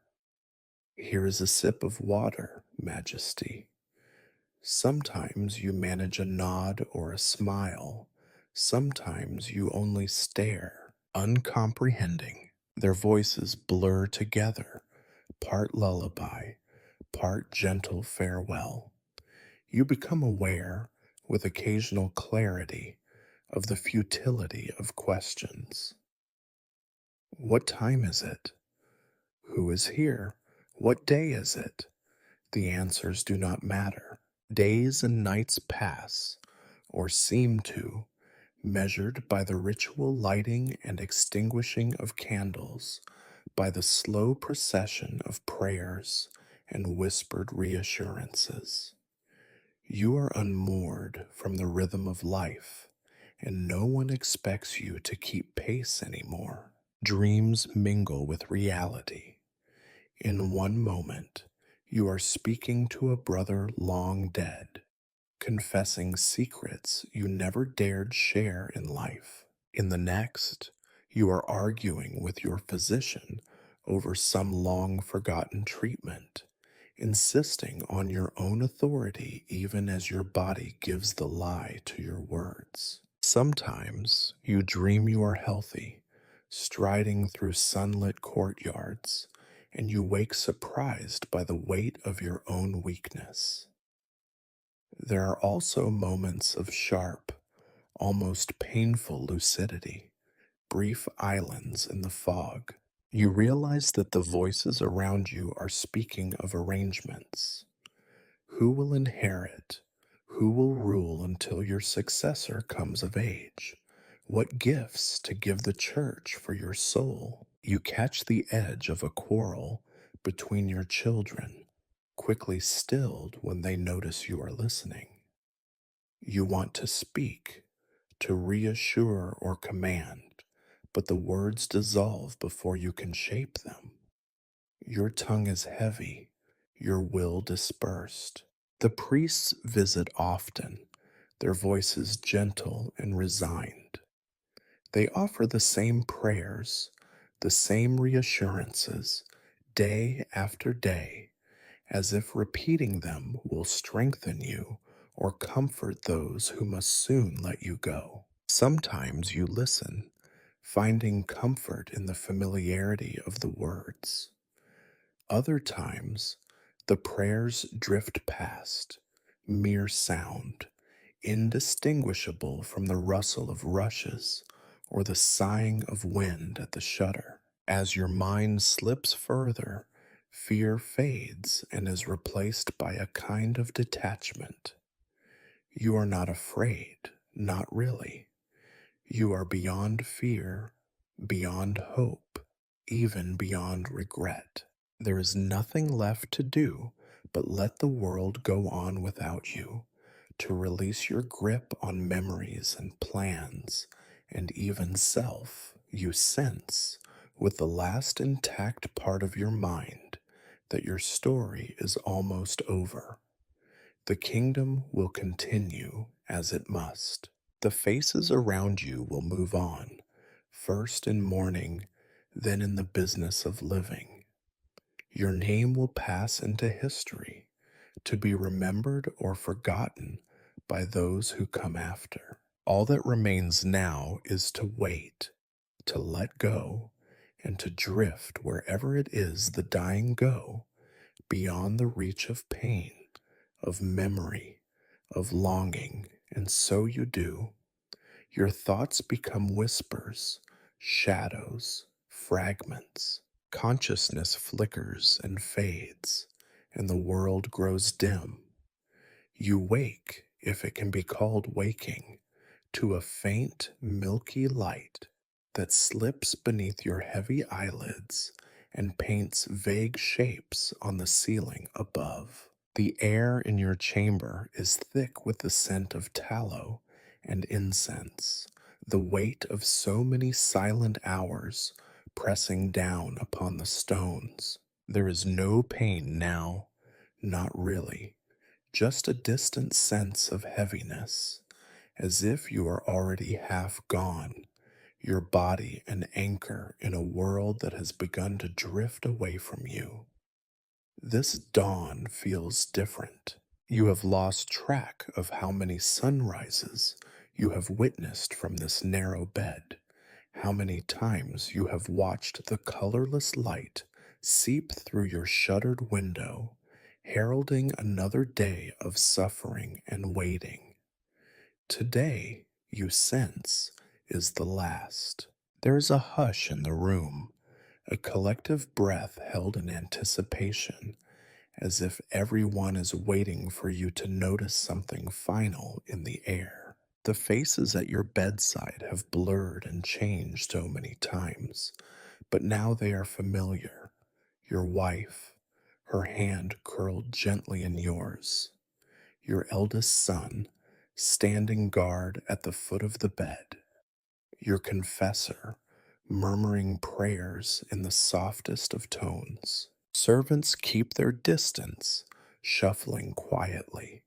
Here is a sip of water, Majesty. Sometimes you manage a nod or a smile. Sometimes you only stare, uncomprehending. Their voices blur together, part lullaby, part gentle farewell. You become aware, with occasional clarity, of the futility of questions. What time is it? Who is here? What day is it? The answers do not matter. Days and nights pass, or seem to, measured by the ritual lighting and extinguishing of candles, by the slow procession of prayers and whispered reassurances. You are unmoored from the rhythm of life, and no one expects you to keep pace anymore. Dreams mingle with reality. In one moment, you are speaking to a brother long dead, confessing secrets you never dared share in life. In the next, you are arguing with your physician over some long forgotten treatment, insisting on your own authority even as your body gives the lie to your words. Sometimes you dream you are healthy, striding through sunlit courtyards, and you wake surprised by the weight of your own weakness. There are also moments of sharp, almost painful lucidity, brief islands in the fog. You realize that the voices around you are speaking of arrangements. Who will inherit? Who will rule until your successor comes of age? What gifts to give the church for your soul? You catch the edge of a quarrel between your children, quickly stilled when they notice you are listening. You want to speak, to reassure or command, but the words dissolve before you can shape them. Your tongue is heavy, your will dispersed. The priests visit often, their voices gentle and resigned. They offer the same prayers, the same reassurances, day after day, as if repeating them will strengthen you or comfort those who must soon let you go. Sometimes you listen, finding comfort in the familiarity of the words. Other times, the prayers drift past, mere sound, indistinguishable from the rustle of rushes or the sighing of wind at the shutter. As your mind slips further, fear fades and is replaced by a kind of detachment. You are not afraid, not really. You are beyond fear, beyond hope, even beyond regret. There is nothing left to do but let the world go on without you, to release your grip on memories and plans and even self. You sense, with the last intact part of your mind, that your story is almost over. The kingdom will continue as it must. The faces around you will move on, first in mourning, then in the business of living. Your name will pass into history, to be remembered or forgotten by those who come after. All that remains now is to wait, to let go, and to drift wherever it is the dying go, beyond the reach of pain, of memory, of longing, and so you do. Your thoughts become whispers, shadows, fragments. Consciousness flickers and fades, and the world grows dim. You wake, if it can be called waking, to a faint, milky light that slips beneath your heavy eyelids and paints vague shapes on the ceiling above. The air in your chamber is thick with the scent of tallow and incense, the weight of so many silent hours pressing down upon the stones. There is no pain now, not really, just a distant sense of heaviness, as if you are already half gone, your body an anchor in a world that has begun to drift away from you. This dawn feels different. You have lost track of how many sunrises you have witnessed from this narrow bed, how many times you have watched the colorless light seep through your shuttered window, heralding another day of suffering and waiting. Today, you sense, is the last. There is a hush in the room, a collective breath held in anticipation, as if everyone is waiting for you to notice something final in the air. The faces at your bedside have blurred and changed so many times, but now they are familiar. Your wife, her hand curled gently in yours. Your eldest son, standing guard at the foot of the bed. Your confessor, murmuring prayers in the softest of tones. Servants keep their distance, shuffling quietly,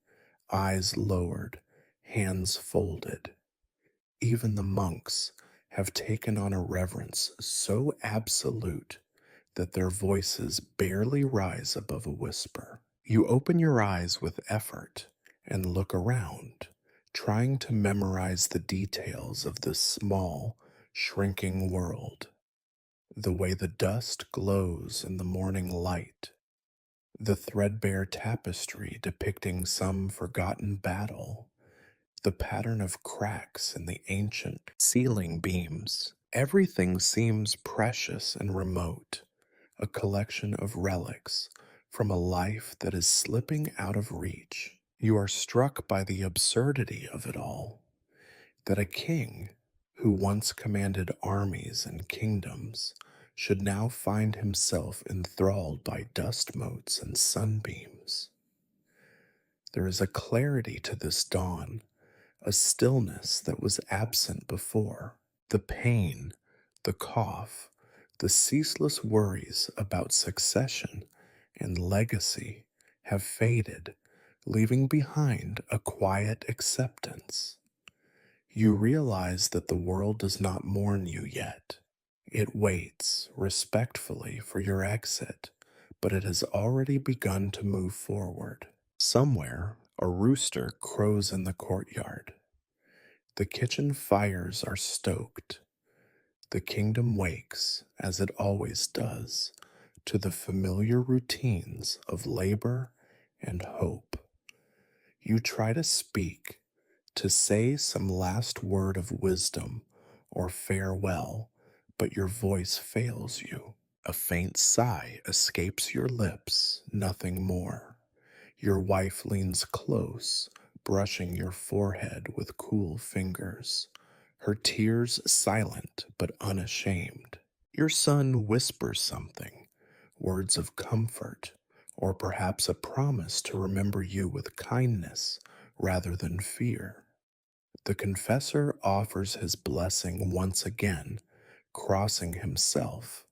eyes lowered, hands folded. Even the monks have taken on a reverence so absolute that their voices barely rise above a whisper. You open your eyes with effort and look around, trying to memorize the details of this small, shrinking world. The way the dust glows in the morning light, the threadbare tapestry depicting some forgotten battle, the pattern of cracks in the ancient ceiling beams. Everything seems precious and remote, a collection of relics from a life that is slipping out of reach. You are struck by the absurdity of it all, that a king who once commanded armies and kingdoms should now find himself enthralled by dust motes and sunbeams. There is a clarity to this dawn, a stillness that was absent before. The pain, the cough, the ceaseless worries about succession and legacy have faded, leaving behind a quiet acceptance. You realize that the world does not mourn you yet. It waits respectfully for your exit, but it has already begun to move forward. Somewhere, a rooster crows in the courtyard. The kitchen fires are stoked. The kingdom wakes, as it always does, to the familiar routines of labor and hope. You try to speak, to say some last word of wisdom or farewell, but your voice fails you. A faint sigh escapes your lips, nothing more. Your wife leans close, brushing your forehead with cool fingers, her tears silent but unashamed. Your son whispers something, words of comfort, or perhaps a promise to remember you with kindness rather than fear. The confessor offers his blessing once again, crossing himself,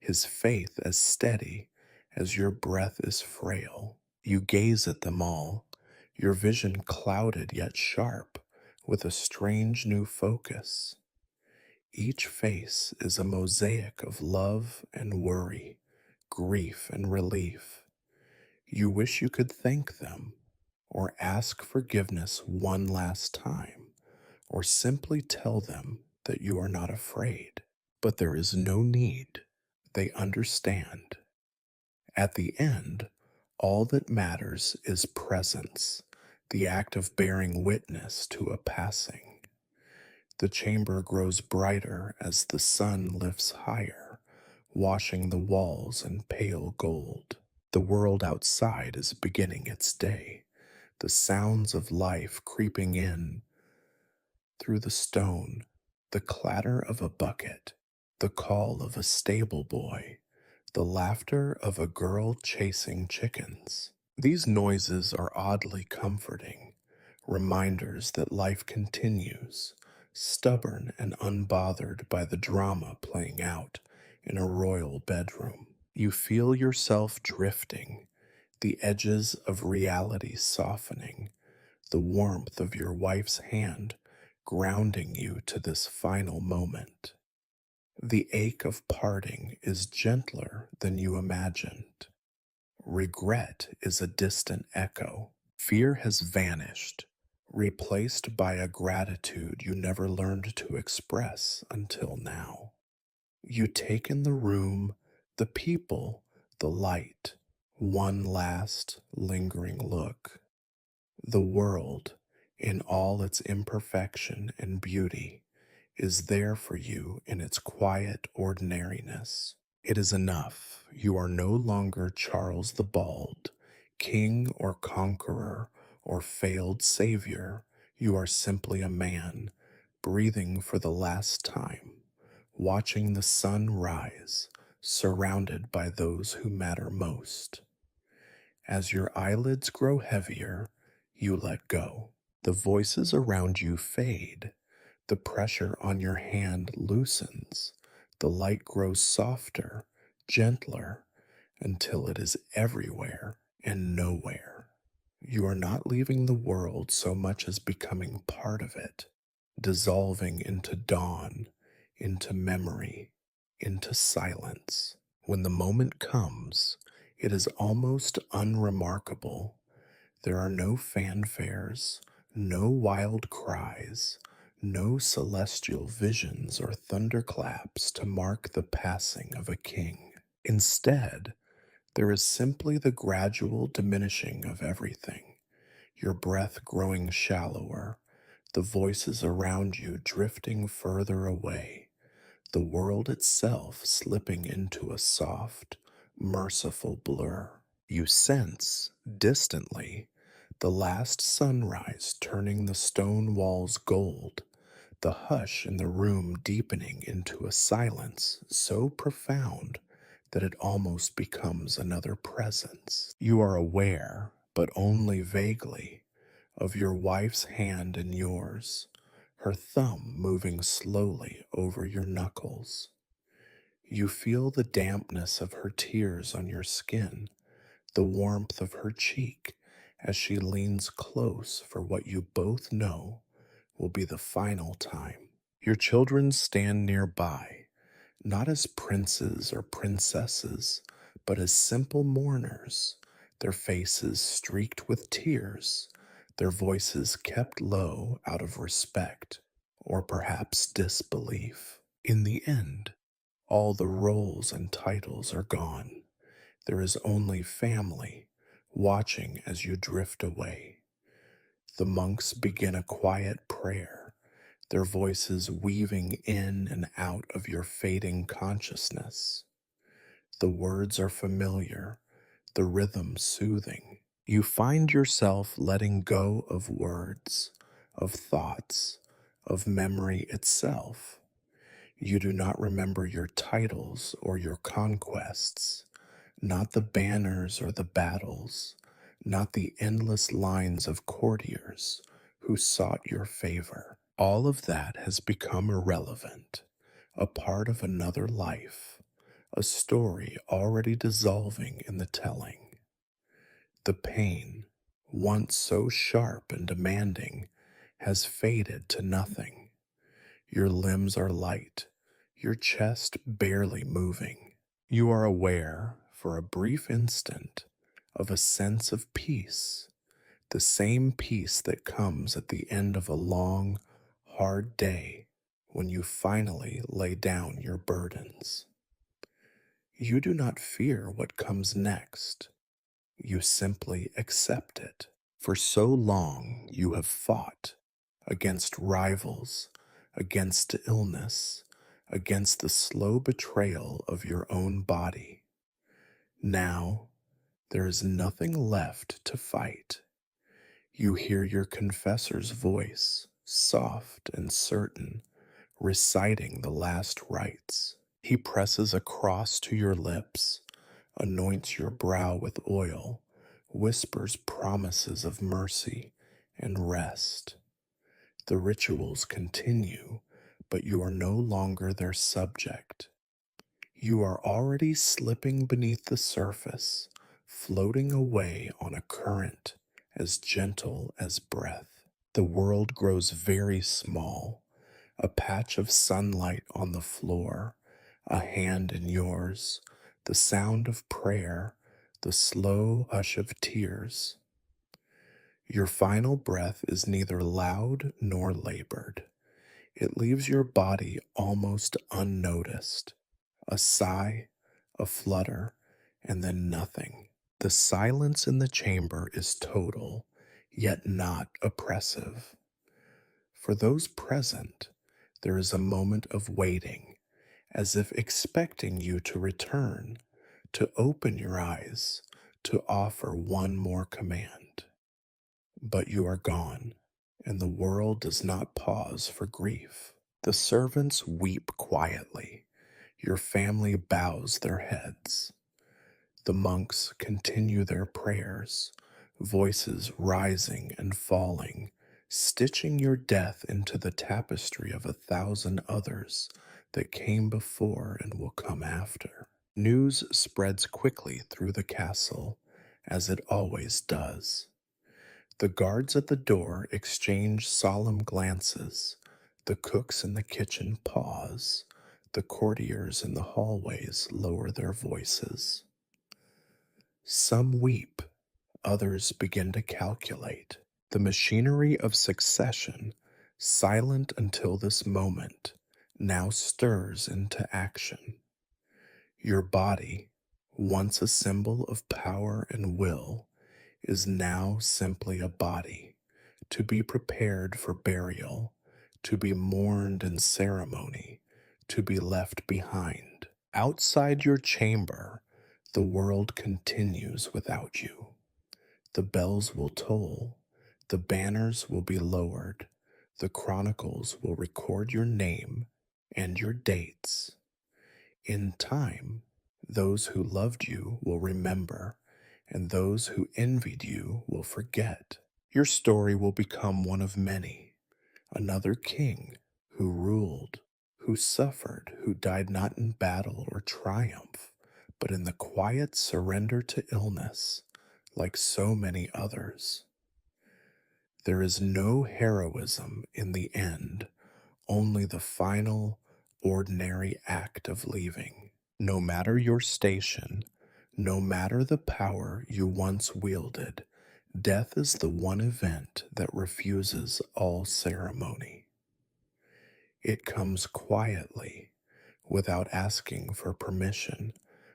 his faith as steady as your breath is frail. You gaze at them all, your vision clouded yet sharp, with a strange new focus. Each face is a mosaic of love and worry, grief and relief. You wish you could thank them, or ask forgiveness one last time, or simply tell them that you are not afraid. But there is no need. They understand. At the end, all that matters is presence, the act of bearing witness to a passing. The chamber grows brighter as the sun lifts higher, washing the walls in pale gold. The world outside is beginning its day, the sounds of life creeping in through the stone, the clatter of a bucket, the call of a stable boy, the laughter of a girl chasing chickens. These noises are oddly comforting, reminders that life continues, stubborn and unbothered by the drama playing out in a royal bedroom. You feel yourself drifting, the edges of reality softening, the warmth of your wife's hand grounding you to this final moment. The ache of parting is gentler than you imagined. Regret is a distant echo. Fear has vanished, replaced by a gratitude you never learned to express until now. You take in the room, the people, the light, one last lingering look. The world, in all its imperfection and beauty, is there for you in its quiet ordinariness. It is enough. You are no longer Charles the Bald, king or conqueror or failed savior. You are simply a man, breathing for the last time, watching the sun rise, surrounded by those who matter most. As your eyelids grow heavier, you let go. The voices around you fade. The pressure on your hand loosens. The light grows softer, gentler, until it is everywhere and nowhere. You are not leaving the world so much as becoming part of it, dissolving into dawn, into memory, into silence. When the moment comes, it is almost unremarkable. There are no fanfares, no wild cries, no celestial visions or thunderclaps to mark the passing of a king. Instead, there is simply the gradual diminishing of everything, your breath growing shallower, the voices around you drifting further away, the world itself slipping into a soft, merciful blur. You sense, distantly, the last sunrise turning the stone walls gold, the hush in the room deepening into a silence so profound that it almost becomes another presence. You are aware, but only vaguely, of your wife's hand in yours, her thumb moving slowly over your knuckles. You feel the dampness of her tears on your skin, the warmth of her cheek as she leans close for what you both know will be the final time. Your children stand nearby, not as princes or princesses, but as simple mourners, their faces streaked with tears, their voices kept low out of respect or perhaps disbelief. In the end, all the roles and titles are gone. There is only family, watching as you drift away. The monks begin a quiet prayer, their voices weaving in and out of your fading consciousness. The words are familiar, the rhythm soothing. You find yourself letting go of words, of thoughts, of memory itself. You do not remember your titles or your conquests, not the banners or the battles, not the endless lines of courtiers who sought your favor. All of that has become irrelevant, a part of another life, a story already dissolving in the telling. The pain, once so sharp and demanding, has faded to nothing. Your limbs are light, your chest barely moving. You are aware, for a brief instant, of a sense of peace, the same peace that comes at the end of a long, hard day when you finally lay down your burdens. You do not fear what comes next. You simply accept it. For so long you have fought against rivals, against illness, against the slow betrayal of your own body. Now there is nothing left to fight. You hear your confessor's voice, soft and certain, reciting the last rites. He presses a cross to your lips, anoints your brow with oil, whispers promises of mercy and rest. The rituals continue, but you are no longer their subject. You are already slipping beneath the surface, floating away on a current as gentle as breath. The world grows very small, a patch of sunlight on the floor, a hand in yours, the sound of prayer, the slow hush of tears. Your final breath is neither loud nor labored. It leaves your body almost unnoticed. A sigh, a flutter, and then nothing. The silence in the chamber is total, yet not oppressive. For those present, there is a moment of waiting, as if expecting you to return, to open your eyes, to offer one more command. But you are gone, and the world does not pause for grief. The servants weep quietly. Your family bows their heads. The monks continue their prayers, voices rising and falling, stitching your death into the tapestry of 1,000 others that came before and will come after. News spreads quickly through the castle, as it always does. The guards at the door exchange solemn glances. The cooks in the kitchen pause. The courtiers in the hallways lower their voices. Some weep, others begin to calculate. The machinery of succession, silent until this moment, now stirs into action. Your body, once a symbol of power and will, is now simply a body, to be prepared for burial, to be mourned in ceremony, to be left behind. Outside your chamber, the world continues without you. The bells will toll, the banners will be lowered, the chronicles will record your name and your dates. In time, those who loved you will remember, and those who envied you will forget. Your story will become one of many, another king who ruled, who suffered, who died not in battle or triumph, but in the quiet surrender to illness, like so many others. There is no heroism in the end, only the final, ordinary act of leaving. No matter your station, no matter the power you once wielded, death is the one event that refuses all ceremony. It comes quietly, without asking for permission,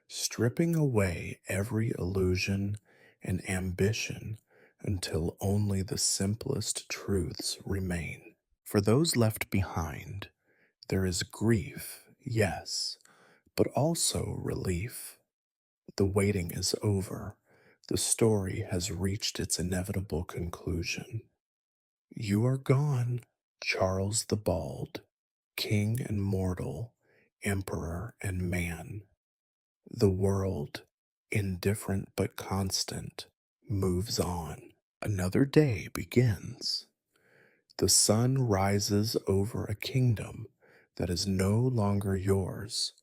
stripping away every illusion and ambition until only the simplest truths remain. For those left behind, there is grief, yes, but also relief. The waiting is over. The story has reached its inevitable conclusion. You are gone, Charles the Bald, king and mortal, emperor and man. The world, indifferent but constant, moves on. Another day begins. The sun rises over a kingdom that is no longer yours,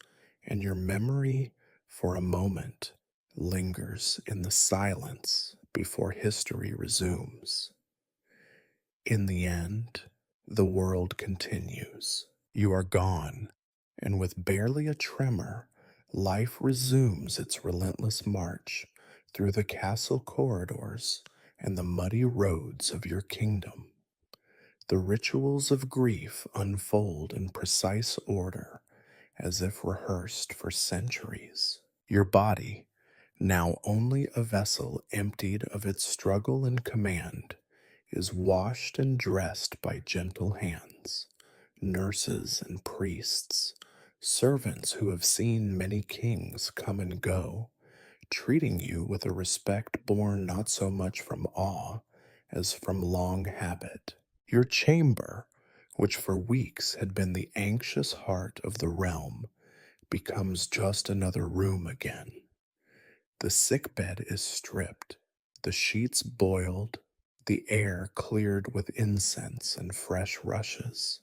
and your memory, for a moment, lingers in the silence before history resumes. In the end, the world continues. You are gone, and with barely a tremor, life resumes its relentless march through the castle corridors and the muddy roads of your kingdom. The rituals of grief unfold in precise order, as if rehearsed for centuries. Your body, now only a vessel emptied of its struggle and command, is washed and dressed by gentle hands, nurses and priests, servants who have seen many kings come and go, treating you with a respect born not so much from awe as from long habit. Your chamber, which for weeks had been the anxious heart of the realm, becomes just another room again. The sickbed is stripped, the sheets boiled, the air cleared with incense and fresh rushes.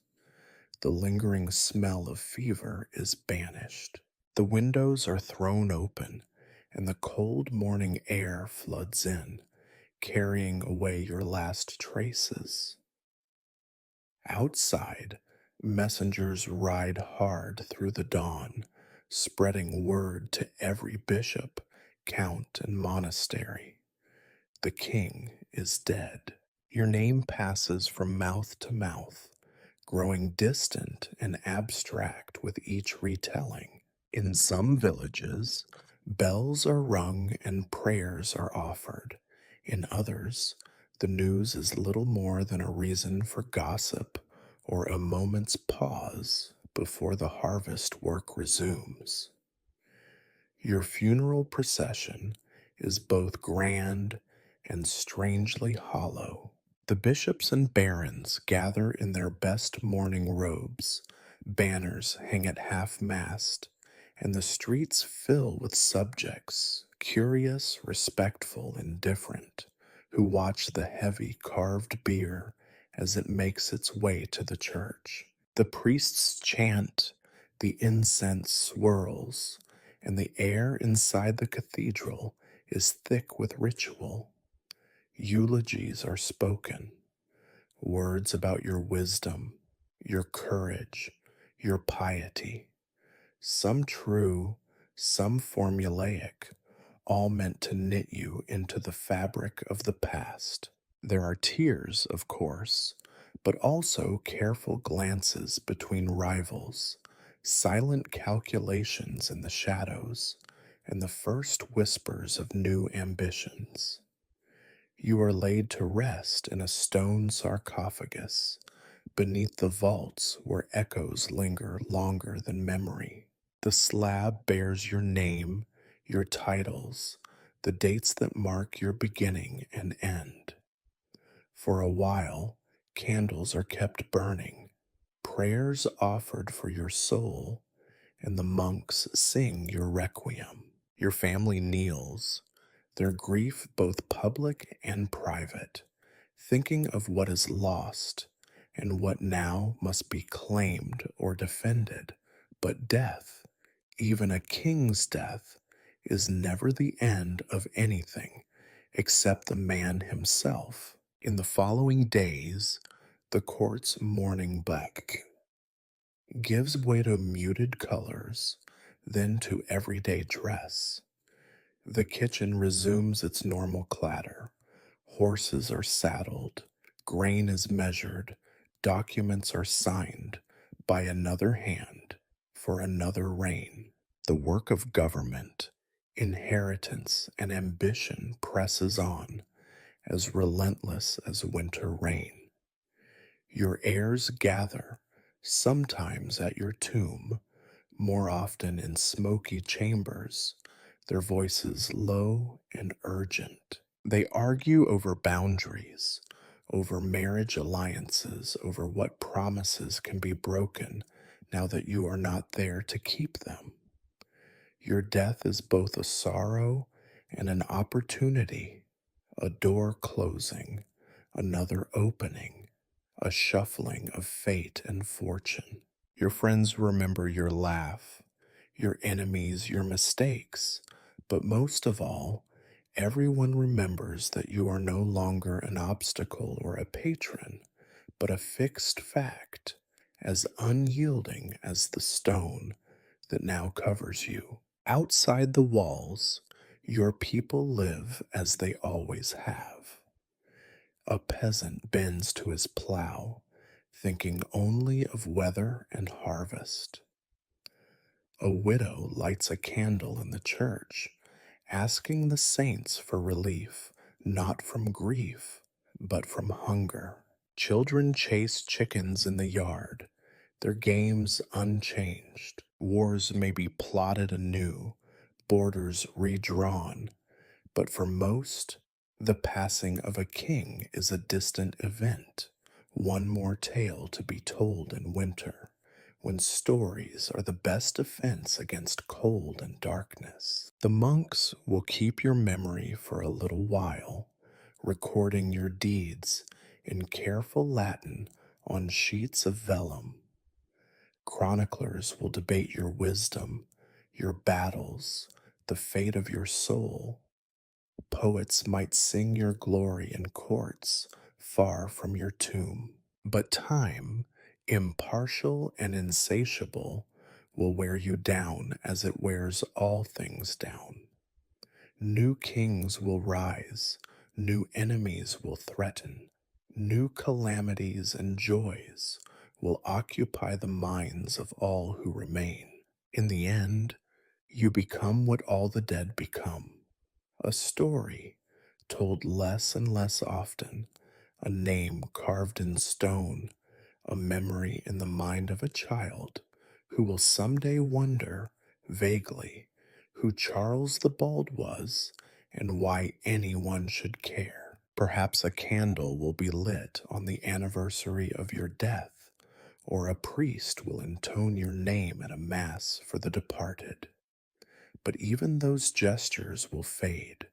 The lingering smell of fever is banished. The windows are thrown open, and the cold morning air floods in, carrying away your last traces. Outside, messengers ride hard through the dawn, spreading word to every bishop, count, and monastery. The king is dead. Your name passes from mouth to mouth, growing distant and abstract with each retelling. In some villages, bells are rung and prayers are offered. In others, the news is little more than a reason for gossip or a moment's pause before the harvest work resumes. Your funeral procession is both grand and strangely hollow. The bishops and barons gather in their best mourning robes, banners hang at half mast, and the streets fill with subjects, curious, respectful, indifferent, who watch the heavy carved bier as it makes its way to the church. The priests chant, the incense swirls, and the air inside the cathedral is thick with ritual. Eulogies are spoken, words about your wisdom, your courage, your piety, some true, some formulaic, all meant to knit you into the fabric of the past. There are tears, of course, but also careful glances between rivals, silent calculations in the shadows, and the first whispers of new ambitions. You are laid to rest in a stone sarcophagus, beneath the vaults where echoes linger longer than memory. The slab bears your name, your titles, the dates that mark your beginning and end. For a while, candles are kept burning, prayers offered for your soul, and the monks sing your requiem. Your family kneels, their grief both public and private, thinking of what is lost and what now must be claimed or defended. But death, even a king's death, is never the end of anything except the man himself. In the following days, the court's mourning black gives way to muted colors, then to everyday dress. The kitchen resumes its normal clatter. Horses are saddled, grain is measured, documents are signed by another hand for another reign. The work of government, inheritance, and ambition presses on, as relentless as winter rain. Your heirs gather, sometimes at your tomb, more often in smoky chambers, their voices low and urgent. They argue over boundaries, over marriage alliances, over what promises can be broken now that you are not there to keep them. Your death is both a sorrow and an opportunity, A door closing, another opening, a shuffling of fate and fortune. Your friends remember your laugh, your enemies your mistakes, but most of all, everyone remembers that you are no longer an obstacle or a patron, but a fixed fact, as unyielding as the stone that now covers you. Outside the walls, your people live as they always have. A peasant bends to his plow, thinking only of weather and harvest. A widow lights a candle in the church, asking the saints for relief, not from grief, but from hunger. Children chase chickens in the yard, their games unchanged. Wars may be plotted anew, borders redrawn, but for most, the passing of a king is a distant event, one more tale to be told in winter, when stories are the best defense against cold and darkness. The monks will keep your memory for a little while, recording your deeds in careful Latin on sheets of vellum. Chroniclers will debate your wisdom, your battles, the fate of your soul. Poets might sing your glory in courts far from your tomb. But time, impartial and insatiable, will wear you down as it wears all things down. New kings will rise, new enemies will threaten, new calamities and joys will occupy the minds of all who remain. In the end, you become what all the dead become, a story told less and less often, a name carved in stone, a memory in the mind of a child who will someday wonder, vaguely, who Charles the Bald was and why anyone should care. Perhaps a candle will be lit on the anniversary of your death, or a priest will intone your name at a mass for the departed. But even those gestures will fade,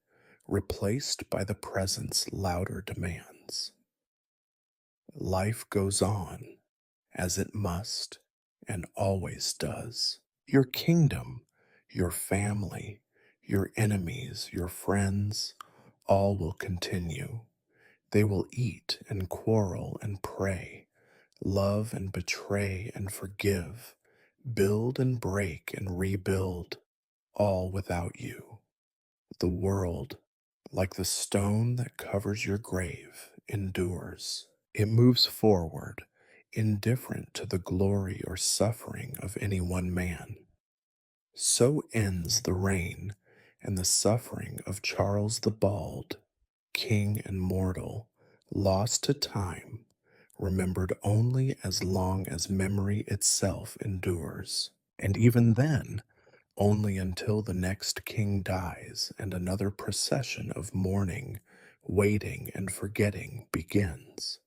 replaced by the present's louder demands. Life goes on, as it must and always does. Your kingdom, your family, your enemies, your friends, all will continue. They will eat and quarrel and pray, love and betray and forgive, build and break and rebuild, all without you. The world, like the stone that covers your grave, endures. It moves forward, indifferent to the glory or suffering of any one man. So ends the reign and the suffering of Charles the Bald, king and mortal, lost to time, remembered only as long as memory itself endures. And even then, only until the next king dies and another procession of mourning, waiting, and forgetting begins.